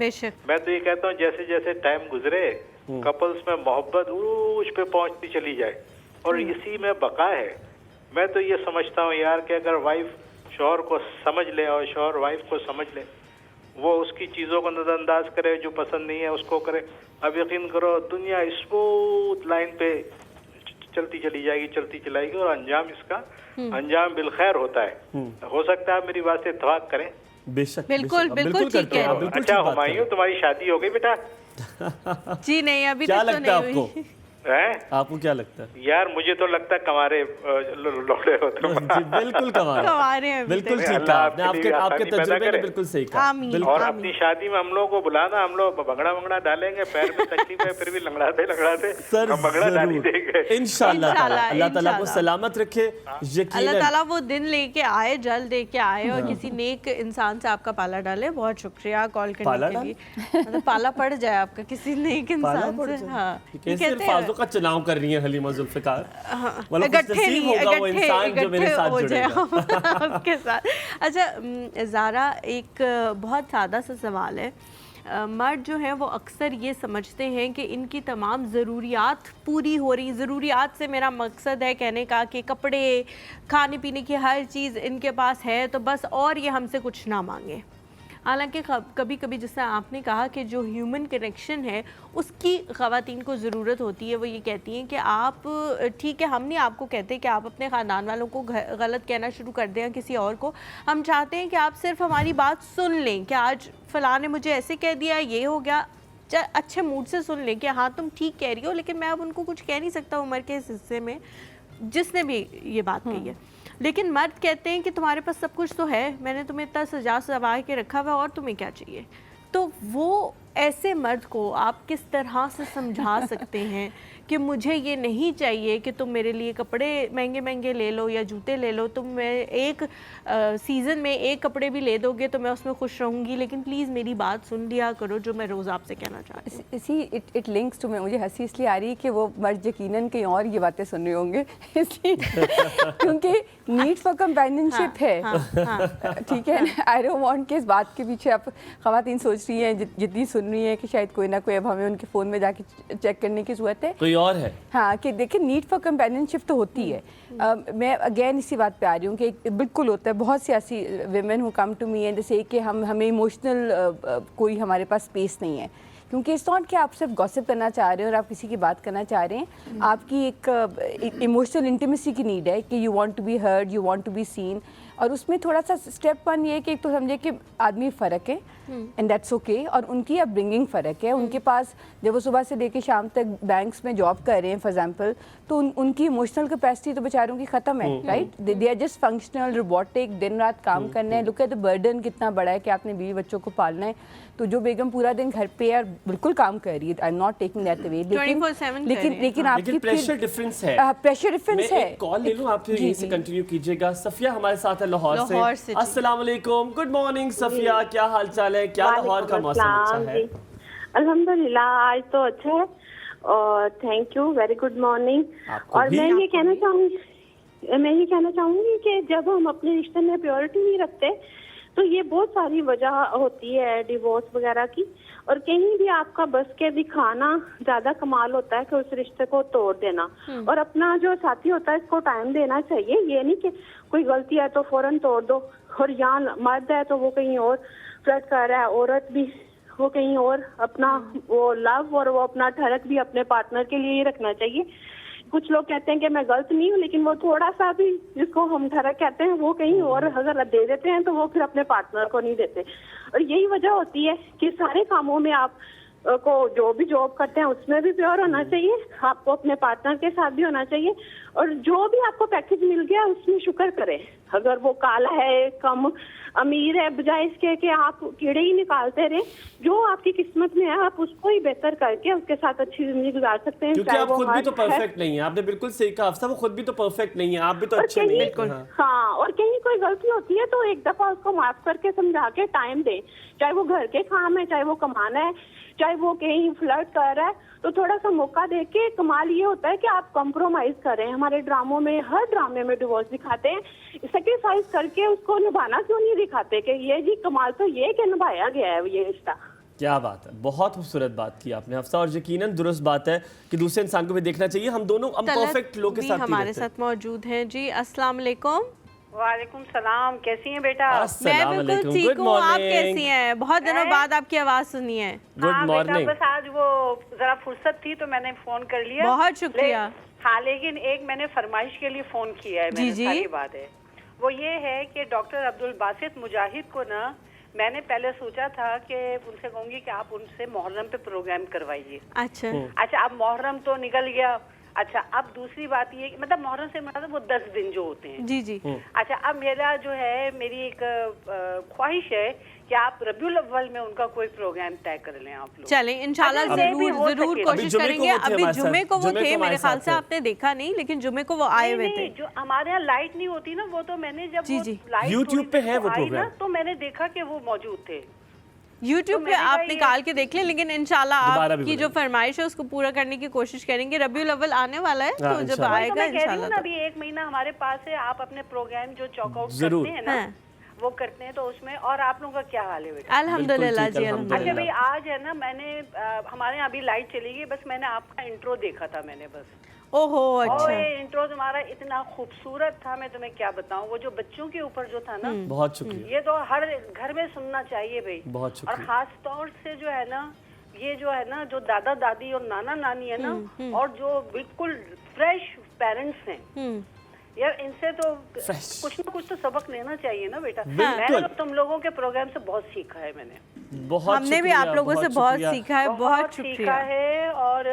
[SPEAKER 7] मैं तो ये कहता हूँ जैसे जैसे टाइम गुजरे कपल्स में मोहब्बत उस पे पहुंचती चली जाए और इसी में बका है। मैं तो ये समझता हूँ यार कि अगर वाइफ शौहर को समझ ले और शौहर वाइफ को समझ ले, वो उसकी चीज़ों को नज़रअंदाज करे, जो पसंद नहीं है उसको करे, अब यकीन करो दुनिया स्मूथ लाइन पे चलती चली जाएगी और अंजाम इसका अंजाम बिलखैर होता है। हो सकता है आप मेरी बात से इत्तेफाक करें।
[SPEAKER 2] बेशक
[SPEAKER 1] बिल्कुल ठीक है।
[SPEAKER 7] अच्छा हुमायूं तुम्हारी शादी हो गई बेटा?
[SPEAKER 1] जी नहीं, अभी
[SPEAKER 2] क्या
[SPEAKER 1] तक तो
[SPEAKER 2] लगता है
[SPEAKER 1] नहीं
[SPEAKER 2] आपको?
[SPEAKER 1] हुई।
[SPEAKER 2] आपको क्या लगता है?
[SPEAKER 7] यार मुझे तो लगता है कमारे लौड़े हो तुम।
[SPEAKER 2] बिल्कुल
[SPEAKER 1] कमारे हैं
[SPEAKER 2] बिल्कुल
[SPEAKER 1] अभी
[SPEAKER 2] ठीक
[SPEAKER 7] अल्लाह
[SPEAKER 2] कहा आपने, आपके
[SPEAKER 7] पैदा
[SPEAKER 2] तजुर्बे ने
[SPEAKER 7] करे।
[SPEAKER 2] बिल्कुल सही कहा।
[SPEAKER 1] आमीन।
[SPEAKER 7] और अपनी शादी में हम लोगों को बुलाना, हम लोग भंगड़ा डालेंगे, पैर में तकलीफ है फिर भी लंगड़ाते
[SPEAKER 2] सर
[SPEAKER 7] हम भंगड़ा डाल ही देंगे
[SPEAKER 2] इंशाल्लाह ताला। अल्लाह ताला को सलामत रखे।
[SPEAKER 1] अल्लाह ताला वो दिन लेके आए, जल्द लेके आए और किसी नेक इंसान से आपका पाला डाले। बहुत शुक्रिया कॉल करने के लिए। मतलब पाला पड़ जाए आपका किसी नेक इंसान से। हाँ,
[SPEAKER 2] कैसे अल्फाजों का चुनाव कर रही है हलीमा जुल्फिकार। मतलब
[SPEAKER 1] इकट्ठे
[SPEAKER 2] खुशनसीब
[SPEAKER 1] नहीं,
[SPEAKER 2] होगा वो इंसान जो मेरे साथ
[SPEAKER 1] हो जाए
[SPEAKER 2] जुड़ेगा।
[SPEAKER 1] आपके साथ। अच्छा ज़ारा, एक बहुत सादा सा सवाल है। मर्द जो हैं वो अक्सर ये समझते हैं कि इनकी तमाम ज़रूरियात पूरी हो रही। ज़रूरियात से मेरा मकसद है कहने का कि कपड़े, खाने पीने की हर चीज़ इनके पास है तो बस, और ये हमसे कुछ ना मांगे। हालांकि कभी कभी जैसे आपने कहा कि जो ह्यूमन कनेक्शन है उसकी ख़वातीन को ज़रूरत होती है। वो ये कहती हैं कि आप ठीक है, हम नहीं आपको कहते कि आप अपने ख़ानदान वालों को गलत कहना शुरू कर दें किसी और को। हम चाहते हैं कि आप सिर्फ हमारी बात सुन लें कि आज फ़लाँ ने मुझे ऐसे कह दिया, ये हो गया, अच्छे मूड से सुन लें कि हाँ तुम ठीक कह रही हो, लेकिन मैं अब उनको कुछ कह नहीं सकता उम्र के इस हिस्से में जिसने भी ये बात कही है। लेकिन मर्द कहते हैं कि तुम्हारे पास सब कुछ तो है, मैंने तुम्हें इतना सजा सवार के रखा हुआ, और तुम्हें क्या चाहिए। तो वो ऐसे मर्द को आप किस तरह से समझा सकते हैं कि मुझे ये नहीं चाहिए कि तुम मेरे लिए कपड़े महंगे महंगे ले लो या जूते ले लो, तुम मैं एक सीज़न में एक कपड़े भी ले दोगे तो मैं उसमें खुश रहूँगी, लेकिन प्लीज़ मेरी बात सुन लिया करो जो मैं रोज़ आपसे कहना चाहती हूँ।
[SPEAKER 6] इसी इट लिंक्स टू, मुझे हंसी इसलिए आ रही है कि वो मर्द यकीनन कहीं और ये बातें सुन रहे होंगे इसलिए क्योंकि नीड फॉर कंपेनियनशिप है, ठीक है। आई डोंट वांट कि इस बात के पीछे आप ख़वातीन सोच रही हैं जितनी सुन रही हैं कि शायद कोई ना कोई अब हमें उनके फ़ोन में जाके चेक करने की ज़रूरत है,
[SPEAKER 2] कोई और है।
[SPEAKER 6] हाँ, कि देखिए नीड फॉर कंपेनियनशिप तो होती है। मैं अगेन इसी बात पे आ रही हूँ कि बिल्कुल होता है। बहुत सी ऐसी women who come to me and जैसे कि हमें इमोशनल कोई हमारे पास स्पेस नहीं है, क्योंकि इस नॉट कि आप सिर्फ गॉसिप करना चाह रहे हैं और आप किसी की बात करना चाह रहे हैं, आपकी एक इमोशनल इंटीमेसी की नीड है कि you want to be heard, you want to be seen. और उसमें थोड़ा सा स्टेप वन ये है कि एक तो समझे कि आदमी फ़र्क है एंड दैट्स ओके, और उनकी अपब्रिंगिंग फ़र्क है। उनके पास जब वो सुबह से लेकर शाम तक बैंक्स में जॉब कर रहे हैं फॉर एग्जांपल, तो उनकी इमोशनल कैपेसिटी तो बेचारों की ख़त्म है, right. They are just functional, robotic, दिन रात काम करना है। लुक एट द बर्डन कितना बड़ा है कि आपने बीवी बच्चों को पालना है। तो जो बेगम पूरा दिन घर पे यार बिल्कुल काम कर रही है, आई am not taking that away, लेकिन आपकी
[SPEAKER 2] प्रेशर डिफरेंस है,
[SPEAKER 6] प्रेशर डिफरेंस है।
[SPEAKER 2] कॉल ले लूं, आप यहीं से कंटिन्यू कीजिएगा। सफिया हमारे साथ है लाहौर से। अस्सलाम वालेकुम, गुड मॉर्निंग सफिया, क्या हाल चाल है? क्या लाहौर का मौसम अच्छा है?
[SPEAKER 8] अल्हम्दुलिल्लाह आज तो अच्छा है और thank you, very good morning. और मैं ये कहना चाहूँगी कि जब हम अपने रिश्ते में प्योरिटी नहीं रखते तो ये बहुत सारी वजह होती है डिवोर्स वगैरह की, और कहीं भी आपका बस के दिखाना ज्यादा कमाल होता है कि उस रिश्ते को तोड़ देना। और अपना जो साथी होता है इसको टाइम देना चाहिए, ये नहीं कि कोई गलती है तो फौरन तोड़ दो। और यहाँ मर्द है तो वो कहीं और फ्लर्ट कर रहा है, औरत भी वो कहीं और अपना वो लव और वो अपना ठरक भी अपने पार्टनर के लिए ही रखना चाहिए, कुछ लोग कहते हैं कि मैं गलत नहीं हूँ, लेकिन वो थोड़ा सा भी जिसको हम ठरक कहते हैं वो कहीं और अगर दे देते हैं तो वो फिर अपने पार्टनर को नहीं देते। और यही वजह होती है कि सारे कामों में आप को जो भी जॉब करते हैं उसमें भी प्योर होना चाहिए, आपको अपने पार्टनर के साथ भी होना चाहिए, और जो भी आपको पैकेज मिल गया उसमें शुक्र करें। अगर वो काला है, कम अमीर है, बजाय इसके कि आप कीड़े ही निकालते रहे, जो आपकी किस्मत में है आप उसको ही बेहतर करके उसके साथ अच्छी जिंदगी गुजार सकते हैं।
[SPEAKER 2] क्योंकि आप खुद भी तो परफेक्ट नहीं है, आपने बिल्कुल सही कहा अफ्सा, वो खुद भी तो परफेक्ट नहीं है, आप भी तो अच्छे नहीं है।
[SPEAKER 8] हाँ, और कहीं कोई गलती होती है तो एक दफा उसको माफ करके समझा के टाइम दे, चाहे वो घर के काम है, चाहे वो कमाना है, चाहे वो कहीं फ्लर्ट कर रहा है, तो थोड़ा सा मौका देके। कमाल ये होता है कि आप कॉम्प्रोमाइज करें। हमारे ड्रामों में, हर ड्रामे में डिवोर्स दिखाते हैं, सेक्रीफाइस करके उसको निभाना क्यों नहीं दिखाते कि ये जी कमाल तो ये कि निभाया गया है ये रिश्ता।
[SPEAKER 2] क्या बात है, बहुत खूबसूरत बात की आपने हफ्सा, और यकीनन दुरुस्त बात है कि दूसरे इंसान को भी देखना चाहिए। हम दोनों परफेक्ट लोग के साथ
[SPEAKER 1] हमारे साथ मौजूद हैं जी। अस्सलाम वालेकुम।
[SPEAKER 9] वालेकुम सलाम, कैसी हैं बेटा?
[SPEAKER 1] मैं बिल्कुल ठीक हूँ, आप कैसी हैं? बहुत दिनों बाद आपकी आवाज सुनी है।
[SPEAKER 2] Good morning.
[SPEAKER 9] बस आज वो जरा फुर्सत थी तो मैंने फोन कर लिया।
[SPEAKER 1] बहुत शुक्रिया।
[SPEAKER 9] हाँ, लेकिन एक मैंने फरमाइश के लिए फोन किया है।
[SPEAKER 1] जी जी।
[SPEAKER 9] सारी बात है वो ये है कि डॉक्टर अब्दुल बासित मुजाहिद को ना मैंने पहले सोचा था कि उनसे कहूंगी कि आप उनसे मुहर्रम पे प्रोग्राम करवाइए। अच्छा, अब मुहर्रम तो निकल गया। अच्छा, अब दूसरी बात ये, मतलब मुहर्रम से मतलब वो 10 दिन जो होते हैं।
[SPEAKER 1] जी जी।
[SPEAKER 9] अच्छा, अब मेरा जो है, मेरी एक ख्वाहिश है कि आप रबीउल अव्वल में उनका कोई प्रोग्राम तय कर लें आप लोग।
[SPEAKER 1] चलें, इंशाल्लाह जरूर कोशिश करेंगे। अभी जुमे को वो थे, मेरे ख्याल से आपने देखा नहीं, लेकिन जुमे को वो आए हुए थे।
[SPEAKER 9] जो हमारे यहाँ लाइट नहीं होती ना, वो तो मैंने जब
[SPEAKER 2] लाइट यूट्यूब पे है वो प्रोग्राम,
[SPEAKER 9] तो मैंने देखा कि वो मौजूद थे।
[SPEAKER 1] YouTube पे आप निकाल के देख लें, लेकिन इंशाल्लाह आपकी जो फरमाइश है उसको पूरा करने की कोशिश करेंगे। रबीउल अव्वल आने वाला है, तो जब आएगा इंशाल्लाह।
[SPEAKER 9] तो अभी 1 महीना हमारे पास है, आप अपने प्रोग्राम जो चॉकआउट करते हैं ना वो करते हैं, तो उसमें। और आप लोगों का क्या हाल है बेटा?
[SPEAKER 1] अल्हम्दुलिल्लाह जी, अल्हम्दुलिल्लाह।
[SPEAKER 9] अच्छा भाई, आज है ना, मैंने हमारे यहाँ अभी लाइट चली गई, बस मैंने आपका इंट्रो देखा था मैंने बस।
[SPEAKER 1] ओहो, अच्छा।
[SPEAKER 9] ये इंट्रो तुम्हारा इतना खूबसूरत था, मैं तुम्हें क्या बताऊं। वो जो बच्चों के ऊपर जो था ना,
[SPEAKER 2] बहुत शुक्रिया।
[SPEAKER 9] ये तो हर घर में सुनना चाहिए भाई,
[SPEAKER 2] बहुत शुक्रिया।
[SPEAKER 9] और खास तौर से जो है ना, ये जो है ना, जो दादा दादी और नाना नानी है ना, और जो बिल्कुल फ्रेश पेरेंट्स हैं यार, इनसे तो कुछ ना कुछ तो सबक लेना चाहिए ना बेटा। मैंने तो तुम लोगों के प्रोग्राम से बहुत सीखा है,
[SPEAKER 1] हमने भी आप लोगों से बहुत सीखा है, बहुत
[SPEAKER 9] सीखा है। और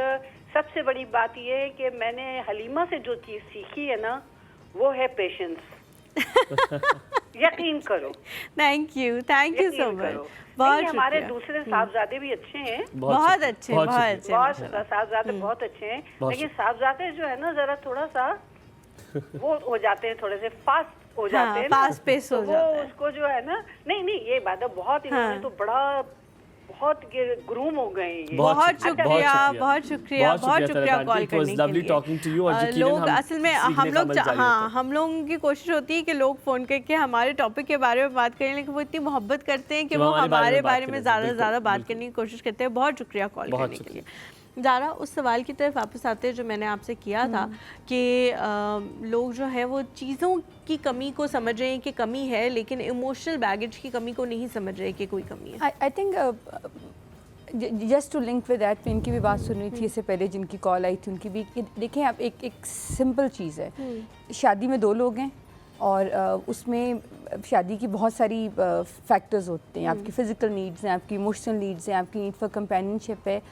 [SPEAKER 9] सबसे बड़ी बात ये है कि मैंने हलीमा से जो चीज सीखी है ना, वो है पेशेंस। यकीन करो।
[SPEAKER 1] Thank you so much.
[SPEAKER 9] बहुत हमारे दूसरे साहबजादे भी अच्छे हैं,
[SPEAKER 1] बहुत अच्छे,
[SPEAKER 9] बहुत साहबजादे बहुत अच्छे हैं, लेकिन साहबजादे जो है ना, जरा थोड़ा सा वो हो जाते हैं, थोड़े से फास्ट हो जाते हैं,
[SPEAKER 1] फास्ट पेस हो जाता है।
[SPEAKER 9] उसको जो है ना, नहीं ये बात है, बहुत इन्होंने तो बड़ा बहुत ग्रूम हो गए।
[SPEAKER 1] बहुत शुक्रिया कॉल करने के लिए। लोग असल में हम लोगों की कोशिश होती है कि लोग फोन करके हमारे टॉपिक के बारे में बात करें, लेकिन वो इतनी मोहब्बत करते हैं कि वो हमारे बारे में ज़्यादा से ज़्यादा बात करने की कोशिश करते हैं। बहुत शुक्रिया कॉल करने के लिए। ज़ारा, उस सवाल की तरफ वापस आते हैं जो मैंने आपसे किया था कि लोग जो है वो चीज़ों की कमी को समझ रहे हैं कि कमी है, लेकिन इमोशनल बैगेज की कमी को नहीं समझ रहे कि कोई कमी है।
[SPEAKER 6] I think just to link with that, मैं इनकी भी बात सुन रही थी इससे पहले जिनकी कॉल आई थी, उनकी भी। देखें, आप एक सिंपल चीज़ है, शादी में 2 लोग हैं और उसमें शादी की बहुत सारी फैक्टर्स होते हैं। आपकी फ़िज़िकल नीड्स हैं, आपकी इमोशनल नीड्स हैं, आपकी नीड फॉर कंपेनियनशिप है।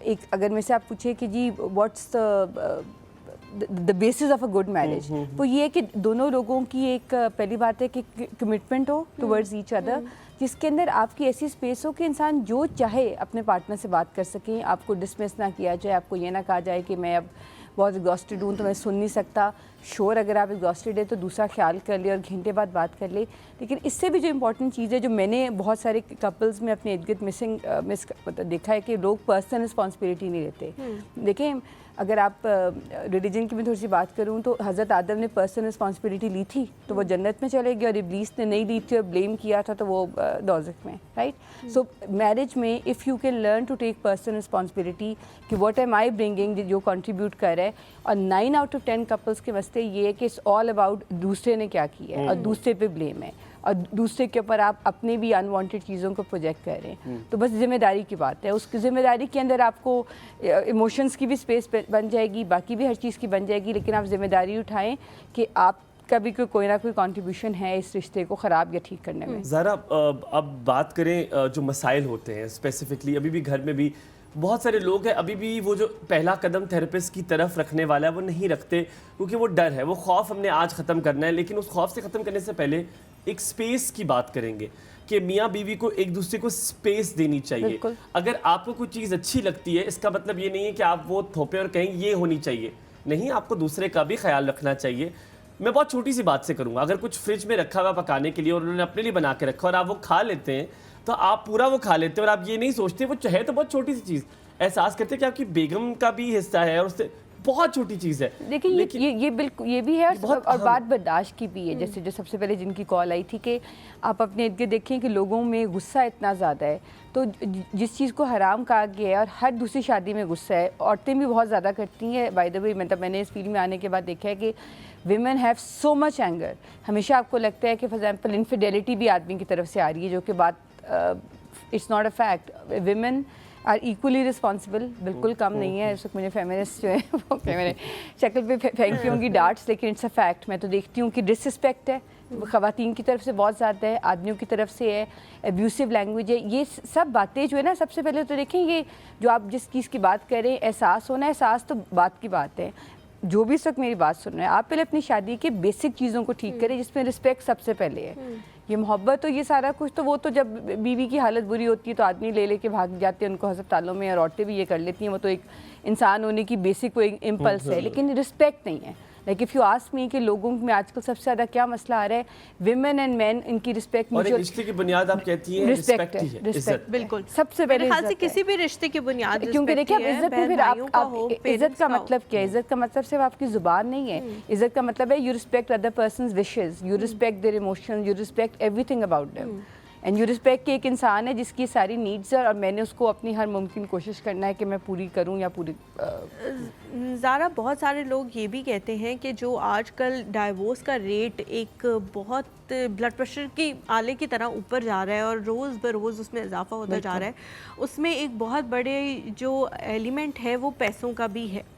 [SPEAKER 6] एक अगर मैं से आप पूछे कि जी what's the basis of a good marriage, तो ये है कि दोनों लोगों की एक पहली बात है कि कमिटमेंट हो टुवर्ड्स ईच अदर, जिसके अंदर आपकी ऐसी स्पेस हो कि इंसान जो चाहे अपने पार्टनर से बात कर सकें, आपको डिसमिस ना किया जाए, आपको ये ना कहा जाए कि मैं अब बहुत एग्जॉस्टेड हूँ तो मैं सुन नहीं सकता। श्योर, अगर आप एग्जॉस्टेड है तो दूसरा ख्याल कर ले और घंटे बाद बात कर ले। लेकिन इससे भी जो इम्पोर्टेंट चीज़ है, जो मैंने बहुत सारे कपल्स में अपने इर्द गिर्द देखा है कि लोग पर्सनल रिस्पॉन्सिबिलिटी नहीं लेते। देखें, अगर आप रिलीजन की भी थोड़ी सी बात करूँ तो हज़रत आदम ने पर्सनल रिस्पॉन्सिबिलिटी ली थी तो वो जन्नत में चले गए, और इब्लीस ने नहीं ली थी और ब्लेम किया था तो वो दोज़ख में, राइट। सो मैरिज में if you can learn to take personal responsibility कि व्हाट एम आई ब्रिंगिंग, जो कंट्रीब्यूट कर रहा है, और 9 आउट ऑफ 10 कपल्स के वास्ते ये है कि इट्स ऑल अबाउट दूसरे ने क्या किया है और दूसरे पे ब्लेम है। और दूसरे के ऊपर आप अपने भी अनवांटेड चीज़ों को प्रोजेक्ट कर रहे हैं। तो बस जिम्मेदारी की बात है, उसकी जिम्मेदारी के अंदर आपको इमोशंस की भी स्पेस बन जाएगी, बाकी भी हर चीज़ की बन जाएगी, लेकिन आप जिम्मेदारी उठाएं कि आप कभी कोई ना कोई कंट्रीब्यूशन है इस रिश्ते को ख़राब या ठीक करने में।
[SPEAKER 2] ज़रा अब बात करें जो मसाइल होते हैं स्पेसिफिकली, अभी भी घर में भी बहुत सारे लोग हैं अभी भी वो जो पहला कदम थेरेपिस्ट की तरफ रखने वाला है वो नहीं रखते, क्योंकि वो डर है, वो खौफ हमने आज ख़त्म करना है। लेकिन उस खौफ से ख़त्म करने से पहले एक स्पेस की बात करेंगे कि मियाँ बीवी को एक दूसरे को स्पेस देनी चाहिए। अगर आपको कोई चीज़ अच्छी लगती है, इसका मतलब ये नहीं है कि आप वो थोपे और कहें ये होनी चाहिए, नहीं, आपको दूसरे का भी ख्याल रखना चाहिए। मैं बहुत छोटी सी बात से करूँगा, अगर कुछ फ्रिज में रखा हुआ पकाने के लिए और उन्होंने अपने लिए बना के रखा और आप वो खा लेते हैं, तो आप पूरा वो खा लेते हैं और आप ये नहीं सोचते वो है तो बहुत छोटी सी चीज़, एहसास करते हैं कि आपकी बेगम का भी हिस्सा है और उससे बहुत छोटी चीज़ है।
[SPEAKER 6] लेकिन ये बिल्कुल ये भी है और बात बर्दाश्त की भी है। जैसे जो सबसे पहले जिनकी कॉल आई थी कि आप अपने इर्द गिर्द देखें कि लोगों में गुस्सा इतना ज़्यादा है, तो जिस चीज़ को हराम कहा गया है और हर दूसरी शादी में गुस्सा है, औरतें भी बहुत ज़्यादा करती हैं। बाय द वे मतलब मैंने इस फील्ड में आने के बाद देखा है कि women have so much anger. हमेशा आपको लगता है कि फॉर एग्जाम्पल इनफिडेलिटी भी आदमी की तरफ से आ रही है, जो कि बात it's not a fact. Women are equally responsible, बिल्कुल कम नहीं है। इस वक्त मुझे फेमिनिस्ट जो है वो मेरे शक्ल पे फेंकती होंगी डार्ट्स, लेकिन इट्स अ फैक्ट। मैं तो देखती हूँ कि डिसरिस्पेक्ट है ख़वातीन की तरफ से बहुत ज़्यादा है, आदमियों की तरफ से है, एब्यूसिव लैंग्वेज है। ये सब बातें जो है ना, सबसे पहले तो देखें ये जो आप जिस चीज़ की बात कर रहे हैं, एहसास होना, एहसास तो बात की बात है। जो भी इस वक्त मेरी बात सुन रहे हैं, आप पहले अपनी शादी के बेसिक चीज़ों को ठीक करें, जिसमें रिस्पेक्ट सबसे पहले है। ये मोहब्बत हो, ये सारा कुछ तो वो तो जब बीवी की हालत बुरी होती है तो आदमी ले लेके भाग जाते हैं उनको अस्पतालों में, और औरतें भी ये कर लेती हैं। वो तो एक इंसान होने की बेसिक वो एक इम्पल्स है, लेकिन रिस्पेक्ट नहीं है। Like if you ask me कि लोगों में आजकल सबसे ज़्यादा क्या मसला आ रहा है, विमेन एंड मैन इनकी रिस्पेक्ट,
[SPEAKER 2] और एक रिश्ते की बुनियाद आप कहती हैं रिस्पेक्ट ही है,
[SPEAKER 6] रिस्पेक्ट
[SPEAKER 1] बिल्कुल
[SPEAKER 6] सबसे पहले
[SPEAKER 1] ख्याल से किसी भी रिश्ते की बुनियाद,
[SPEAKER 6] क्योंकि देखिए आप इज्जत में फिर आप इज्जत का मतलब क्या है? इज्जत का मतलब सिर्फ आपकी जुबान नहीं है। इज्जत का मतलब है you respect other persons wishes, you respect their emotions, you respect everything about them, and you respect कि एक इंसान है जिसकी सारी नीड्स है और मैंने उसको अपनी हर मुमकिन कोशिश करना है कि मैं पूरी करूं या पूरी
[SPEAKER 1] ज़ारा, बहुत सारे लोग ये भी कहते हैं कि जो आजकल डाइवोर्स का रेट एक बहुत ब्लड प्रेशर की आले की तरह ऊपर जा रहा है और रोज़ बरोज़ उसमें इजाफा होता जा रहा है, उसमें एक बहुत बड़े जो एलिमेंट है वो पैसों का भी है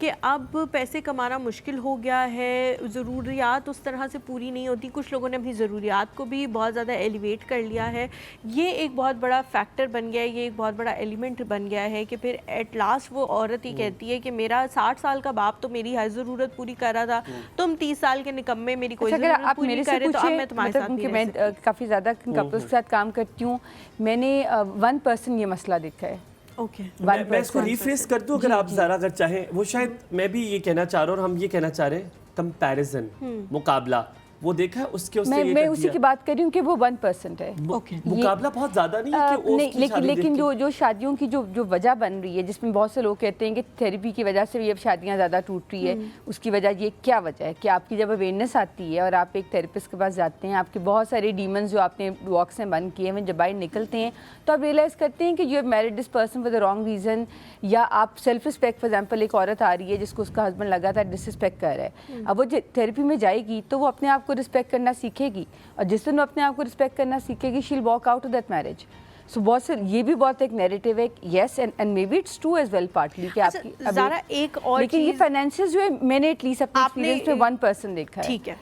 [SPEAKER 1] कि अब पैसे कमाना मुश्किल हो गया है, ज़रूरियात उस तरह से पूरी नहीं होती। कुछ लोगों ने अपनी ज़रूरियात को भी बहुत ज़्यादा एलिवेट कर लिया है। ये एक बहुत बड़ा फैक्टर बन गया है, ये एक बहुत बड़ा एलिमेंट बन गया है कि फिर एट लास्ट वो औरत ही कहती है कि मेरा 60 साल का बाप तो मेरी हर ज़रूरत पूरी कर रहा था, तुम 30 साल के निकम्मे मेरी कोई ज़रूरत पूरी नहीं कर रहे, तो अब मैं तुम्हारे साथ नहीं रह सकती।
[SPEAKER 6] मैं काफ़ी ज़्यादा कपल्स के साथ काम करती हूँ, मैंने 1% ये मसला देखा है।
[SPEAKER 1] ओके,
[SPEAKER 2] मैं इसको रिफ्रेस कर दूं, अगर आप ज़रा अगर चाहें, वो शायद मैं भी ये कहना चाह रहा हूँ और हम ये कहना चाह रहे हैं, कंपैरिजन, मुकाबला, वो देखा है उसके उससे
[SPEAKER 6] मैं उसी की बात कर रही हूँ कि वो 1% है।
[SPEAKER 2] मुकाबला बहुत ज़्यादा नहीं है कि
[SPEAKER 6] नहीं, लेकिन जो शादियों की जो वजह बन रही है, जिसमें बहुत से लोग कहते हैं कि थेरेपी की वजह से भी अब शादियाँ ज़्यादा टूट रही है, उसकी वजह ये क्या वजह है कि आपकी जब अवेयरनेस आती है और आप एक थेरेपिस्ट के पास जाते हैं, आपके बहुत सारे डीमंस जो आपने बॉक्स में बंद किए हैं जब बाहर निकलते हैं, तो आप रियलाइज़ करते हैं कि you have married this person for the wrong reason, या आप सेल्फ रिस्पेक्ट, फॉर एग्जाम्पल एक औरत आ रही है जिसको उसका हस्बैंड लगातार डिसरिस्पेक्ट कर रहा है, अब वो थेरेपी में जाएगी तो वो अपने आप को रिस्पेक्ट करना सीखेगी, और जिस दिन वो अपने आप को रिस्पेक्ट करना सीखेगी, she will walk out of that marriage. So बहुत से ये भी बहुत एक नैरेटिव है, yes, and maybe it's true as well partly कि आपकी
[SPEAKER 1] ज़रा एक और,
[SPEAKER 6] लेकिन ये फाइनेंशियल जो है मैंने एटलीस्ट अपने एक्सपीरियंस में 1% देखा है।
[SPEAKER 1] ठीक है,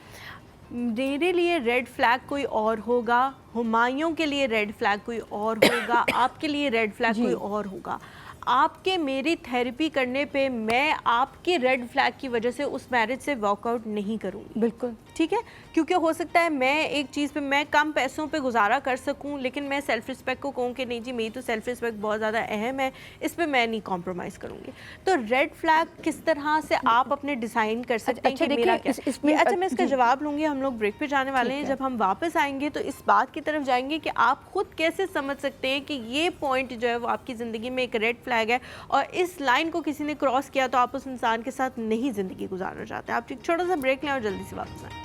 [SPEAKER 1] मेरे लिए रेड फ्लैग कोई और होगा, हुमायूं के लिए रेड फ्लैग कोई और होगा, आपके लिए रेड फ्लैग कोई और होगा। आपके मेरी थेरेपी करने पे मैं आपके रेड फ्लैग की वजह से उस मैरिज से वॉकआउट नहीं करूँगी,
[SPEAKER 6] बिल्कुल
[SPEAKER 1] ठीक है, क्योंकि हो सकता है मैं एक चीज़ पे मैं कम पैसों पे गुजारा कर सकूं, लेकिन मैं सेल्फ रिस्पेक्ट को कहूँ कि नहीं जी मेरी तो सेल्फ रिस्पेक्ट बहुत ज़्यादा अहम है, इस पे मैं नहीं कॉम्प्रोमाइज़ करूँगी। तो रेड फ्लैग किस तरह से आप अपने डिज़ाइन कर सकते हैं कि मेरा क्या? अच्छा, मैं इसका जवाब लूँगी, हम लोग ब्रेक पे जाने वाले हैं। जब हम वापस आएंगे तो इस बात की तरफ जाएंगे कि आप खुद कैसे समझ सकते हैं कि ये पॉइंट जो है वो आपकी ज़िंदगी में एक रेड फ्लैग है और इस लाइन को किसी ने क्रॉस किया तो आप उस इंसान के साथ नहीं ज़िंदगी गुजारना चाहते हैं। आप एक छोटा सा ब्रेक लें और जल्दी से वापस आएँ।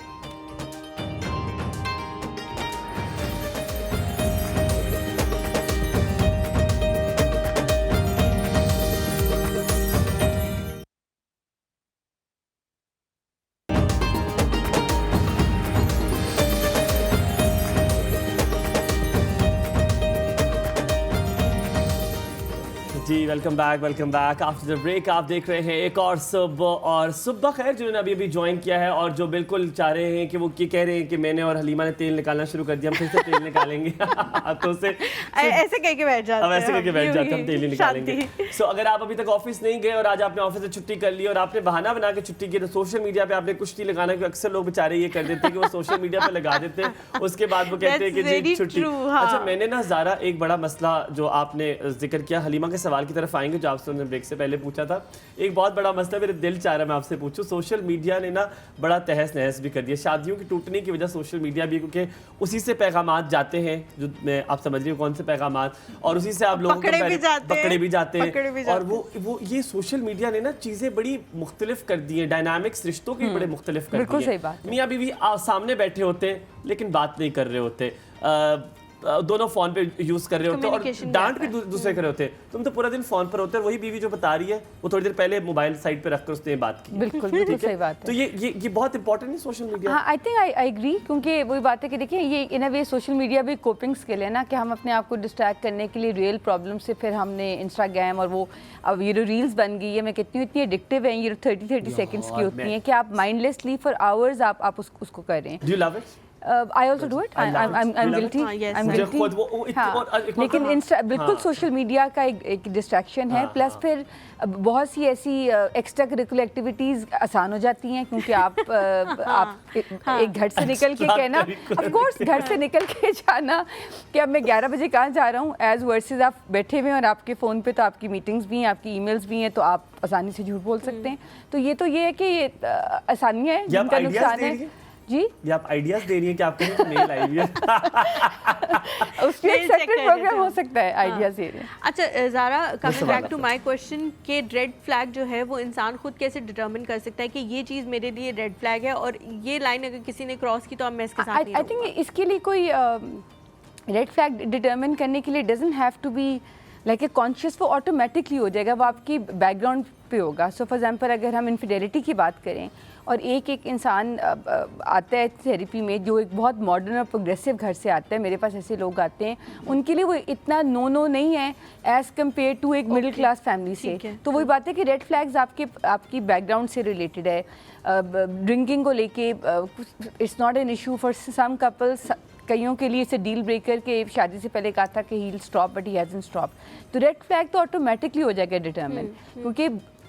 [SPEAKER 2] जी welcome back after the break. आप देख रहे हैं एक और सुबह खैर जिन्होंने अभी अभी ज्वाइन किया है और जो बिल्कुल चाह रहे हैं कि वो ये कह रहे हैं कि मैंने और हलीमा ने तेल निकालना शुरू कर दिया, हम फिर से तेल निकालेंगे तो से
[SPEAKER 1] ऐसे कह के बैठ जाते हैं,
[SPEAKER 2] ऐसे करके बैठ जाते हैं, हम तेल ही निकालेंगे। सो अगर आप अभी तक ऑफिस नहीं गए और आज आपने ऑफिस से छुट्टी कर ली और आपने बहाना बना के छुट्टी की, तो सोशल मीडिया पे आपने कुछ नहीं लगाना, क्योंकि अक्सर लोग बेचारे ये कर देते हैं कि वो सोशल मीडिया पे लगा देते हैं, उसके बाद वो कहते हैं कि जी छुट्टी। अच्छा मैंने ना ज़ारा एक बड़ा मसला जो आपने जिक्र किया, हलीमा के सवाल की तरफ आएंगे जो आपसे उन्होंने ब्रेक से पहले पूछा था। एक बहुत बड़ा मसला मेरे दिल चाह रहा है मैं आपसे पूछूं, सोशल मीडिया ने ना बड़ा तहस नहस भी कर दिया, शादियों की टूटने की वजह सोशल मीडिया भी, क्योंकि उसी से पैगामात जाते हैं, जो मैं आप समझ रही हूँ कौन से पैगामात, और उसी से आप लोगों को पकड़े भी जाते हैं और वो ये सोशल मीडिया ने ना चीज़ें बड़ी मुख्तलिफ कर दी हैं, डायनामिक्स रिश्तों की बड़े मुख्तलिफ कर दी हैं। मियाँ बीवी सामने बैठे होते हैं लेकिन बात नहीं कर रहे होते, दोनों फोन पे यूज कर रहे होते हैं और डांट भी दूसरे कर रहे होते हैं। तुम तो पूरा दिन फोन पर होते हैं, वही बीवी जो बता रही है वो थोड़ी देर पहले मोबाइल साइड पे रखकर उसने बात की।
[SPEAKER 6] बिल्कुल सही बात है।
[SPEAKER 2] तो ये बहुत इंपॉर्टेंट है सोशल मीडिया।
[SPEAKER 6] हाँ, आई थिंक आई एग्री, क्योंकि वही बात है कि देखिए ये इन अ वे सोशल मीडिया भी कोपिंग स्किल है ना, कि हम अपने आप को डिस्ट्रैक्ट करने के लिए रियल प्रॉब्लम से फिर हमने इंस्टाग्राम और वो अब ये रील्स बन गई है, मैं कितनी इतनी एडिक्टिव है, ये 30 सेकंड्स की होती हैं कि आप माइंडलेसली फॉर आवर्स आप उसको कर रहे हैं।
[SPEAKER 2] Do you love it?
[SPEAKER 6] I also do it. I'm guilty. I'm guilty. हाँ, लेकिन बिल्कुल सोशल मीडिया का एक डिस्ट्रैक्शन है, प्लस फिर बहुत सी ऐसी एक्स्ट्रा करिकुलर एक्टिविटीज़ आसान हो जाती हैं, क्योंकि आप एक घर से निकल के कहना, ऑफ कोर्स घर से निकल के जाना कि अब मैं 11 बजे कहाँ जा रहा हूँ, एज वर्सेस आप बैठे हुए हैं और आपके फ़ोन पे तो आपकी मीटिंग्स भी हैं, आपकी ईमेल्स भी हैं, तो आप आसानी से झूठ बोल सकते हैं। तो ये है कि ये आसानियाँ हैं जिनका नुकसान है। जी
[SPEAKER 2] ये आप आइडियाज दे रही हैं कि आपको मेल आई हुई है
[SPEAKER 6] उसमें एक सेपरेट प्रोग्राम हो सकता है आइडियाज दे रहे हैं।
[SPEAKER 1] अच्छा Zara, coming back to my question कि रेड फ्लैग जो है वो इंसान खुद कैसे डिटरमिन कर सकता है कि ये चीज़ मेरे लिए रेड फ्लैग है और ये लाइन अगर किसी ने क्रॉस की तो अब मैं इसके साथ नहीं
[SPEAKER 6] आई थिंक इसके लिए कोई रेड फ्लैग डिटरमिन करने के लिए doesn't have to be like a conscious, वो ऑटोमेटिकली हो जाएगा, वो आपकी बैकग्राउंड पे होगा। सो फॉर एग्जांपल अगर हम इनफिडेलिटी की बात करें और एक इंसान आता है थेरेपी में जो एक बहुत मॉडर्न और प्रोग्रेसिव घर से आता है, मेरे पास ऐसे लोग आते हैं, उनके लिए वो इतना नो नहीं है एज़ कम्पेयर टू एक मिडिल क्लास फैमिली से। तो वही बात है कि रेड फ्लैग्स आपकी बैकग्राउंड से रिलेटेड है। ड्रिंकिंग को लेके it's not an issue for some couples, कईयों के लिए इसे डील ब्रेकर के शादी से पहले कहा था कि he will stop but he hasn't stop. तो रेड फ्लैग तो ऑटोमेटिकली हो जाएगा डिटरमिन, क्योंकि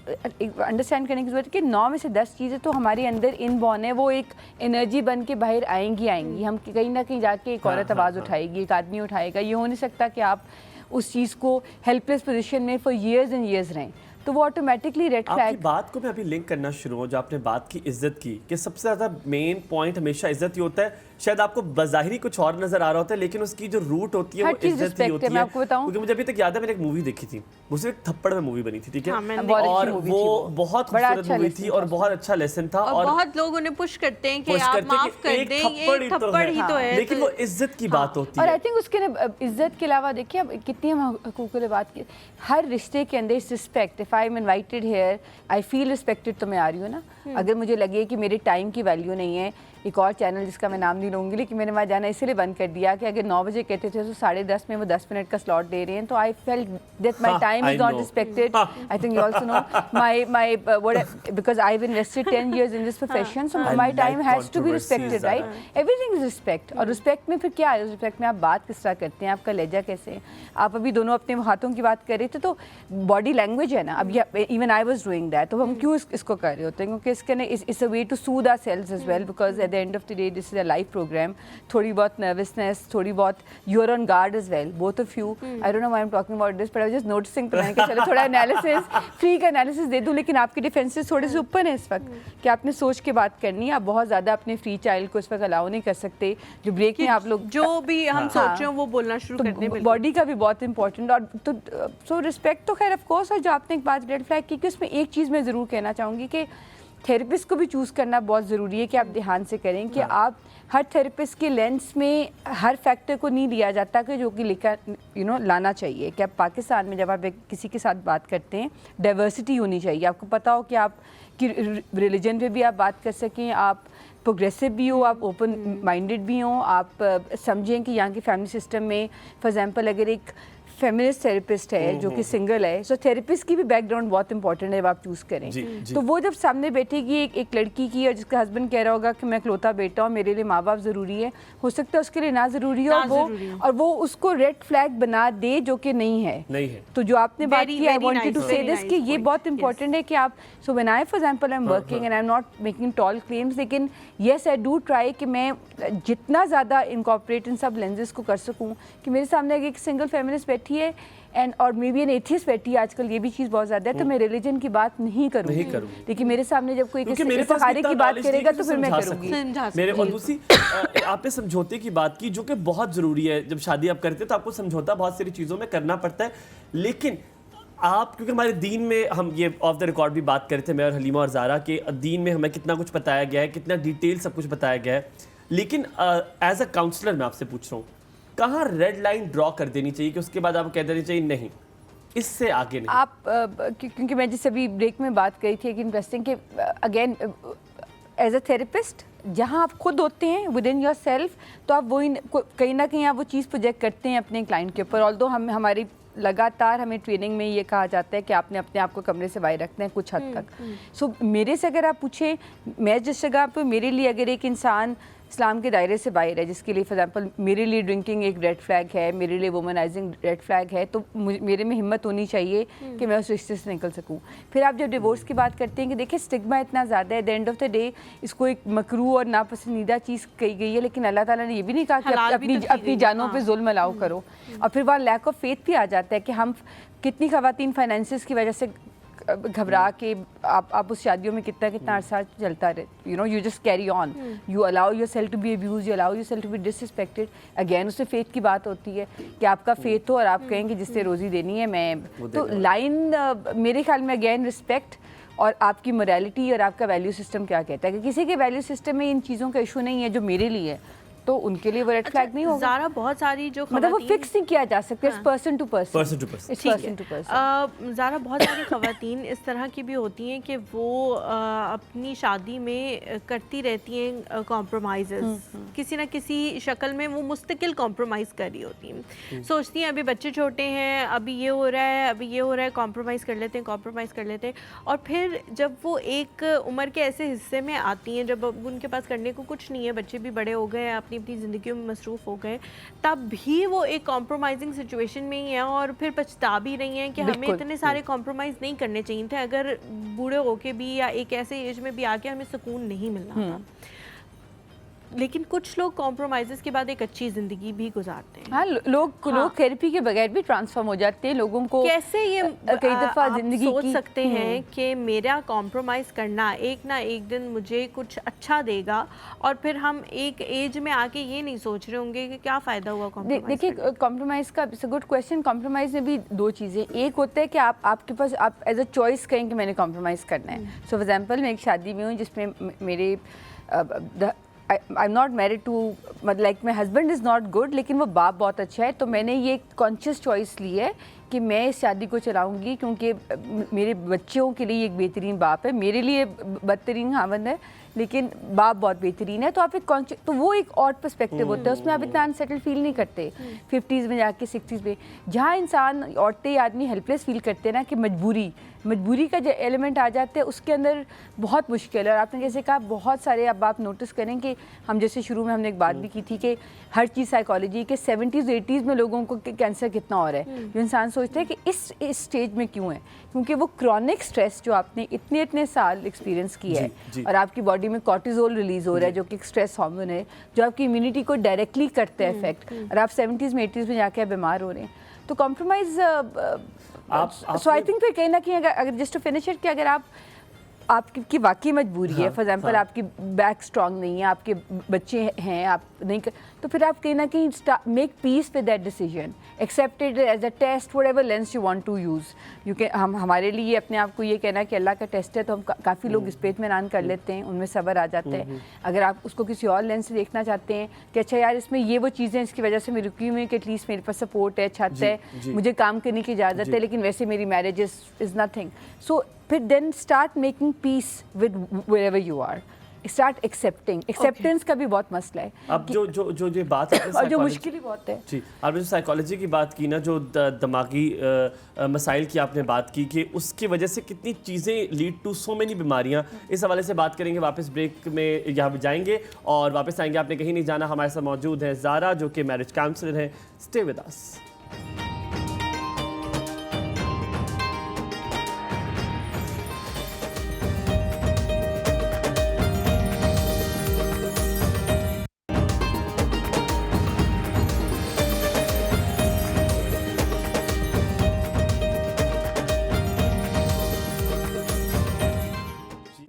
[SPEAKER 6] अंडरस्टैंड करने की जरूरत है कि 9 में से 10 चीज़ें तो हमारे अंदर इनबॉर्न है, वो एक एनर्जी बन के बाहर आएंगी। हम कहीं ना कहीं जाके एक औरत आवाज़ उठाएगी, एक आदमी उठाएगा। ये हो नहीं सकता कि आप उस चीज़ को हेल्पलेस पोजीशन में फॉर ईयर्स एंड ईयर्स रहें, तो वो ऑटोमेटिकली रेड फ्लैग।
[SPEAKER 2] आपकी बात को मैं अभी लिंक करना शुरू हूँ, जो आपने बात की इज्जत की, कि सबसे ज़्यादा मेन पॉइंट हमेशा इज्जत ही होता है। शायद आपको बज़ाहिरी कुछ और नजर आ रहा होता है, लेकिन उसकी जो रूट होती है वो इज्जत ही होती है। क्योंकि मुझे अभी तक याद है मैंने एक मूवी देखी थी, मुझसे एक थप्पड़ में मूवी बनी थी, ठीक है, और वो बहुत खूबसूरत मूवी थी और बहुत अच्छा लेसन था, और
[SPEAKER 1] बहुत लोग उन्हें पुश करते हैं कि आप माफ कर दें, ये थप्पड़ ही तो है,
[SPEAKER 2] लेकिन वो इज्जत की बात होती है।
[SPEAKER 6] और आई थिंक उसके इज्जत के अलावा देखिए अब कितनी हम हकूक़ की बात की, हर रिश्ते के अंदर respect. If I am invited here, I feel respected, तो मैं आ रही हूँ ना। अगर मुझे लगे कि मेरे टाइम की वैल्यू नहीं है, एक और चैनल जिसका मैं नाम नहीं लूँगी, लेकिन मैंने वहाँ जाना इसलिए बंद कर दिया कि अगर 9 बजे कहते थे तो 10:30 में वो 10 मिनट का स्लॉट दे रहे हैं, तो I felt that my time is not respected. I think you also know my what, because I have invested 10 years in this profession, so my time has to be respected, right? Everything is respect। और रिस्पेक्ट में फिर क्या है, रिस्पेक्ट में आप बात किस तरह करते हैं, आपका लहजा कैसे है। आप अभी दोनों अपने हाथों की बात कर रहे थे, तो बॉडी लैंग्वेज है ना, अब even I was doing that, तो हम क्यों इसको कर रहे होते हैं, क्योंकि इसके it's a way to soothe ourselves as well, because at the end of the day this is a live programme. थोड़ी बहुत नर्वसनेस, थोड़ी बहुत you are on guard as well, both of you. I don't know why I am talking about this, but I just noticing, तो मैंने कहा चलो थोड़ा एनालिसिस, फ्री का एनालिसिस दे दूं, लेकिन आपके डिफेंसेस थोड़े से ऊपर हैं इस वक्त कि आपने सोच के बात करनी है। आप बहुत ज़्यादा अपने फ्री चाइल्ड को इस वक्त अलाउ नहीं कर सकते, जो ब्रेक में आप लोग
[SPEAKER 1] जो भी हम सोच रहे हो वो बोलना शुरू कर दें।
[SPEAKER 6] बॉडी का भी बहुत इंपॉर्टेंट, और तो सो रिस्पेक्ट तो खैर ऑफ कोर्स। और जो आपने एक बात रेड फ्लैग की, कि उसमें एक चीज़ मैं ज़रूर कहना चाहूँगी कि थेरेपिस्ट को भी चूज़ करना बहुत ज़रूरी है, कि आप ध्यान से करें कि आप हर थेरेपिस्ट के लेंस में हर फैक्टर को नहीं लिया जाता कि जो कि लेकर लाना चाहिए। कि आप पाकिस्तान में जब आप किसी के साथ बात करते हैं, डाइवर्सिटी होनी चाहिए। आपको पता हो कि आप कि रिलीजन पे भी आप बात कर सकें, आप प्रोग्रेसिव भी हो, आप ओपन माइंडेड भी हो, आप समझें कि यहाँ के फैमिली सिस्टम में फॉर एग्जांपल अगर एक फेमिनिस्ट थेरेपिस्ट है जो कि सिंगल है, सो थेरेपिस्ट की भी बैकग्राउंड बहुत इंपॉर्टेंट है जब आप चूज़ करें। तो वो जब सामने बैठेगी एक लड़की की और जिसका हस्बैंड कह रहा होगा कि मैं इकलौता बेटा हूँ, मेरे लिए माँ बाप ज़रूरी है, हो सकता है उसके लिए ना ज़रूरी हो और वो उसको रेड फ्लैग बना दे जो कि नहीं है। तो जो आपने बात की, आई वांटेड टू से दिस कि ये बहुत इंपॉर्टेंट है कि आप, so when I for example I am working and I am not making toll claims, लेकिन येस आई डू ट्राई कि मैं जितना ज़्यादा इनकॉर्पोरेट इन सब लेंसेज को कर सकूँ कि मेरे सामने एक सिंगल फेमिनिस्ट बैठी है एंड और मे बी एन एथियस्ट बैठी है, आजकल ये भी चीज़ बहुत ज़्यादा है, तो मैं रिलीजन की बात नहीं करूँगी, लेकिन मेरे सामने जब कोई किसी इफ्तिखारी की बात करेगा तो फिर मैं करूँगी।
[SPEAKER 2] मेरे और दूसरी आपने समझौते की बात की जो कि बहुत ज़रूरी है, जब शादी आप करते हैं तो आपको समझौता बहुत सारी चीज़ों में करना पड़ता है, लेकिन आप, क्योंकि हमारे दीन में, हम ये ऑफ द रिकॉर्ड भी बात करते थे मैं और हलीमा और ज़ारा के, दीन में हमें कितना कुछ बताया गया है, कितना डिटेल सब कुछ बताया गया है, लेकिन एज अ काउंसलर मैं आपसे पूछ रहा हूँ कहाँ रेड लाइन ड्रॉ कर देनी चाहिए कि उसके बाद आपको कह देनी चाहिए नहीं, इससे आगे नहीं। आप
[SPEAKER 6] क्योंकि मैं जिस अभी ब्रेक में बात करी थी कि इंटरेस्टिंग कि अगेन एज अ थेरेपिस्ट जहाँ आप खुद होते हैं विद इन योर सेल्फ, तो आप वो कहीं ना कहीं आप वो चीज़ प्रोजेक्ट करते हैं अपने क्लाइंट के ऊपर। ऑल्दो हमारी लगातार हमें ट्रेनिंग में ये कहा जाता है कि आपने अपने आप को कमरे से बाहर रखना है कुछ हद तक। सो मेरे से अगर आप पूछें, मैं जिस जगह पर, मेरे लिए अगर एक इंसान इस्लाम के दायरे से बाहर है, जिसके लिए फॉर एग्जांपल मेरे लिए ड्रिंकिंग एक रेड फ्लैग है, मेरे लिए वुमनाइजिंग रेड फ्लैग है, तो मेरे में हिम्मत होनी चाहिए कि मैं उस रिश्ते से निकल सकूं। फिर आप जब डिवोर्स की बात करते हैं कि देखिए स्टिग्मा इतना ज़्यादा है, eight the end of the day इसको एक मकरू और नापसंदीदा चीज़ कही गई है, लेकिन अल्लाह ताला ने ये भी नहीं कहा कि अपनी जानों पर जुल्म अलाउ करो। और फिर वहाँ लैक ऑफ फेथ भी आ जाता है कि हम कितनी ख़वातीन फाइनेंसिस की वजह से घबरा के आप उस शादियों में कितना अरसा चलता रहे, you know, you just carry on, you allow yourself to be abuse, you allow yourself to be disrespected. Again उससे फेथ की बात होती है कि आपका फेथ हो और आप कहें कि जिससे रोज़ी देनी है मैं, तो लाइन मेरे ख्याल में अगेन रिस्पेक्ट और आपकी मोरालिटी और आपका वैल्यू सिस्टम क्या कहता है कि किसी के वैल्यू सिस्टम में इन चीज़ों का इशू नहीं है जो मेरे लिए है, तो उनके लिए वो रेड फ्लैग नहीं होगा।
[SPEAKER 1] ज़ारा बहुत सारी जो
[SPEAKER 6] मतलब वो फिक्स नहीं किया जा सकता, पर्सन टू पर्सन।
[SPEAKER 1] ज़ारा बहुत सारी ख़वातीन इस तरह की भी होती हैं कि वो अपनी शादी में करती रहती हैं कॉम्प्रोमाइज़, किसी ना किसी शक्ल में वो मुस्तकिल कॉम्प्रोमाइज़ कर रही होती हैं, सोचती हैं अभी बच्चे छोटे हैं, अभी ये हो रहा है, अभी ये हो रहा है, कॉम्प्रोमाइज़ कर लेते हैं, कॉम्प्रोमाइज़ कर लेते हैं, और फिर जब वो एक उम्र के ऐसे हिस्से में आती हैं जब उनके पास करने को कुछ नहीं है, बच्चे भी बड़े हो गए हैं, अपनी ज़िंदगी में मसरूफ़ हो गए, तब भी वो एक कॉम्प्रोमाइजिंग सिचुएशन में ही है और फिर पछता भी रही हैं कि हमें इतने सारे कॉम्प्रोमाइज़ नहीं करने चाहिए थे, अगर बूढ़े होके भी या एक ऐसे एज में भी आके हमें सुकून नहीं मिलना था। लेकिन कुछ लोग कॉम्प्रोमाइज़ के बाद एक अच्छी ज़िंदगी भी गुजारते हैं।
[SPEAKER 6] हाँ, लोग थेरेपी के बगैर भी ट्रांसफॉर्म हो जाते हैं। लोगों को
[SPEAKER 1] कैसे ये
[SPEAKER 6] कई दफ़ा ज़िंदगी
[SPEAKER 1] सोच सकते हैं कि मेरा कॉम्प्रोमाइज़ करना एक ना एक दिन मुझे कुछ अच्छा देगा, और फिर हम एक एज में आके ये नहीं सोच रहे होंगे कि क्या फ़ायदा हुआ कॉम्प्रोमाइज़।
[SPEAKER 6] देखिए कॉम्प्रोमाइज़ का it's a good question. Compromise में भी दो चीज़ें, एक होता है कि आपके पास आप एज अ चॉइस कहें कि मैंने कॉम्प्रोमाइज़ करना है। सो फॉर एग्जाम्पल मैं एक शादी में हूँ जिसमें मेरे I am not married too, मतलब like my husband is not good, लेकिन वो बाप बहुत अच्छा है, तो मैंने ये कॉन्शियस चॉइस ली है कि मैं इस शादी को चलाऊंगी क्योंकि मेरे बच्चों के लिए एक बेहतरीन बाप है, मेरे लिए बदतरीन खावंद है, लेकिन बाप बहुत बेहतरीन है। तो आप एक कॉन्शियस, तो वो एक और पर्सपेक्टिव होता है, उसमें आप इतना अनसेटल फील नहीं करते 50s में जाके 60s में, जहाँ इंसान औरतें आदमी हेल्पलेस फील करते हैं ना कि मजबूरी का जो एलिमेंट आ जाते हैं उसके अंदर बहुत मुश्किल है। और आपने जैसे कहा बहुत सारे, अब आप नोटिस करें कि हम जैसे शुरू में हमने एक बात भी की थी कि हर चीज़ साइकोलॉजी के 70s 80s में लोगों को कैंसर कितना और है, जो इंसान सोचते हैं कि इस स्टेज में क्यों है, क्योंकि वो क्रॉनिक स्ट्रेस जो आपने इतने साल एक्सपीरियंस किया है और आपकी बॉडी में कॉर्टिजोल रिलीज हो रहा है जो कि एक स्ट्रेस हार्मोन है जो आपकी इम्यूनिटी को डायरेक्टली करता है इफेक्ट, और आप 70s में 80s में जाके बीमार हो रहे हैं। तो कॉम्प्रोमाइज़, सो आई थिंक फिर कहीं ना कहीं अगर जस्ट टू फिनिश इट कि अगर आपकी वाकई मजबूरी है, फॉर एग्जाम्पल आपकी बैक स्ट्रॉन्ग नहीं है, आपके बच्चे हैं, आप नहीं तो फिर आप कहीं ना कहीं make peace with that decision, accept it as a test, whatever lens you want to use. You can, हमारे लिए अपने आप को ये कहना कि अल्लाह का टेस्ट है, तो हम काफ़ी लोग इस पे इत्मीनान कर लेते हैं, उनमें सब्र आ जाता है। अगर आप उसको किसी और लेंस से देखना चाहते हैं कि अच्छा यार इसमें ये वो चीज़ें इसकी वजह से मैं रुकी हुई हूँ कि एटलीस्ट मेरे पास सपोर्ट है, छत है, मुझे काम करने की इजाज़त है, लेकिन वैसे मेरी मैरिज इज़ नथिंग, सो फिर then start making peace with wherever you are. Start accepting. Acceptance का भी बहुत मसला है।
[SPEAKER 2] अब जो बात
[SPEAKER 6] और जो मुश्किल ही बहुत है
[SPEAKER 2] जी, आपने जो साइकोलॉजी की बात की ना, जो दिमागी मसाइल की आपने बात की कि उसकी वजह से कितनी चीज़ें लीड टू सो मेनी बीमारियां, इस हवाले से बात करेंगे। वापस ब्रेक में यहाँ जाएंगे और वापस आएंगे। आपने कहीं नहीं जाना। हमारे साथ मौजूद है ज़ारा, जो कि मैरिज काउंसलर है। Stay with us.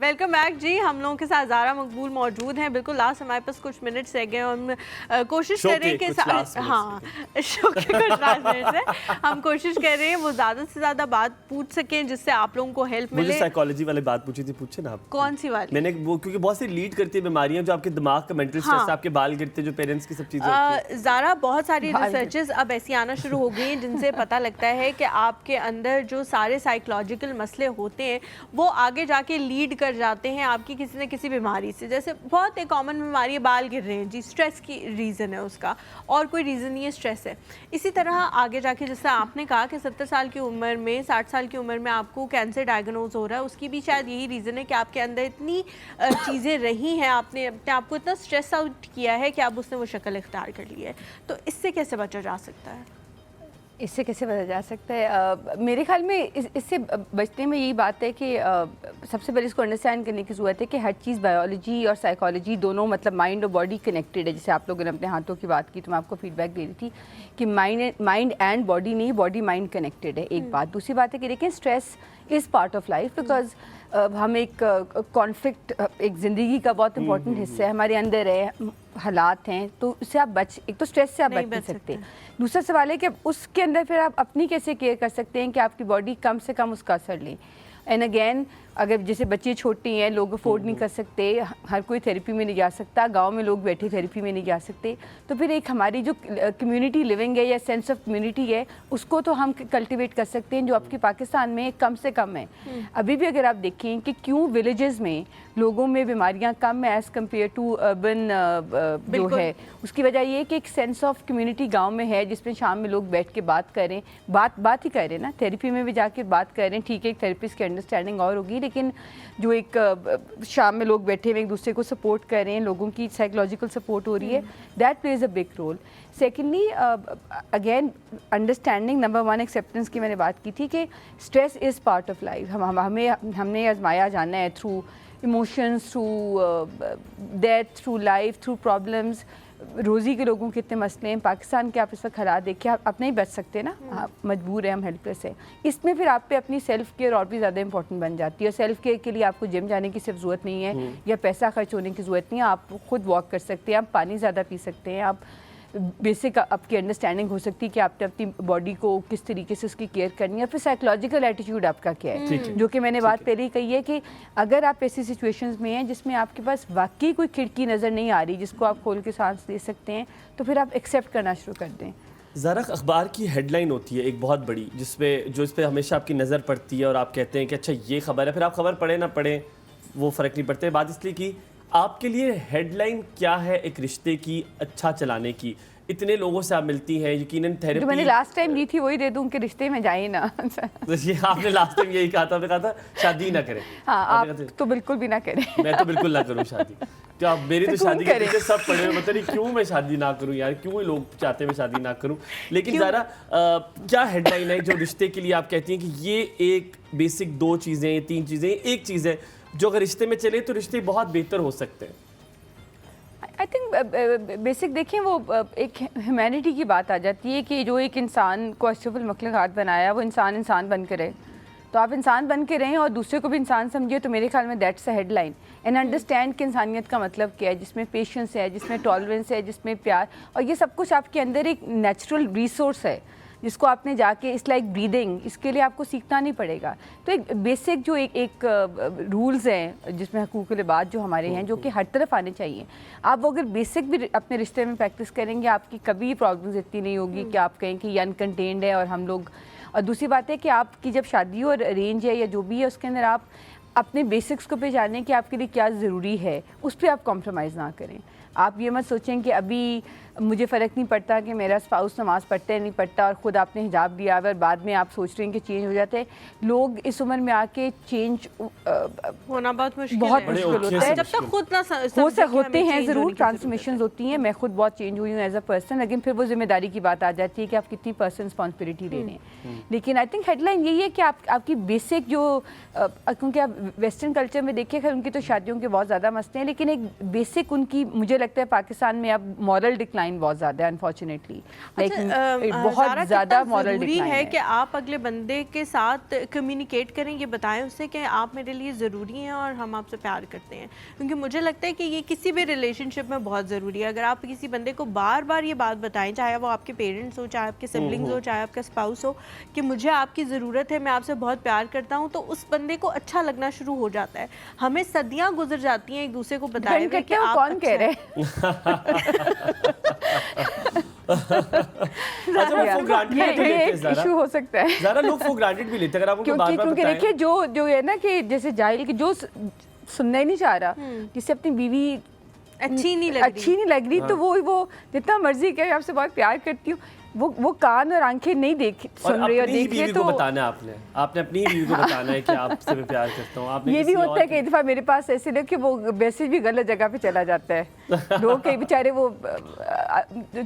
[SPEAKER 1] Welcome back जी। हम लोगों के साथ ज़ारा मकबूल मौजूद हैं। बिल्कुल लास्ट हमारे पास कुछ मिनट्स रह गए। हम कोशिश कर रहे हैं कि हाँ शो के कुछ लास्ट मिनट्स है। हम कोशिश कर रहे हैं वो ज़्यादा से ज़्यादा बात पूछ सकें जिससे आप लोगों को हेल्प मिले।
[SPEAKER 2] मुझे साइकोलॉजी वाली बात पूछी थी, पूछे ना आप।
[SPEAKER 1] कौन सी वाली?
[SPEAKER 2] मैंने वो, क्योंकि बहुत सी लीड करती है बीमारियां जो आपके दिमाग का मेंटल स्ट्रेस,
[SPEAKER 1] हाँ।
[SPEAKER 2] आपके बाल गिरते, जो पेरेंट्स की सब चीजें।
[SPEAKER 1] ज़ारा, बहुत सारी रिसर्चेस अब ऐसी आना शुरू हो गई हैं जिनसे पता लगता है कि आपके अंदर जो सारे साइकोलॉजिकल मसले होते हैं वो आगे जाके लीड कर जाते हैं आपकी किसी न किसी बीमारी से। जैसे बहुत एक कॉमन बीमारी है, बाल गिर रहे हैं जी, स्ट्रेस की रीज़न है उसका, और कोई रीज़न नहीं है, स्ट्रेस है। इसी तरह आगे जाके जैसे आपने कहा कि 70 साल की उम्र में, 60 साल की उम्र में आपको कैंसर डायग्नोज हो रहा है, उसकी भी शायद यही रीज़न है कि आपके अंदर इतनी चीज़ें रही हैं, आपने अपने आपको इतना स्ट्रेस आउट किया है कि अब उसने वो शक्ल इख्तियार कर ली है। तो इससे कैसे बचा जा सकता है?
[SPEAKER 6] इससे कैसे बचा जा सकता है? मेरे ख्याल में इससे बचने में यही बात है कि सबसे पहले इसको अंडरस्टैंड करने की ज़रूरत है कि हर चीज़ बायोलॉजी और साइकोलॉजी दोनों, मतलब माइंड और बॉडी कनेक्टेड है। जैसे आप लोगों ने अपने हाथों की बात की तो मैं आपको फीडबैक दे रही थी कि माइंड एंड बॉडी नहीं, बॉडी माइंड कनेक्टेड है, एक बात। दूसरी बात है कि देखिए stress is part of life, because हम एक कॉन्फ्लिक्ट, एक ज़िंदगी का बहुत इंपॉर्टेंट हिस्सा है, हमारे अंदर है, हालात हैं, तो उससे आप एक तो स्ट्रेस से आप बच नहीं सकते। दूसरा सवाल है कि उसके अंदर फिर आप अपनी कैसे केयर कर सकते हैं कि आपकी बॉडी कम से कम उसका असर ले। एंड अगेन, अगर जैसे बच्चे छोटे हैं, लोग अफोर्ड नहीं कर सकते, हर कोई थेरेपी में नहीं जा सकता, गांव में लोग बैठे थेरेपी में नहीं जा सकते, तो फिर एक हमारी जो कम्युनिटी लिविंग है या सेंस ऑफ कम्युनिटी है, उसको तो हम कल्टिवेट कर सकते हैं, जो आपके पाकिस्तान में कम से कम है। अभी भी अगर आप देखें कि क्यों विलेजेस में लोगों में बीमारियां कम है एज़ कम्पेयर टू अर्बन जो है, उसकी वजह ये है कि एक सेंस ऑफ कम्युनिटी गाँव में है, जिसमें शाम में लोग बैठ के बात करें, बात ही करें ना, थेरेपी में भी जाके बात करें, ठीक है, एक थेरेपिस्ट की अंडरस्टैंडिंग और होगी, लेकिन जो एक शाम में लोग बैठे हुए एक दूसरे को सपोर्ट कर रहे हैं, लोगों की साइकोलॉजिकल सपोर्ट हो रही है, that plays a big role. Secondly, again understanding, number one acceptance की मैंने बात की थी कि stress is part of life. हमने आजमाया जाना है through emotions, through death, through life, through problems. रोज़ी के लोगों के इतने मसले हैं पाकिस्तान के, आप इस वक्त हालात देखिए, आप नहीं बच सकते ना, आप मजबूर हैं, हम हेल्पलेस हैं। इसमें फिर आप पे अपनी सेल्फ केयर और भी ज़्यादा इंपॉर्टेंट बन जाती है। सेल्फ केयर के लिए आपको जिम जाने की सिर्फ ज़रूरत नहीं है या पैसा खर्च होने की ज़रूरत नहीं है, आप खुद वॉक कर सकते हैं, आप पानी ज़्यादा पी सकते हैं, आप बेसिक आपकी अंडरस्टैंडिंग हो सकती है कि आपने अपनी बॉडी को किस तरीके से उसकी केयर करनी है। फिर साइकोलॉजिकल एटीट्यूड आपका क्या है, जो कि मैंने बात पहले ही कही है कि अगर आप ऐसी सिचुएशंस में हैं जिसमें आपके पास वाकई कोई खिड़की नज़र नहीं आ रही जिसको आप खोल के सांस ले सकते हैं, तो फिर आप एक्सेप्ट करना शुरू कर दें।
[SPEAKER 2] ज़रा अखबार की हेडलाइन होती है एक बहुत बड़ी, इस पर हमेशा आपकी नज़र पड़ती है और आप कहते हैं कि अच्छा ये खबर है, फिर आप खबर पढ़े ना पढ़ें वो फ़र्क नहीं पड़ता। बात इसलिए कि आपके लिए हेडलाइन क्या है एक रिश्ते की अच्छा चलाने की? इतने लोगों से आप मिलती हैं, यकीनन थेरेपी,
[SPEAKER 6] जो मैंने लास्ट टाइम दी थी वही दे दूं कि रिश्ते में जाइए ना।
[SPEAKER 2] तो ये आपने लास्ट टाइम यही कहा था शादी ना करें।
[SPEAKER 6] हाँ, आप तो बिल्कुल भी ना करें।
[SPEAKER 2] मैं तो बिल्कुल ना करूं शादी। क्या मेरी तो शादी के पीछे सब पड़े हुए, मतलब नहीं क्यों मैं शादी ना करूं यार, क्यों लोग चाहते हैं मैं शादी ना करूं। लेकिन ज़रा क्या हेडलाइन है जो रिश्ते के लिए आप कहती हैं कि ये एक बेसिक 2 चीज़ें, 3 चीज़ें, एक चीज़ है जो अगर रिश्ते में चले तो रिश्ते बहुत बेहतर हो सकते हैं?
[SPEAKER 6] आई थिंक बेसिक देखें, वो एक ह्यूमैनिटी की बात आ जाती है कि जो एक इंसान को अशरफुल मखलूक़ात बनाया वो इंसान बन के रहे, तो आप इंसान बन के रहें और दूसरे को भी इंसान समझिए, तो मेरे ख्याल में that's a headline. And understand कि इंसानियत का मतलब क्या है, जिसमें पेशेंस है, जिसमें टॉलरेंस है, जिसमें प्यार, और ये सब कुछ आपके अंदर एक नेचुरल रिसोर्स है जिसको आपने जाके, इट्स लाइक ब्रीदिंग, इसके लिए आपको सीखना नहीं पड़ेगा। तो एक बेसिक जो एक रूल्स हैं जिसमें हकूक़ लिबाद जो हमारे हैं, जो कि हर तरफ आने चाहिए, आप अगर बेसिक भी अपने रिश्ते में प्रैक्टिस करेंगे, आपकी कभी प्रॉब्लम्स इतनी नहीं होगी कि आप कहें कि ये अनकंटेन्ड है और हम लोग। और दूसरी बात है कि आपकी जब शादी और अरेंज है या जो भी है, उसके अंदर आप अपने बेसिक्स को पहचानें कि आपके लिए क्या ज़रूरी है, उस पर आप कॉम्प्रोमाइज़ ना करें। आप ये मत सोचें कि अभी मुझे फ़र्क नहीं पड़ता कि मेरा स्पाउस नमाज़ पढ़ता है नहीं पढ़ता, और ख़ुद आपने हिजाब लिया हुआ और बाद में आप सोच रहे हैं कि चेंज हो जाते हैं। लोग इस उम्र में आके चेंज
[SPEAKER 1] होना बहुत मुश्किल
[SPEAKER 6] होता है
[SPEAKER 1] जब तक खुद ना
[SPEAKER 6] होते हैं, ज़रूर ट्रांसफॉर्मेशन होती हैं। मैं खुद बहुत चेंज हुई हूँ एज अ पर्सन, लेकिन फिर वो जिम्मेदारी की बात आ जाती है कि आप कितनी पर्सन रिस्पॉन्सिबिलिटी ले रहे हैं। लेकिन आई थिंक हेडलाइन यही है कि आपकी बेसिक जो क्योंकि आप वेस्टर्न कल्चर में देखिए, खैर उनकी तो शादियों के बहुत ज़्यादा मसले हैं, लेकिन एक बेसिक उनकी, मुझे लगता है पाकिस्तान में अब मॉरल डिक्लाइन बहुत ज़्यादा है अनफॉर्चुनेटली, बहुत ज़्यादा मॉरल डिक्लाइन
[SPEAKER 1] है कि आप अगले बंदे के साथ कम्युनिकेट करें, ये बताएं उससे कि आप मेरे लिए ज़रूरी हैं और हम आपसे प्यार करते हैं। क्योंकि मुझे लगता है कि ये किसी भी रिलेशनशिप में बहुत ज़रूरी है। अगर आप किसी बंदे को बार बार ये बात बताएं, चाहे वो आपके पेरेंट्स हो, चाहे आपके सिबलिंग्स हो, चाहे आपका स्पाउस हो, कि मुझे आपकी ज़रूरत है, मैं आपसे बहुत प्यार करता हूँ, तो उस बंदे को अच्छा लगना शुरू हो जाता है। हमें सदियाँ गुजर जाती हैं एक दूसरे को बताए हुए कि आप
[SPEAKER 6] कौन कह रहे हैं। इशू हो सकता है,
[SPEAKER 2] ज़रा लोग फॉर ग्रांटेड भी लेते हैं अगर आप उनको बार-बार बताएं।
[SPEAKER 6] क्योंकि देखिए जो है ना कि जैसे जाहिल की जो सुनना ही नहीं चाह रहा, जिससे अपनी बीवी
[SPEAKER 1] अच्छी नहीं लग रही
[SPEAKER 6] तो वो जितना मर्जी कहे आपसे बहुत प्यार करती हूँ, वो कान और आंखें नहीं सुन रही और देख रही, तो
[SPEAKER 2] बताना आपने अपनी ही बीवी को बताना है कि आपसे मैं प्यार करता हूँ। आपने
[SPEAKER 6] ये भी होता है कि एक दफ़ा मेरे पास ऐसे लोग कि वो मैसेज भी गलत जगह पे चला जाता है। लोग कई बेचारे वो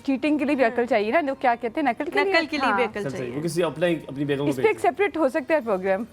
[SPEAKER 6] चीटिंग के लिए भी अकल चाहिए ना, लोग क्या कहते हैं नकल के लिए भी अकल चाहिए।
[SPEAKER 2] वो किसी अपनी बेगम को
[SPEAKER 6] इस पे एक सेपरेट हो सकता है प्रोग्राम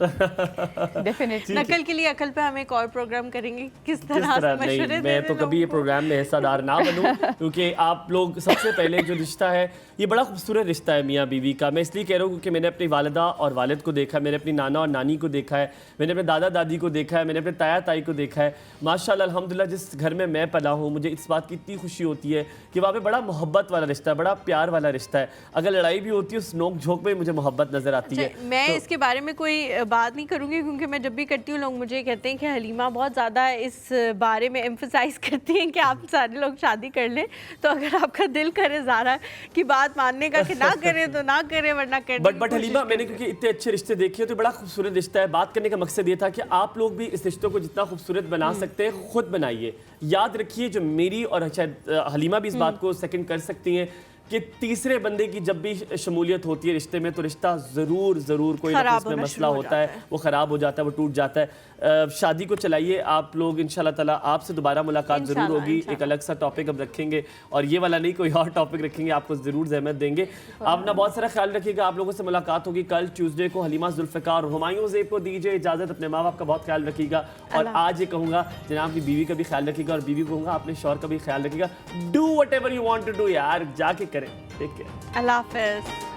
[SPEAKER 6] डेफिनेटली।
[SPEAKER 1] नकल के लिए अकल पे हम एक और प्रोग्राम करेंगे, किस तरह से मशवरे।
[SPEAKER 2] मैं तो कभी ये प्रोग्राम में हिस्सेदार ना बनूं, क्योंकि आप लोग सबसे पहले जो रिश्ता है ये बड़ा खूबसूरत रिश्ता है मियाँ बीवी का। मैं इसलिए कह रहा हूँ क्योंकि मैंने अपनी वालिदा और वालिद को देखा है, मैंने अपनी नाना और नानी को देखा है, मैंने अपने दादा दादी को देखा है, मैंने अपने ताया ताई को देखा है। माशाल्लाह अल्हम्दुलिल्लाह जिस घर में मैं पला हूँ, मुझे इस बात की इतनी खुशी होती है कि वहाँ पे बड़ा मोहब्बत वाला रिश्ता है, बड़ा प्यार वाला रिश्ता है। अगर लड़ाई भी होती है उस नोक झोंक में मुझे मोहब्बत नज़र आती है।
[SPEAKER 1] मैं इसके बारे में कोई बात नहीं करूँगी, क्योंकि मैं जब भी करती हूँ लोग मुझे कहते हैं कि हलीमा बहुत ज़्यादा इस बारे में एम्फसाइज़ करती हैं कि आप सारे लोग शादी कर लें। तो अगर आपका दिल करे ज़ारा की बात मानने का कि ना करें तो ना करें, वरना करें।
[SPEAKER 2] बट हलीमा, मैंने क्योंकि इतने अच्छे रिश्ते देखे तो बड़ा खूबसूरत रिश्ता है। बात करने का मकसद ये था कि आप लोग भी इस रिश्तों को जितना खूबसूरत बना सकते हैं खुद बनाइए। याद रखिए, जो मेरी और शायद हलीमा भी इस बात को सेकंड कर सकती हैं कि तीसरे बंदे की जब भी शमूलियत होती है रिश्ते में, तो रिश्ता ज़रूर कोई ना कोई मसला होता है, वो ख़राब हो जाता है, वो टूट जाता है। शादी को चलाइए आप लोग, इंशाल्लाह ताला आपसे दोबारा मुलाकात ज़रूर होगी। एक अलग सा टॉपिक अब रखेंगे, और ये वाला नहीं कोई और टॉपिक रखेंगे, आपको ज़रूर ज़हमत देंगे। आप ना बहुत सारा ख्याल रखिएगा। आप लोगों से मुलाकात होगी कल ट्यूसडे को। हलीमा जुल्फ़िकार और हुमायूं ज़ेब को दीजिए इजाज़त। अपने माँ बाप का बहुत ख्याल रखिएगा, और आज ये कहूँगा जनाब की बीवी का भी ख्याल रखिएगा, और बीवी को कहूँगा अपने शौहर का भी ख्याल रखिएगा। Do whatever you want to do यार, जाके करें। टेक केयर,
[SPEAKER 1] अल्लाह हाफ़िज़।